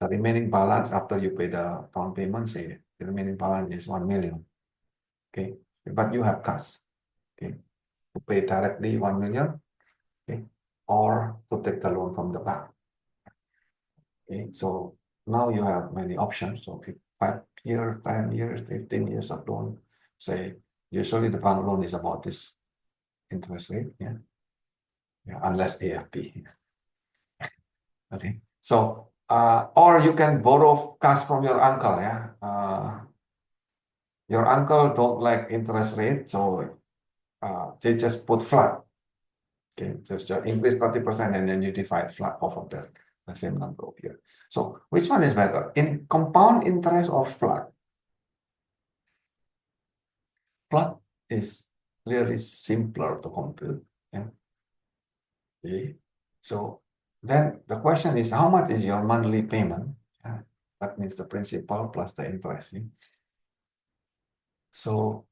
the remaining balance after you pay the down payment, say the remaining balance is 1 million. Okay, but you have cash. Okay, to pay directly 1 million. Okay, or to take the loan from the bank. Okay, so now you have many options. So 5 years, 10 years, 15 years of loan. Say usually the bank loan is about this interest rate. Yeah, unless AFP. Okay, so or you can borrow cash from your uncle. Yeah, your uncle don't like interest rate, so they just put flat. Okay, just increase 30% and then you divide flat off of the same number of years. So which one is better? In compound interest or flat? Flat is really simpler to compute. Yeah. Okay. So then the question is, how much is your monthly payment? Yeah. That means the principal plus the interest. Yeah. So,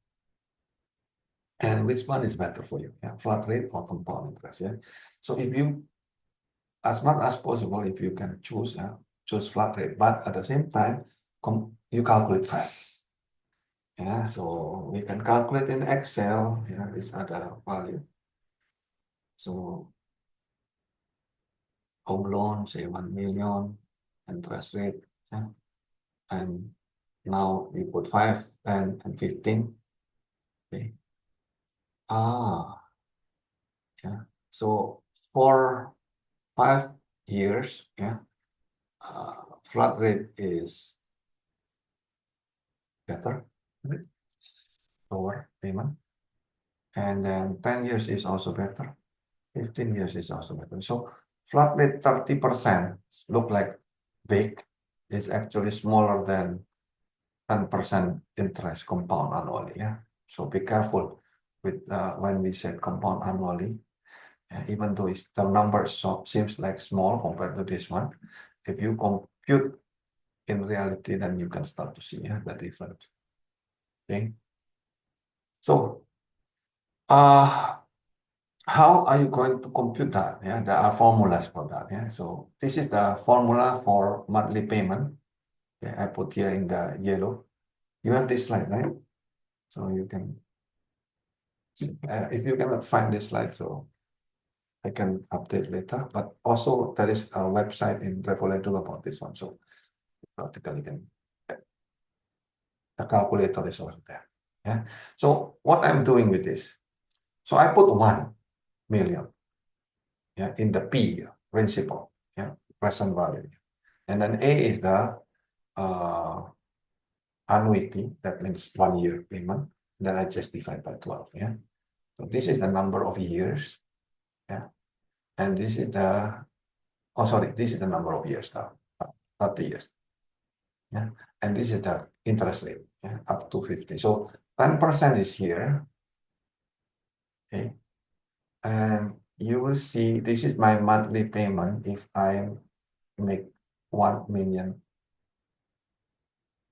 and which one is better for you? Yeah, flat rate or compound interest? Yeah. So if you, as much as possible, if you can choose, choose flat rate, but at the same time, you calculate first. Yeah, so we can calculate in Excel. Yeah, this other value. So home loan, say 1 million, interest rate, yeah. And now we put 5, 10, and 15. Okay. Yeah. So for 5 years, yeah, flat rate is better, right? Lower payment. And then 10 years is also better. 15 years is also better. So flat rate 30% look like big. It's actually smaller than 10% interest compound annually. Yeah. So be careful with when we say compound annually. Even though the number seems like small compared to this one, if you compute in reality, then you can start to see the difference. Okay. So how are you going to compute that? Yeah, there are formulas for that. Yeah, so this is the formula for monthly payment. Okay, I put here in the yellow. You have this slide, right? So you can, if you cannot find this slide, so I can update later. But also there is a website in Revoledo about this one. So practically can, the calculator is also there. Yeah. So what I'm doing with this, so I put 1 million. Yeah, in the P principal, yeah, present value, and then A is the annuity. That means 1 year payment. Then I just divide by 12. Yeah, so this is the number of years. Yeah, and this is the this is the number of years now, 30 years. Yeah, and this is the interest rate. yeah, up to 50. So 10% is here. Okay. And you will see this is my monthly payment if I make 1 million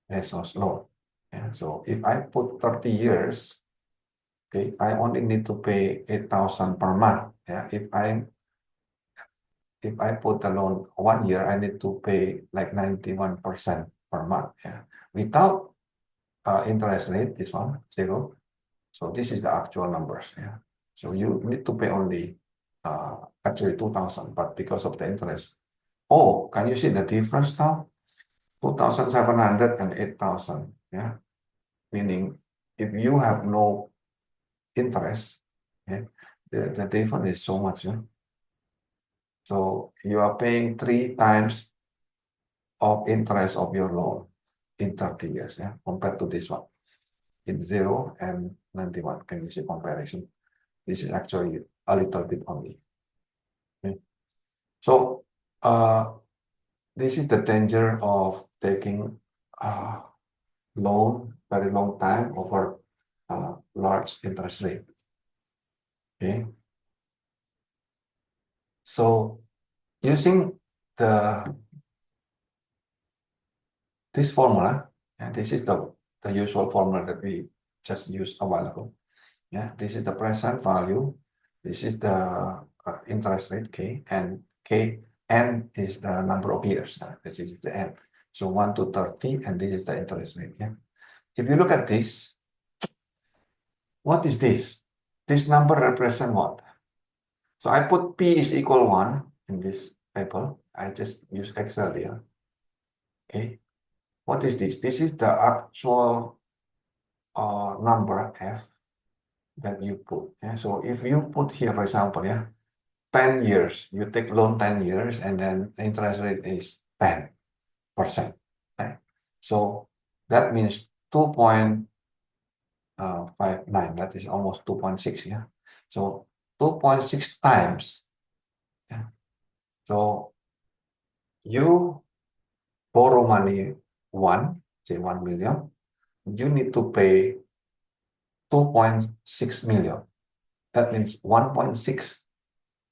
pesos loan. Yeah. So if I put 30 years, okay, I only need to pay 8,000 per month. Yeah. If I put the loan 1 year, I need to pay like 91% per month. Yeah. Without interest rate, this one, 0. So this is the actual numbers. Yeah. So you need to pay only actually 2,000, but because of the interest. Oh, can you see the difference now? 2,700 and 8,000. Yeah. Meaning if you have no interest, yeah, the difference is so much. Yeah. So you are paying 3 times of interest of your loan in 30 years, yeah, compared to this one. In 0 and 91. Can you see comparison? This is actually a little bit only. Okay. So this is the danger of taking loan very long time over large interest rate. Okay. So using this formula, and this is the usual formula that we just used a while ago. Yeah, this is the present value. This is the interest rate K, and N is the number of years. This is the N. So 1 to 30, and this is the interest rate. Yeah. If you look at this, what is this? This number represent what? So I put P is equal 1 in this table. I just use Excel here. Okay. What is this? This is the actual number F that you put. Yeah? So if you put here, for example, yeah, 10 years, you take loan 10 years, and then the interest rate is 10%. Right? So that means 2.59, that is almost 2.6, yeah. So 2.6 times. Yeah. So you borrow money say 1 million, you need to pay 2.6 million. That means 1.6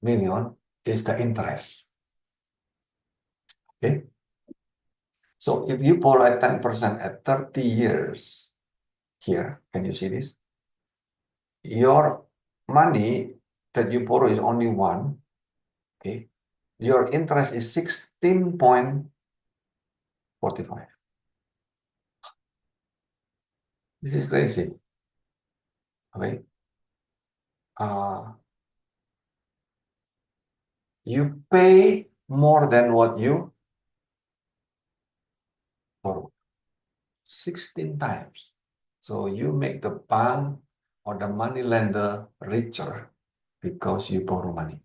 million is the interest. Okay. So if you borrow at 10% at 30 years, here, can you see this? Your money that you borrow is only 1. Okay. Your interest is 16.45. This is crazy. Okay. You pay more than what you borrow. 16 times. So you make the bank or the money lender richer because you borrow money.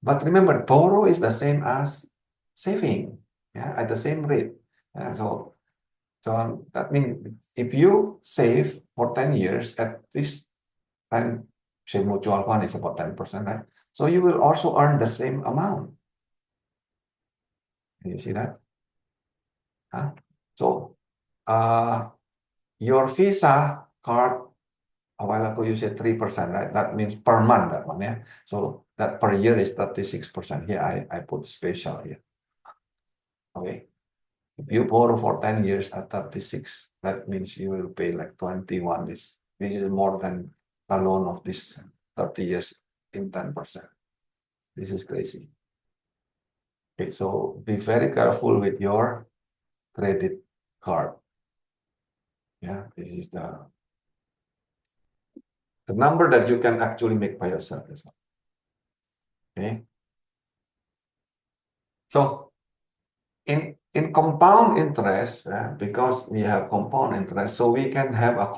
But remember, borrow is the same as saving, yeah, at the same rate. So that means if you save for 10 years at this time, say mutual fund is about 10%, right? So you will also earn the same amount. Can you see that? So your Visa card, a while ago you said 3%, right? That means per month, that one, yeah. So that per year is 36%. Here I put special here. Okay. If you borrow for 10 years at 36, that means you will pay like 21. This is more than the loan of this 30 years in 10%. This is crazy. Okay, so be very careful with your credit card. Yeah, this is the number that you can actually make by yourself as well. Okay. So in compound interest, because we have compound interest, so we can have a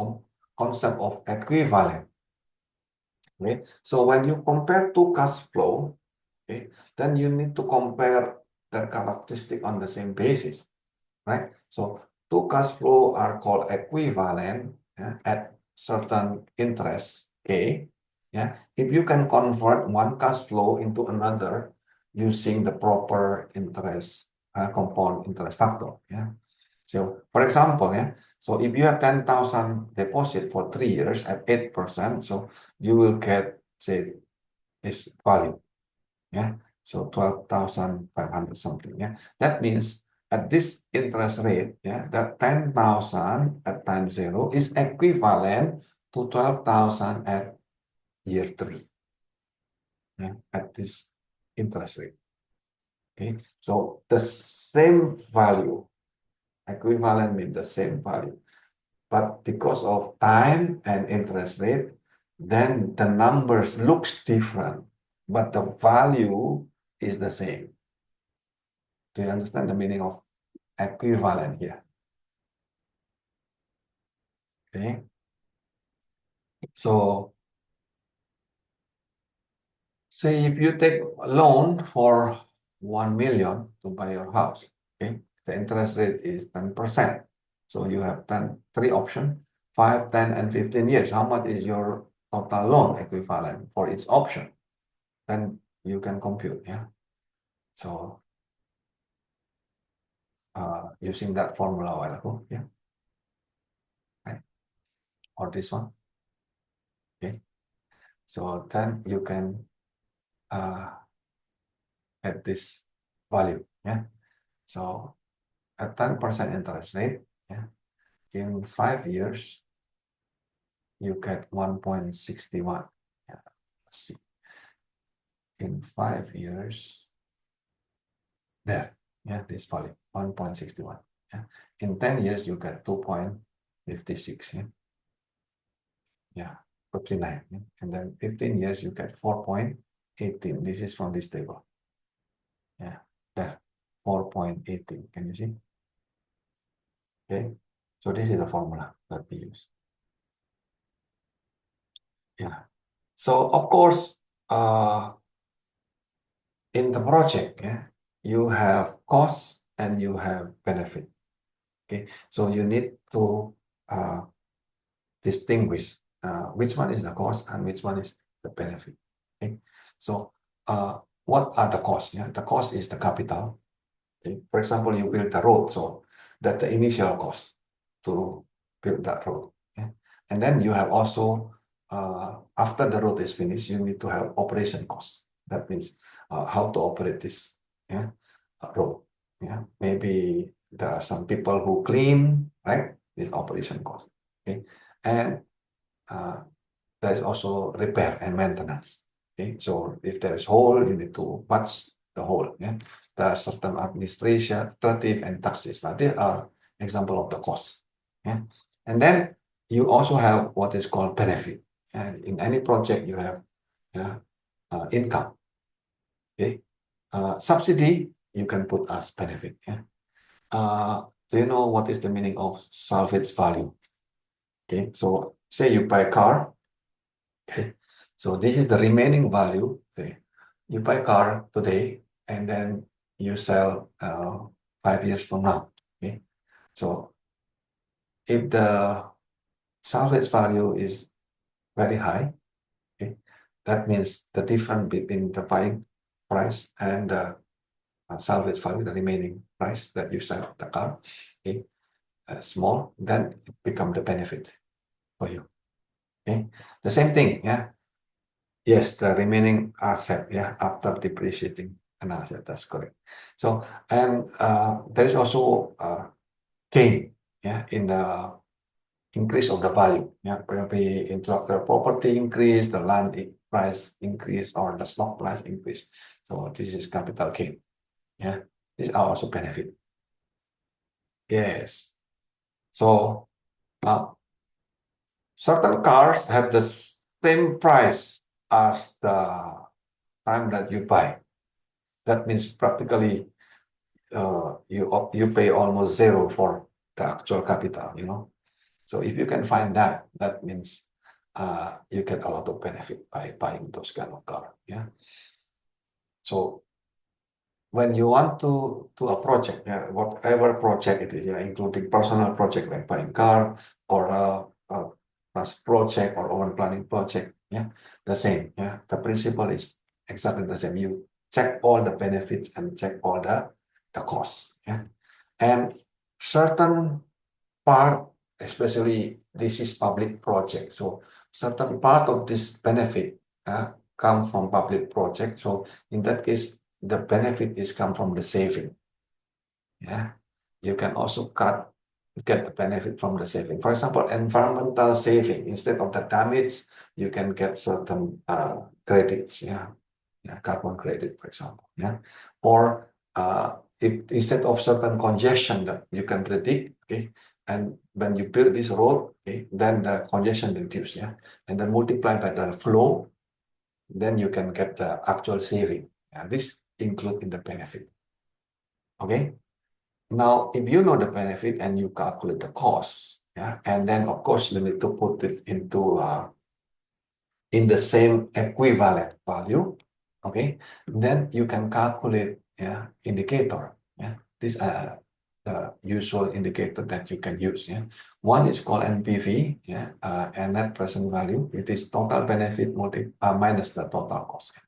concept of equivalent. Okay. So when you compare two cash flow, okay, then you need to compare their characteristic on the same basis, right? So two cash flow are called equivalent at certain interest, okay? Yeah, if you can convert one cash flow into another using the proper interest compound interest factor, yeah. So, for example, yeah, so if you have 10,000 deposit for 3 years at 8%, so you will get, say, this value, yeah, so 12,500 something, yeah. That means at this interest rate, yeah, that 10,000 at time 0 is equivalent to 12,000 at year 3, yeah, at this interest rate. Okay, so the same value, equivalent means the same value, but because of time and interest rate, then the numbers looks different, but the value is the same. Do you understand the meaning of equivalent here? Okay, so say if you take a loan for 1 million to buy your house, okay, the interest rate is 10%. So you have 3 options, 5, 10, and 15 years. How much is your total loan equivalent for each option? Then you can compute, yeah. So using that formula a while ago, yeah, right, or this one, okay. So then you can at this value, yeah. So at 10% interest rate, yeah, in 5 years, you get 1.61. Yeah, let's see. In 5 years, there, yeah, this value, 1.61. Yeah. In 10 years, you get 2.56. Yeah. Yeah, 59. Yeah. And then 15 years, you get 4.18. This is from this table. Yeah, there, 4.18. Can you see? Okay, so this is the formula that we use. Yeah, so of course, in the project, yeah, you have cost and you have benefit. Okay, so you need to distinguish which one is the cost and which one is the benefit. Okay, so what are the costs? Yeah, the cost is the capital. Okay? For example, you build a road, so that's the initial cost to build that road. Yeah? And then you have also after the road is finished, you need to have operation costs. That means how to operate this, yeah, road. Yeah, maybe there are some people who clean, right? This operation cost. Okay, and there is also repair and maintenance. Okay, so if there is hole, you need to patch the hole. Yeah, there are certain administrative and taxes. Now, they are example of the cost. Yeah, and then you also have what is called benefit. And in any project, you have income. Okay, subsidy you can put as benefit. Yeah, do you know what is the meaning of salvage value? Okay, so say you buy a car. Okay, so this is the remaining value. Okay, you buy a car today and then you sell 5 years from now. Okay, so if the salvage value is very high, okay, that means the difference between the buying price and the salvage value, the remaining price that you sell the car, okay, small, then it becomes the benefit for you. Okay, the same thing, yeah. Yes, the remaining asset, yeah, after depreciating an asset, that's correct. So, and there is also gain, yeah, in the increase of the value, yeah, probably intellectual property increase, the land price increase, or the stock price increase. So this is capital gain, yeah. These are also benefit. Yes. So certain cars have the same price as the time that you buy. That means practically you pay almost zero for the actual capital, you know. So if you can find that, that means you get a lot of benefit by buying those kind of car. Yeah. So when you want to a project, yeah, whatever project it is, yeah, including personal project like buying car or a project or urban planning project, yeah, the same. Yeah, the principle is exactly the same. You check all the benefits and check all the costs. Yeah, and certain part, especially this is public project, so certain part of this benefit come from public project. So in that case, the benefit is come from the saving. Yeah, you can also get the benefit from the saving. For example, environmental saving, instead of the damage, you can get certain credits. Yeah, carbon credit, for example. Yeah, or if instead of certain congestion that you can predict, okay, and when you build this road, okay, then the congestion reduce, yeah, and then multiply by the flow, then you can get the actual saving. Yeah, this include in the benefit. Okay. Now, if you know the benefit and you calculate the cost, yeah, and then of course you need to put it into in the same equivalent value, okay, then you can calculate, yeah, indicator. Yeah, these are the usual indicator that you can use. Yeah, one is called NPV, yeah, and net present value. It is total benefit minus the total cost. Yeah.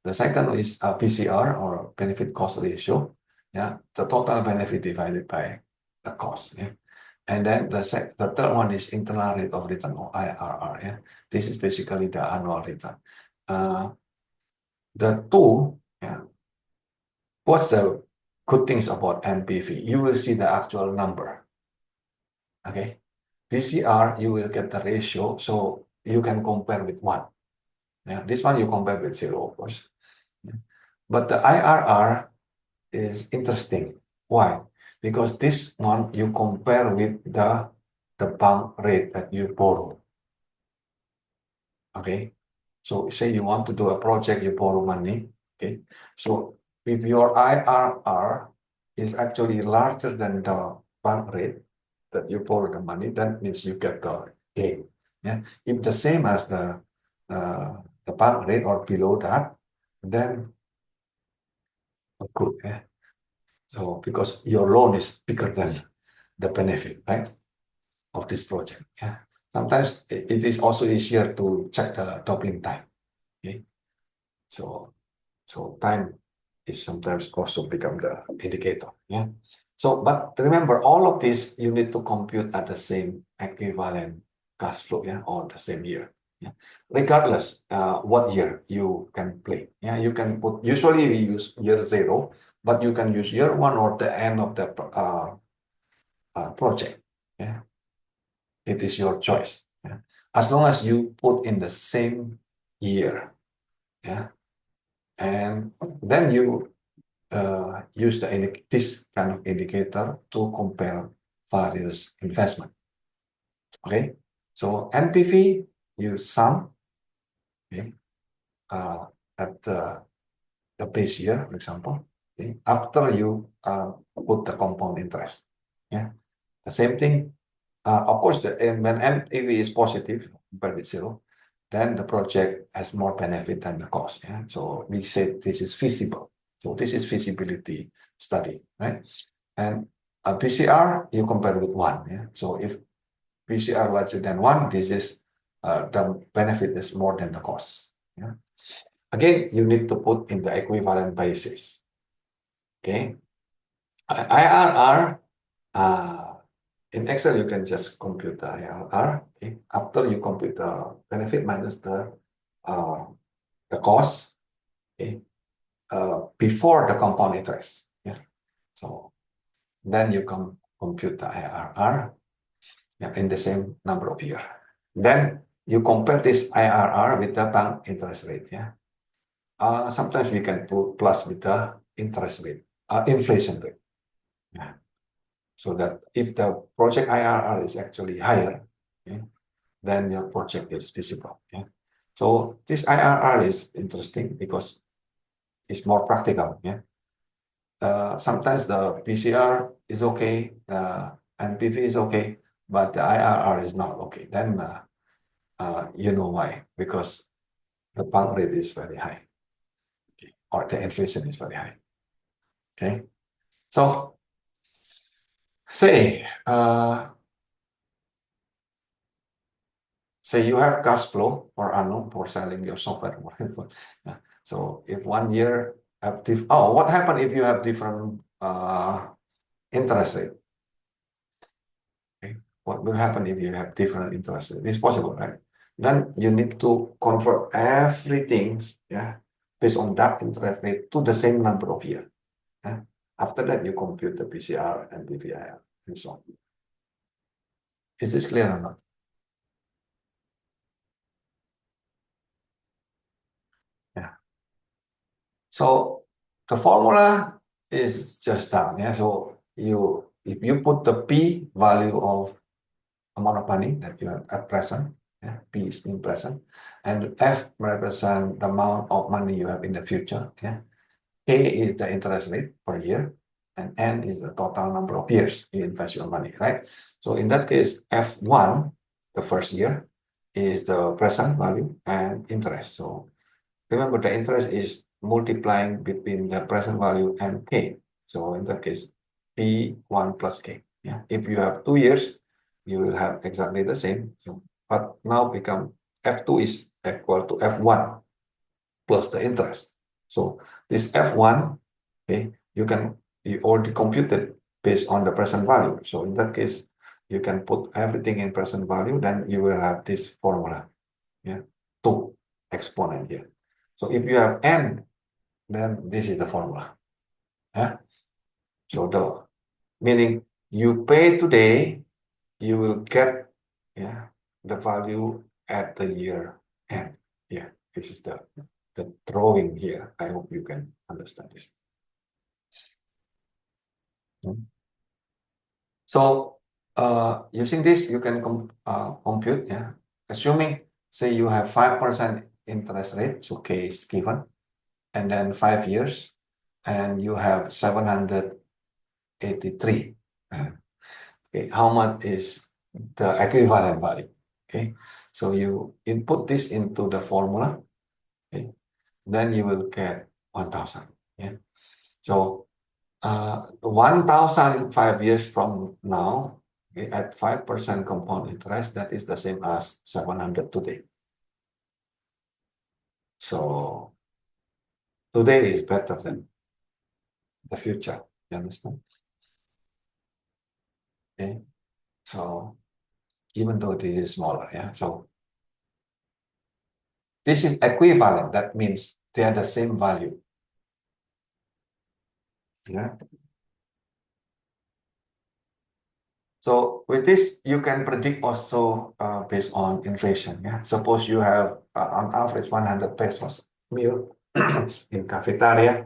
The second is PCR, or benefit cost ratio. Yeah, the total benefit divided by the cost. Yeah. And then the third one is internal rate of return, or IRR. Yeah, this is basically the annual return. The two, yeah, what's the good things about NPV? You will see the actual number. Okay, PCR, you will get the ratio, so you can compare with one. Yeah, this one you compare with 0, of course. Yeah. But the IRR is interesting. Why? Because this one you compare with the bank rate that you borrow. Okay, so say you want to do a project, you borrow money. Okay, so if your IRR is actually larger than the bank rate that you borrow the money, that means you get the gain. Yeah, if the same as the bank rate or below that, then good. Yeah. So because your loan is bigger than the benefit, right, of this project. Yeah. Sometimes it is also easier to check the doubling time. Okay. So time is sometimes also become the indicator. Yeah. So, but remember, all of this you need to compute at the same equivalent cash flow, yeah, or the same year. Yeah. Regardless what year you can play. Yeah, you can put, usually we use year 0, but you can use year 1 or the end of the project. Yeah, it is your choice. Yeah, as long as you put in the same year. Yeah, and then you use this kind of indicator to compare various investment. Okay, so NPV you sum, okay, at the base year, for example. Okay, after you put the compound interest. Yeah, the same thing. Of course, when NPV is positive compared with 0, then the project has more benefit than the cost. Yeah, so we say this is feasible. So this is feasibility study, right? And a PCR you compare with 1. Yeah, so if PCR larger than 1, this is the benefit is more than the cost. Yeah. Again, you need to put in the equivalent basis. Okay, IRR. In Excel, you can just compute the IRR. Okay, after you compute the benefit minus the cost. Okay, before the compound interest. Yeah, so then you can compute the IRR, yeah, in the same number of years. Then you compare this IRR with the bank interest rate. Yeah, sometimes we can put plus with the interest rate, inflation rate. Yeah. So that if the project IRR is actually higher, okay, then your project is feasible. Yeah. So this IRR is interesting because it's more practical. Yeah. Sometimes the PCR is okay, the NPV is okay, but the IRR is not okay. Then you know why? Because the bank rate is very high, okay, or the inflation is very high. Okay. So say you have cash flow per annum for selling your software. Yeah. So if 1 year have what happened if you have different interest rate? what will happen if you have different interest rate? It's possible, right? Then you need to convert everything, yeah, based on that interest rate to the same number of years. Yeah? After that, you compute the PCR and BVIR and so on. Is this clear or not? Yeah. So the formula is just that. Yeah. So if you put the P value of amount of money that you have at present, yeah, P is being present, and F represent the amount of money you have in the future. Yeah. K is the interest rate per year, and N is the total number of years you invest your money, right? So in that case, F1, the first year, is the present value and interest. So remember, the interest is multiplying between the present value and K. So in that case, P1 plus K. Yeah. If you have 2 years, you will have exactly the same. So, but now become F2 is equal to F1 plus the interest. So this F1, okay, you already computed based on the present value. So in that case, you can put everything in present value, then you will have this formula. Yeah, 2 exponent here. So if you have N, then this is the formula. Yeah. So the meaning you pay today, you will get, yeah, the value at the year end. Yeah, this is the drawing here. I hope you can understand this. So using this, you can compute, yeah, assuming, say you have 5% interest rate, so K is given, and then 5 years, and you have 783. Okay, how much is the equivalent value? Okay, so you input this into the formula, okay, then you will get 1,000. Yeah, so 1,000 5 years from now, okay, at 5% compound interest, that is the same as 700 today. So today is better than the future. You understand? Okay, so even though this is smaller, yeah. So this is equivalent. That means they are the same value. Yeah. So with this, you can predict also based on inflation. Yeah. Suppose you have on average 100 pesos meal in cafeteria,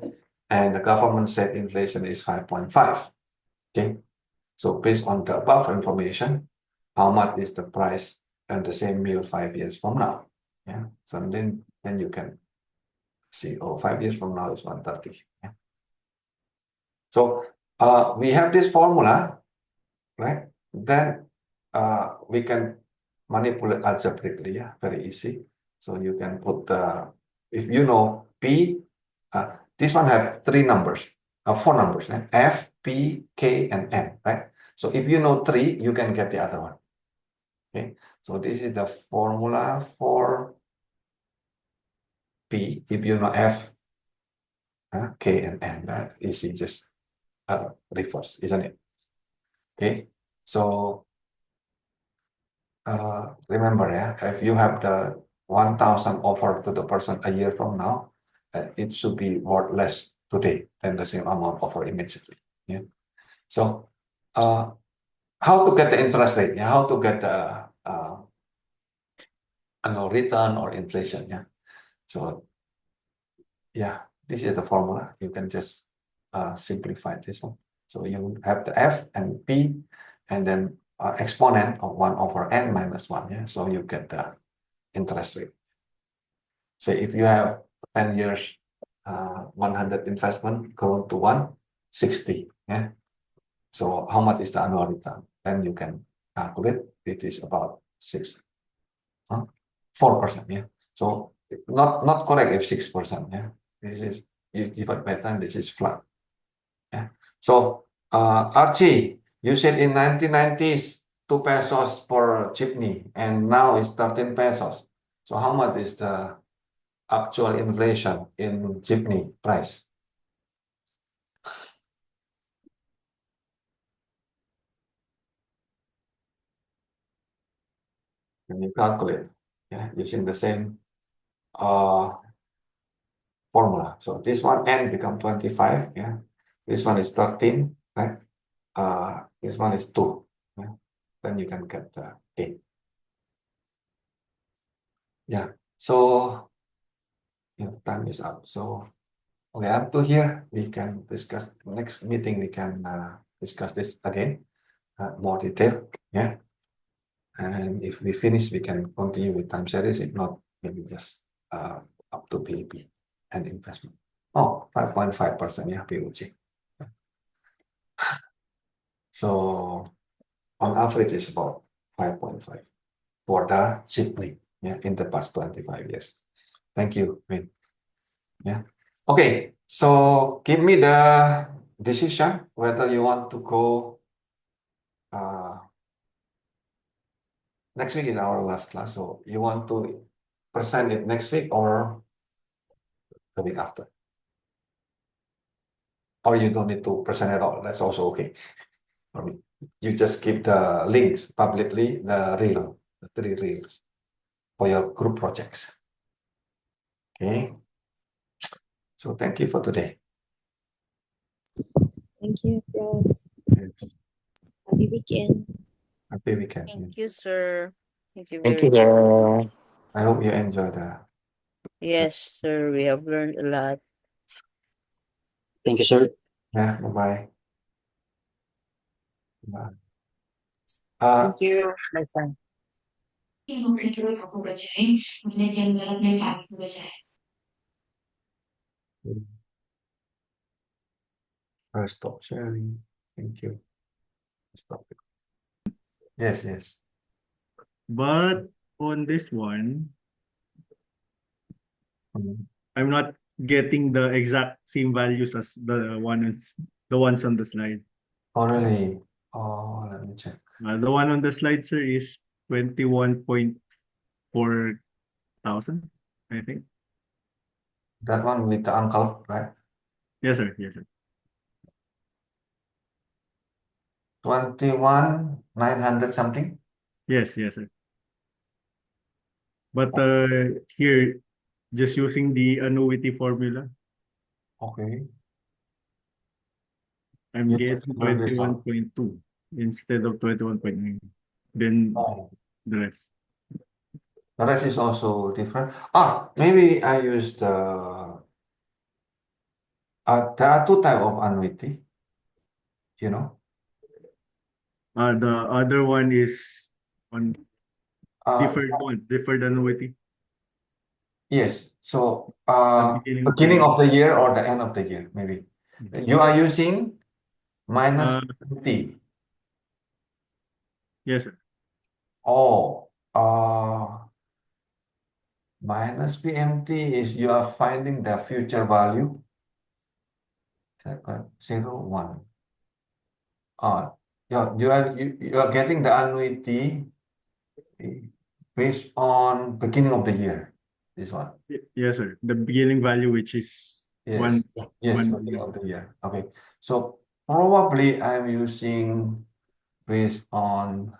and the government said inflation is 5.5. Okay. So based on the above information, how much is the price and the same meal 5 years from now? Yeah. So then you can see, oh, 5 years from now is 130. Yeah. So we have this formula, right? Then we can manipulate algebraically, yeah, very easy. So you can put if you know P, this one have 4 numbers, F, P, K, and N, right? So if you know 3, you can get the other one. Okay, so this is the formula for P. If you know F, K, and N, that is easy, just reverse, isn't it? Okay, so remember, yeah, if you have the 1,000 offered to the person a year from now, it should be worth less today than the same amount offered immediately. Yeah. So how to get the interest rate? Yeah, how to get the return or inflation? Yeah. So yeah, this is the formula. You can just simplify this one. So you have the F and P, and then exponent of 1 over N minus 1. Yeah. So you get the interest rate. Say if you have 10 years, 100 investment grown to 160. Yeah. So how much is the annual return? Then you can calculate. It is about 4%. Yeah. So not correct if 6%. Yeah. This is you divide by 10. This is flat. Yeah. So Archie, you said in 1990s 2 pesos per jeepney, and now it's 13 pesos. So how much is the actual inflation in jeepney price? and you calculate, yeah, using the same formula. So this one n become 25, yeah. This one is 13, right? This one is 2. Yeah? Then you can get the k. Yeah. So time is up. So okay, up to here we can discuss next meeting. We can discuss this again, more detail. Yeah. And if we finish, we can continue with time series. If not, maybe just up to PEP and investment. Oh, 5.5%, yeah, PUG. So on average, it's about 5.5 for the Sydney, yeah, in the past 25 years. Thank you, Win. Yeah. Okay, so give me the decision whether you want to go. Next week is our last class, so you want to present it next week or the week after? Or you don't need to present at all. That's also okay for me. You just keep the links publicly, the 3 reels for your group projects. Okay. So thank you for today. Thank you, Prof. Yes. Happy weekend. Happy weekend. Thank you, sir. Thank you Thank very you, much. sir. I hope you enjoy the. Yes, sir. We have learned a lot. Thank you, sir. Yeah, bye-bye. Bye. Thank you. Bye, sir. Stop sharing. Thank you. Stop it. Yes. But on this one, I'm not getting the exact same values as the ones on the slide. Oh, really? Oh, let me check. The one on the slide, sir, is 21.4 thousand, I think. That one with the uncle, right? Yes, sir. Yes, sir. 21,900 something. Yes, sir. But here, just using the annuity formula, Okay. I'm You getting learn this one. 21.2 instead of 21.9. Then Oh, the rest. the rest is also different. Maybe I use the. There are 2 type of annuity. You know. The other one is on Uh, deferred annuity. yes. So The beginning period. of the year or the end of the year, maybe. You are using minus Uh, 50. Yes, sir. Oh, minus PMT is you are finding the future value. 0, 1. You are getting the annuity based on beginning of the year. This one. Yes, sir. The beginning value, which is Yes, one beginning of the year. Okay. So probably I'm using based on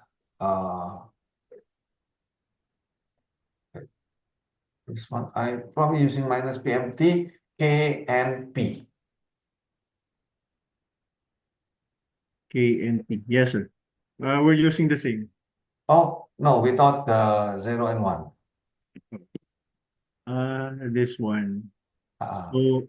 this one. I'm probably using minus PMT, K and P. K and P. Yes, sir. We're using the same. Oh no, without the 0 and 1. This one. Uh, So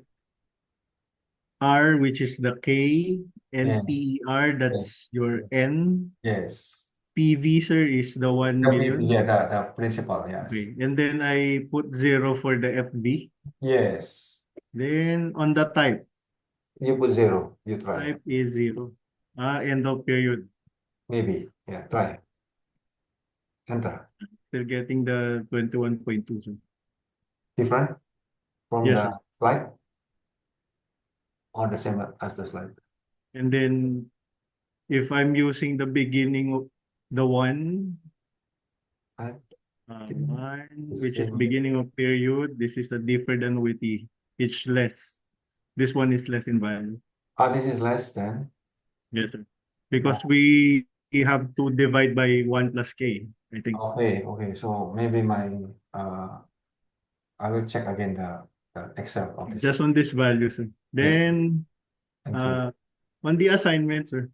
R, which is the K, yeah, and PER, that's your N. yes. PV, sir, is the 1 million. Yeah, the principal, yes. Okay. And then I put 0 for the FB. Yes. Then on the type. You put 0. You try. Type is 0. End of period. Maybe. Yeah, try. Enter. Still getting the 21.2, sir. Different from Yes, the sir. slide or the same as the slide? And then if I'm using the beginning of the 1, Right. 1, which is beginning of period, this is the deferred annuity. It's less. This one is less in value. This is less than. Yes, sir. Because we have to divide by 1 plus K, I think. Okay. So maybe I will check again the Excel of this. Just on this value, sir. Then, Thank you. on the assignment, sir.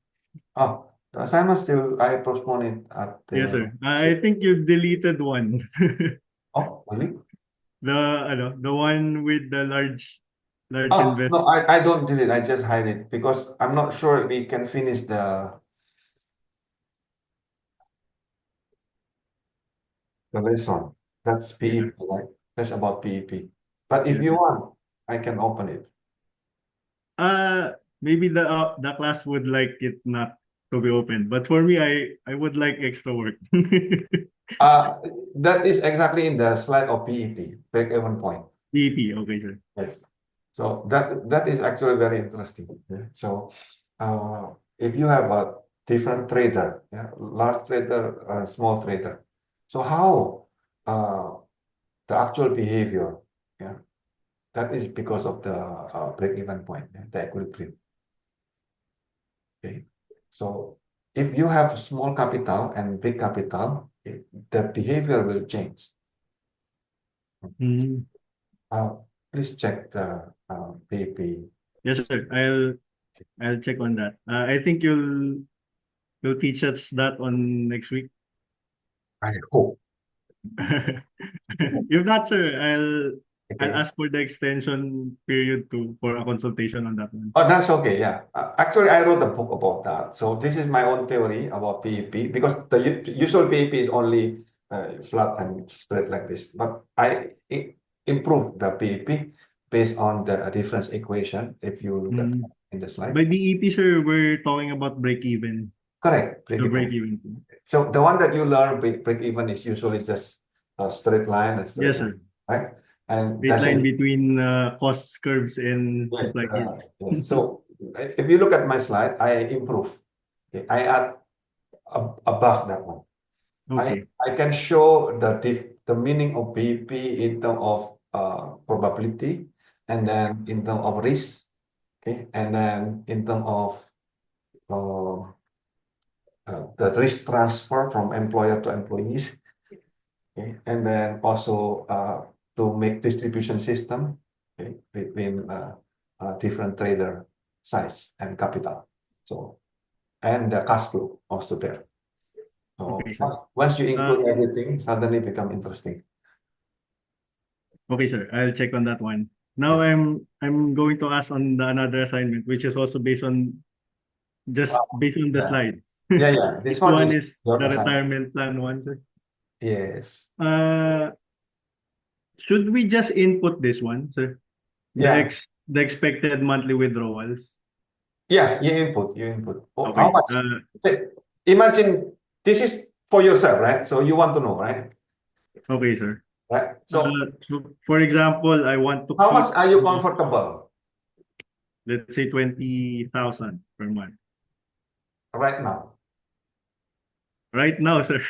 Oh, the assignment still, I postpone it at the. Yes, sir. I think you deleted one. Oh, really? The one with the large Oh, investment. no, I don't delete, I just hide it because I'm not sure we can finish the lesson. That's PEP, right? That's about PEP. But if Yes, you sir. want, I can open it. Maybe the class would like it not to be open, but for me, I would like extra work. That is exactly in the slide of PEP, break-even point. EP, okay, sir. Yes. So that is actually very interesting. Yeah. So if you have a different trader, yeah, large trader, small trader, so how the actual behavior, yeah, that is because of the break-even point, yeah, the equilibrium. Okay. So if you have small capital and big capital, the behavior will change. Mm. Please check the PP. Yes, sir. I'll check on that. I think you'll teach us that on next week. I hope. If not, sir, I'll Okay. ask for the extension period for a consultation on that one. Oh, that's okay. Yeah. Actually, I wrote a book about that. So this is my own theory about PEP because the usual PEP is only flat and straight like this. But I improved the PEP based on the difference equation. If you look at in the slide. By BEP, sir, we're talking about break even. Correct. The break even. So the one that you learn break even is usually just a straight line and straight Yes, line, sir. right? And Straight that's line it. between cost curves and Yes, supply curves. yes. So if you look at my slide, I improve. Okay, I add above that one. Okay. I can show the meaning of BP in terms of probability, and then in terms of risk, okay, and then in terms of the risk transfer from employer to employees, okay, and then also to make distribution system, okay, between different trader size and capital. So and the cash flow also there. So Okay, sir. once you include everything, suddenly become interesting. Okay, sir. I'll check on that one. Now I'm going to ask on another assignment, which is also based on the Yeah. slide. Yeah. This one is is your the assignment. retirement plan one, sir. Yes. Should we just input this one, sir? Yeah. The expected monthly withdrawals. Yeah, you input. Oh, Okay. how much? Imagine this is for yourself, right? So you want to know, right? Okay, sir. Right. So for example, I want to how keep, much are you comfortable let's say 20,000 per month. right now? Right now, sir.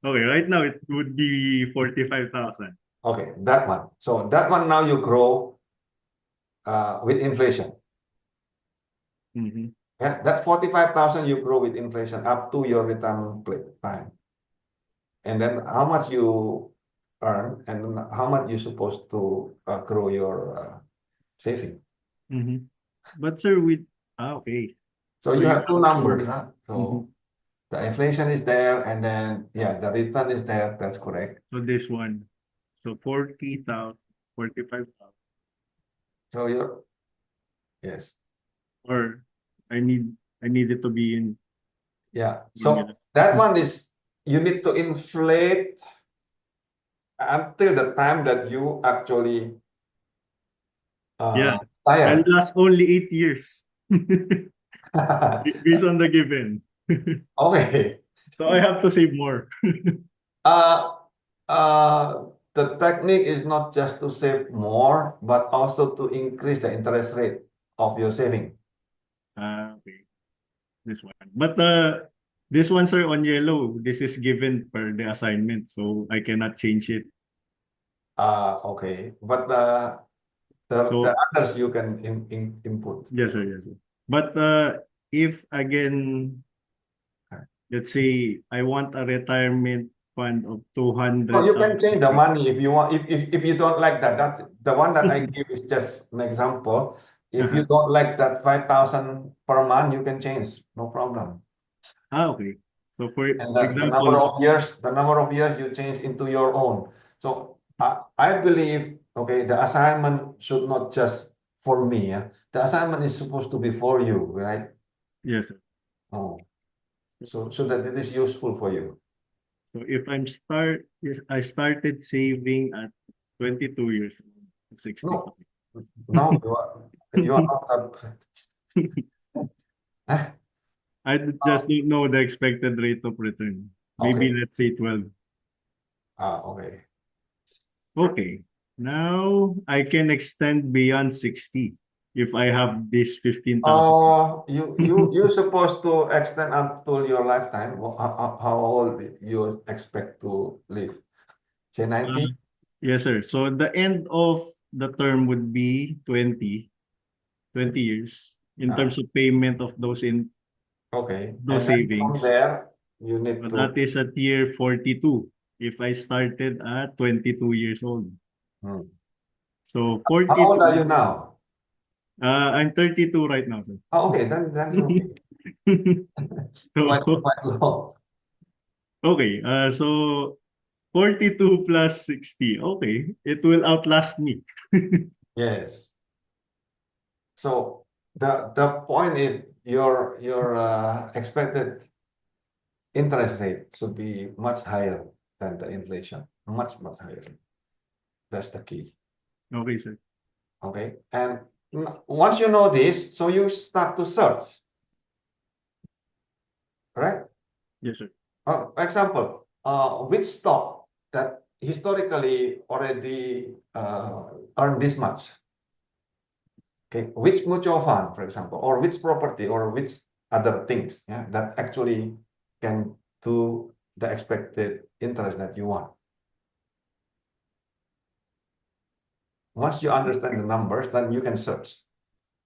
Okay, right now it would be 45,000. Okay, that one. So that one now you grow with inflation. Mm-hmm. Yeah, that 45,000 you grow with inflation up to your retirement time. And then how much you earn and how much you're supposed to grow your saving. Mm-hmm. But sir, okay. So you have two numbers. to- Huh? So the inflation is there, and then the return is there. That's correct. So this one. So 40,000, 45,000. So you're yes. Or I need it to be in. Yeah. So that one is you need to inflate until the time that you actually I'll retire. last only 8 years. Based on the given. Okay. So I have to save more. Uh, the technique is not just to save more, but also to increase the interest rate of your saving. Okay. This one. But this one, sir, on yellow, this is given per the assignment, so I cannot change it. Okay. But So the others you can input. yes, sir, yes, sir. But if again let's say I want a retirement fund of Oh, you can change the 200,000. money if you want. If you don't like that, the one that I give is just an example. If you don't like that 5,000 per month, you can change, no problem. Okay. So for And the example, number of years you change into your own. So I believe, okay, the assignment should not just for me. The assignment is supposed to be for you, right? yes, sir. Oh, so that it is useful for you. So if I started saving at 22 years old, 60. No, now you are not that. Eh, I just don't know the expected rate of return. Maybe okay. let's say 12. Okay. Okay. Now I can extend beyond 60 if I have this 15,000. You're supposed to extend up to your lifetime. How old you expect to live? Say 90? Yes, sir. So the end of the term would be 20 years in Ah, terms of payment of okay. those And then from savings. there, you need But to. that is at year 42 if I started at 22 years old. Hmm. So How old are 42, you now? I'm 32 right now, sir. Oh, okay, then okay. Quite So, quite low. okay, so 42 plus 60. Okay, it will outlast me. Yes. So the point is your expected interest rate should be much higher than the inflation. Much higher. That's the key. Okay, sir. Okay. And once you know this, so you start to search, right? Yes, sir. Example, which stock that historically already earned this much? Okay, which mutual fund, for example, or which property, or which other things, yeah, that actually can do the expected interest that you want. Once you understand the numbers, then you can search.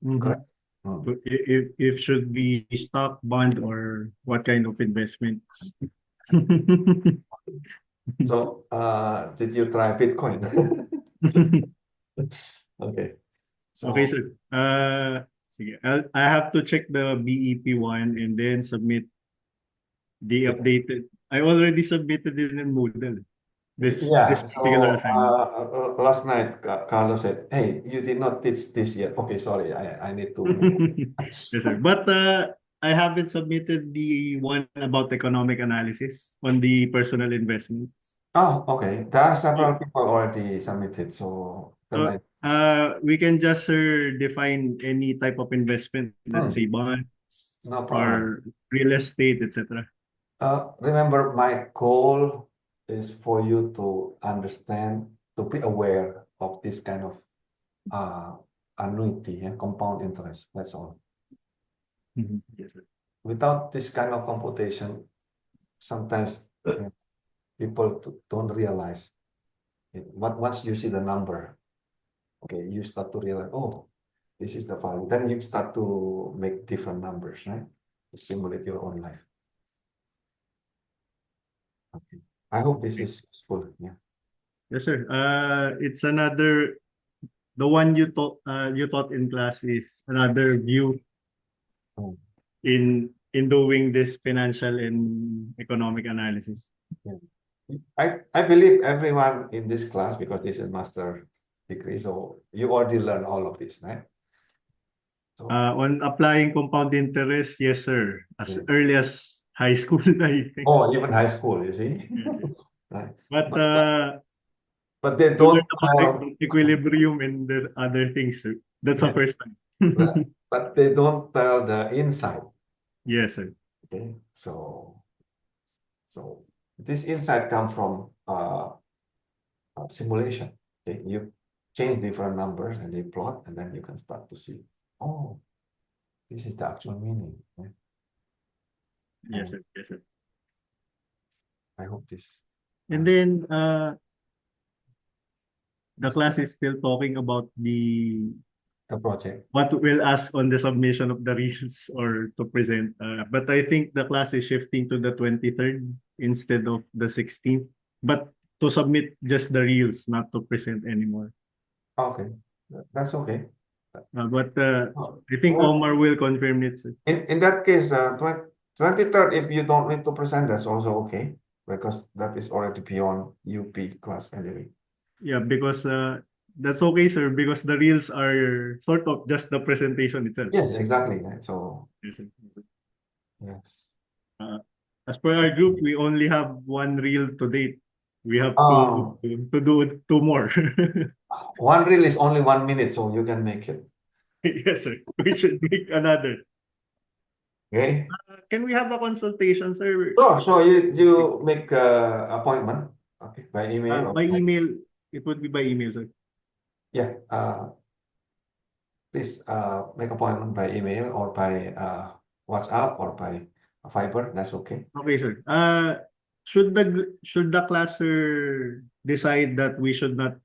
Correct? Hmm. So if should be stock, bond, or what kind of investments? So, did you try Bitcoin? Okay. Okay, So, sir. Sige. I have to check the BEP one and then submit the yeah. updated. I already submitted it in Moodle. This Yeah. particular So, assignment. last night, Carlos said, "Hey, you did not teach this yet." Okay, sorry, I need to move on. Yes, sir. But I haven't submitted the one about economic analysis on the personal investments. Oh, okay. There are several So, people already submitted, so then so we can just, sir, define any type of investment, let's say bonds no problem. or real estate, etc. Remember, my goal is for you to understand, to be aware of this kind of annuity and compound interest. That's all. Yes, sir. Without this kind of computation, sometimes people don't realize. Once you see the number, okay, you start to realize, oh, this is the value. Then you start to make different numbers, right? To simulate your own life. Okay. I hope this is useful. Yeah. Yes, sir. It's another, the one you taught in class is another view Oh, in doing this financial and economic analysis. yeah. I believe everyone in this class, because this is master degree, so you already learn all of this, right? So On applying compound interest, yes, sir. As yeah. early as high school, I think. Oh, even high school, you see? Yes, yes. Right. But But they to learn don't about tell, equilibrium and the other things, sir. That's the yeah, first time. but they don't tell the inside. Yes, sir. Okay, so this insight comes from simulation. Okay, you change different numbers and they plot, and then you can start to see, oh, this is the actual meaning. Right? Yes, And sir. Yes, sir. I hope this. And then the class is still talking about the the project. what we'll ask on the submission of the reels or to present. But I think the class is shifting to the 23rd instead of the 16th. But to submit just the reels, not to present anymore. Okay, that's okay. But Oh, I think well, Omar will confirm it, sir. in that case, 23rd, if you don't need to present, that's also okay, because that is already beyond UP class anyway. Yeah, because that's okay, sir, because the reels are sort of just the presentation itself. Yes, exactly. Right. So, Yes, sir. yes. As per our group, we only have one reel to date. We have Oh, to do two more. one reel is only 1 minute, so you can make it. Yes, sir. We should make another. Okay. Can we have a consultation, sir? So you make appointment, okay, by email or By email, it would be by email, sir. yeah. Please make appointment by email or by WhatsApp or by Fiber. That's okay. Okay, sir. Should the class, sir, decide that we should not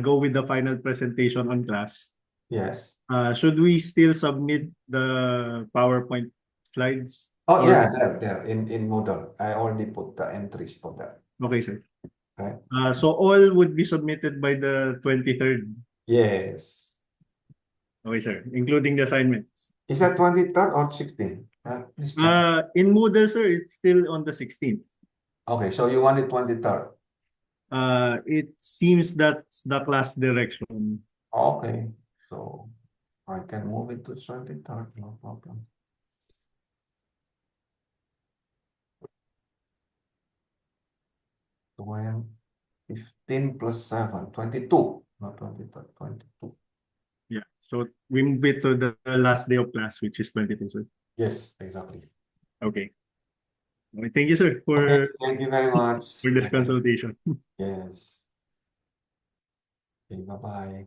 go with the final presentation on class, Yes. should we still submit the PowerPoint slides? Oh Or- yeah, there in Moodle. I already put the entries for that. Okay, sir. Right. So all would be submitted by the 23rd. Yes. Okay, sir. Including the assignments. Is that 23rd or 16th? Please check. In Moodle, sir, it's still on the 16th. Okay, so you want it 23rd. It seems that's the class direction. Okay, so I can move it to 23rd, no problem. When 15 plus 7, 22, not 23rd, 22. Yeah. So we move it to the last day of class, which is 22, sir. Yes, exactly. Okay. Okay, thank you, sir, Okay, thank you very much. for this consultation. Yes. Okay, bye-bye.